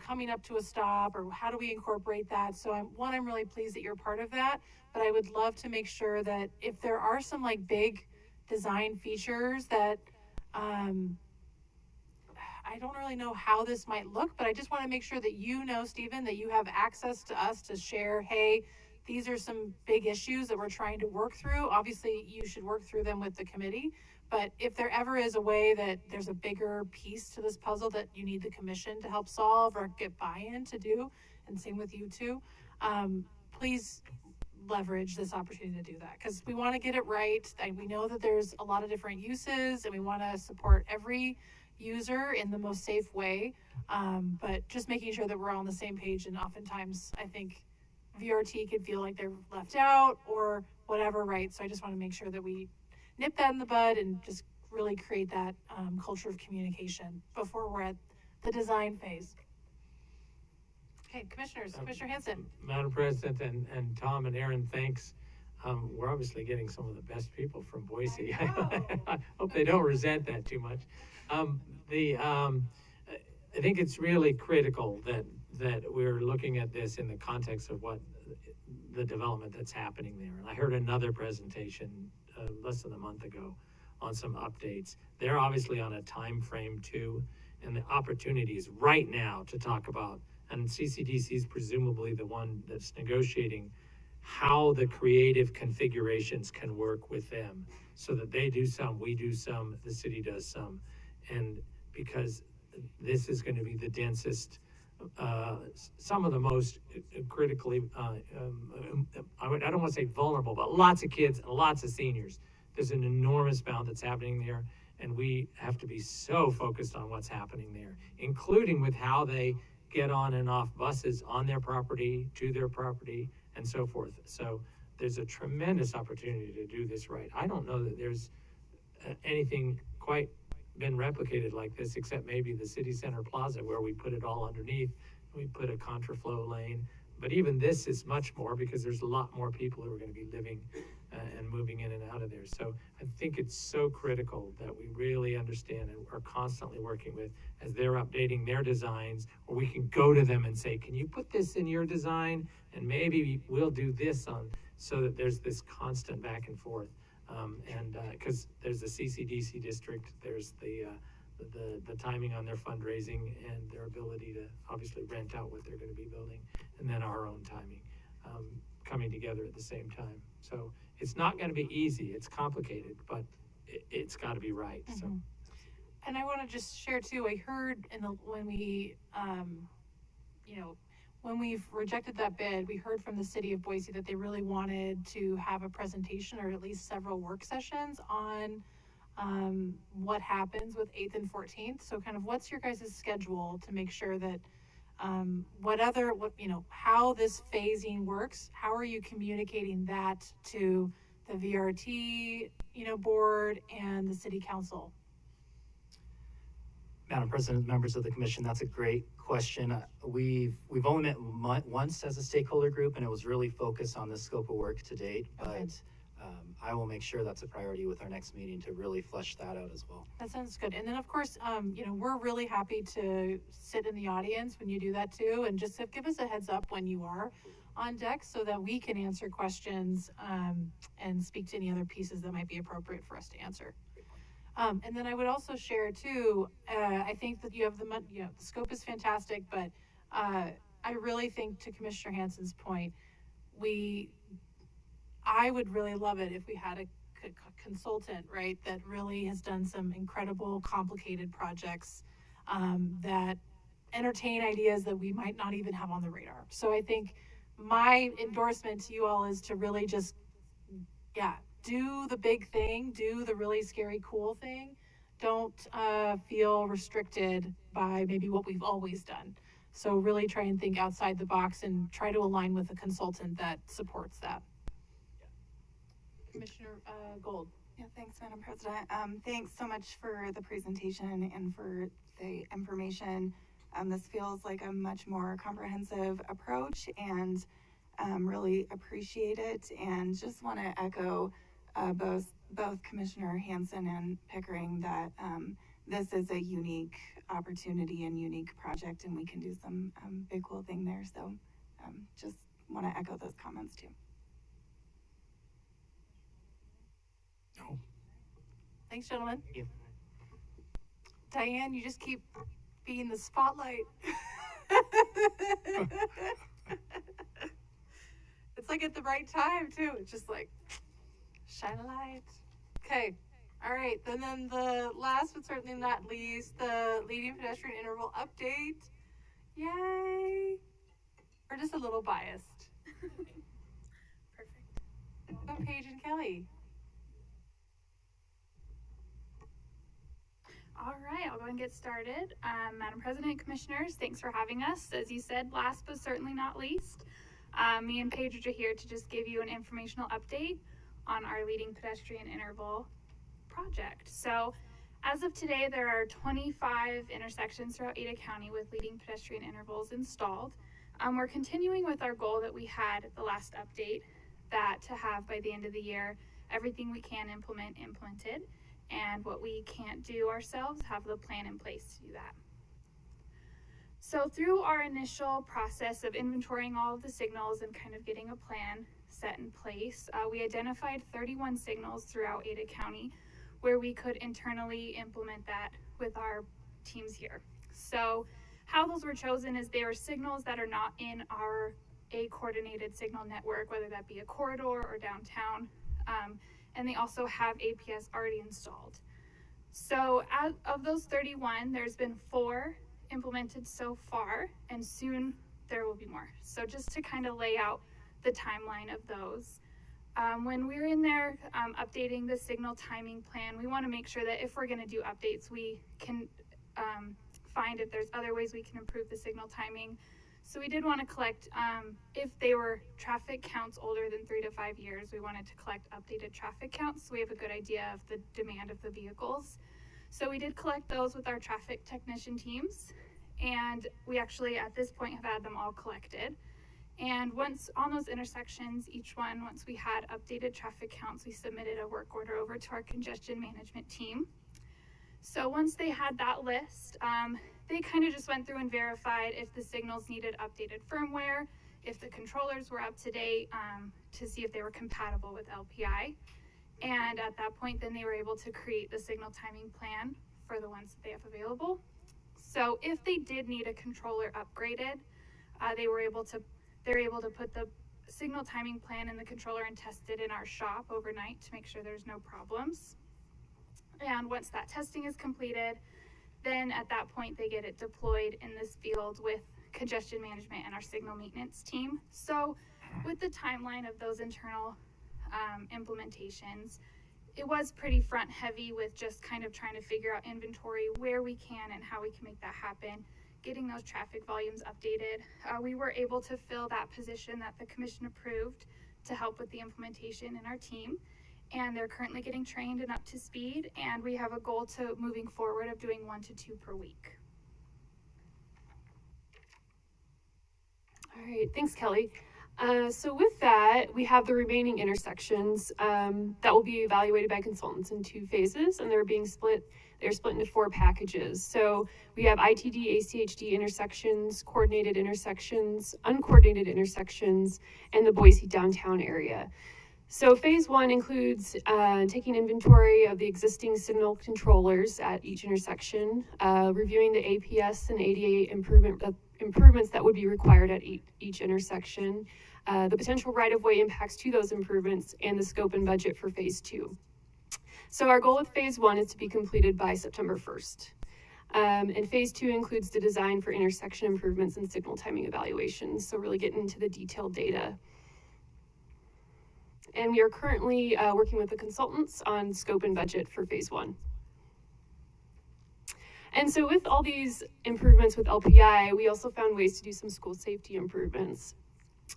coming up to a stop, or how do we incorporate that? So I'm really pleased that you're part of that, but I would love to make sure that if there are some like big design features that, I don't really know how this might look, but I just want to make sure that Stephen, that you have access to us to share, hey, these are some big issues that we're trying to work through. Obviously, you should work through them with the committee, but if there ever is a way that there's a bigger piece to this puzzle that you need the commission to help solve or get buy-in to do, and same with you too, please leverage this opportunity to do that, because we want to get it right. We know that there's a lot of different uses and we want to support every user in the most safe way, but just making sure that we're all on the same page. And oftentimes I think VRT could feel like they're left out or whatever, right? So I just want to make sure that we nip that in the bud and just really create that culture of communication before we're at the design phase. Okay, commissioners, Commissioner Hanson. Madam President and Tom and Aaron, thanks. We're obviously getting some of the best people from Boise. I hope they don't resent that too much. I think it's really critical that we're looking at this in the context of what the development that's happening there. And I heard another presentation less than a month ago on some updates. They're obviously on a time frame too, and the opportunities right now to talk about, and CCDC is presumably the one that's negotiating how the creative configurations can work with them, so that they do some, we do some, the city does some. And because this is going to be the densest, some of the most critically, I don't want to say vulnerable, but lots of kids and lots of seniors. There's an enormous amount that's happening there, and we have to be so focused on what's happening there, including with how they get on and off buses on their property, to their property, and so forth. So there's a tremendous opportunity to do this right. I don't know that there's anything quite been replicated like this, except maybe the City Center Plaza, where we put it all underneath. We put a contraflow lane, but even this is much more, because there's a lot more people who are going to be living and moving in and out of there. So I think it's so critical that we really understand and are constantly working with, as they're updating their designs, or we can go to them and say, can you put this in your design? And maybe we'll do this on, so that there's this constant back and forth. Because there's the CCDC district, there's the the timing on their fundraising and their ability to obviously rent out what they're going to be building, and then our own timing coming together at the same time. So it's not going to be easy. It's complicated, but it's got to be right. So. And I want to just share too, I heard when we, when we've rejected that bid, we heard from the city of Boise that they really wanted to have a presentation or at least several work sessions on what happens with 8th and 14th. So kind of what's your guys' schedule to make sure that how this phasing works, how are you communicating that to the VRT, board and the city council? Madam President, members of the commission, that's a great question. We've only met once as a stakeholder group, and it was really focused on the scope of work to date. Okay. But I will make sure that's a priority with our next meeting to really flesh that out as well. That sounds good. And then of course, we're really happy to sit in the audience when you do that too, and just give us a heads up when you are on deck so that we can answer questions and speak to any other pieces that might be appropriate for us to answer. And then I would also share too, I think that you have the scope is fantastic, but I really think, to Commissioner Hansen's point, I would really love it if we had a consultant, right, that really has done some incredible, complicated projects that entertain ideas that we might not even have on the radar. So I think my endorsement to you all is to really just, do the big thing, do the really scary, cool thing. Don't feel restricted by maybe what we've always done. So really try and think outside the box and try to align with a consultant that supports that. Commissioner Gold. Yeah, thanks, Madam President. Thanks so much for the presentation and for the information. This feels like a much more comprehensive approach, and really appreciate it. And just want to echo both Commissioner Hansen and Pickering that this is a unique opportunity and unique project, and we can do some big cool thing there. So just want to echo those comments too. No. Thanks, gentlemen. Thank you. Diane, you just keep being the spotlight. It's like at the right time too. It's just like shine a light. Okay. All right. And then the last but certainly not least, the leading pedestrian interval update. Yay. We're just a little biased. Perfect. Go Paige and Kelly. All right, I'll go and get started. Madam President, Commissioners, thanks for having us. As you said, last but certainly not least, me and Paige are here to just give you an informational update on our leading pedestrian interval project. So as of today, there are 25 intersections throughout Ada County with leading pedestrian intervals installed. We're continuing with our goal that we had at the last update, that to have by the end of the year, everything we can implemented. And what we can't do ourselves, have the plan in place to do that. So through our initial process of inventorying all of the signals and kind of getting a plan set in place, we identified 31 signals throughout Ada County where we could internally implement that with our teams here. So how those were chosen is they were signals that are not in our coordinated signal network, whether that be a corridor or downtown. And they also have APS already installed. So out of those 31, there's been 4 implemented so far, and soon there will be more. So just to kind of lay out the timeline of those. When we're in there updating the signal timing plan, we want to make sure that if we're going to do updates, we can find if there's other ways we can improve the signal timing. So we did want to collect, if they were traffic counts older than 3 to 5 years, we wanted to collect updated traffic counts so we have a good idea of the demand of the vehicles. So we did collect those with our traffic technician teams, and we actually at this point have had them all collected. And once on those intersections, each one, once we had updated traffic counts, we submitted a work order over to our congestion management team. So once they had that list, they kind of just went through and verified if the signals needed updated firmware, if the controllers were up to date, to see if they were compatible with LPI. And at that point, then they were able to create the signal timing plan for the ones that they have available. So if they did need a controller upgraded, they're able to put the signal timing plan in the controller and test it in our shop overnight to make sure there's no problems. And once that testing is completed, then at that point they get it deployed in this field with congestion management and our signal maintenance team. So with the timeline of those internal implementations, it was pretty front heavy with just kind of trying to figure out inventory, where we can and how we can make that happen, getting those traffic volumes updated. We were able to fill that position that the commission approved to help with the implementation in our team, and they're currently getting trained and up to speed, and we have a goal to moving forward of doing 1 to 2 per week. All right, thanks, Kelly. So with that, we have the remaining intersections that will be evaluated by consultants in 2 phases, and they're split into 4 packages. So we have ITD, ACHD intersections, coordinated intersections, uncoordinated intersections, and the Boise downtown area. So phase 1 includes taking inventory of the existing signal controllers at each intersection, reviewing the APS and ADA improvements that would be required at each intersection, the potential right-of-way impacts to those improvements, and the scope and budget for phase 2. So our goal with phase 1 is to be completed by September 1st. And phase 2 includes the design for intersection improvements and signal timing evaluations, so really getting into the detailed data. And we are currently working with the consultants on scope and budget for phase 1. And so with all these improvements with LPI, we also found ways to do some school safety improvements.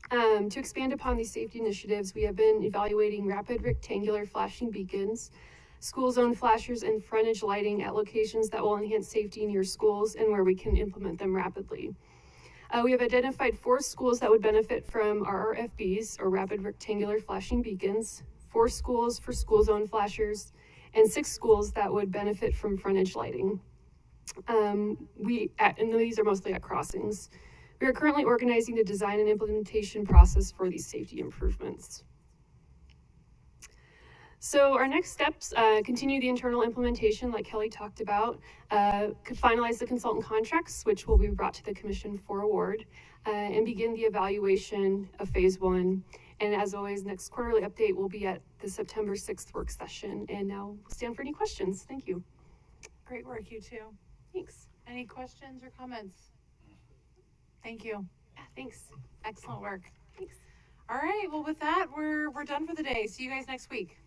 To expand upon these safety initiatives, we have been evaluating rapid rectangular flashing beacons, school zone flashers, and frontage lighting at locations that will enhance safety near schools and where we can implement them rapidly. We have identified 4 schools that would benefit from our RFBs, or rapid rectangular flashing beacons, 4 schools for school zone flashers, and 6 schools that would benefit from frontage lighting. And these are mostly at crossings. We are currently organizing the design and implementation process for these safety improvements. So our next steps, continue the internal implementation like Kelly talked about, finalize the consultant contracts, which will be brought to the commission for award, and begin the evaluation of phase 1. And as always, next quarterly update will be at the September 6th work session. And now we'll stand for any questions. Thank you. Great work, you two. Thanks. Any questions or comments? Thank you. Yeah, thanks. Excellent work. Thanks. All right, well with that, we're done for the day. See you guys next week.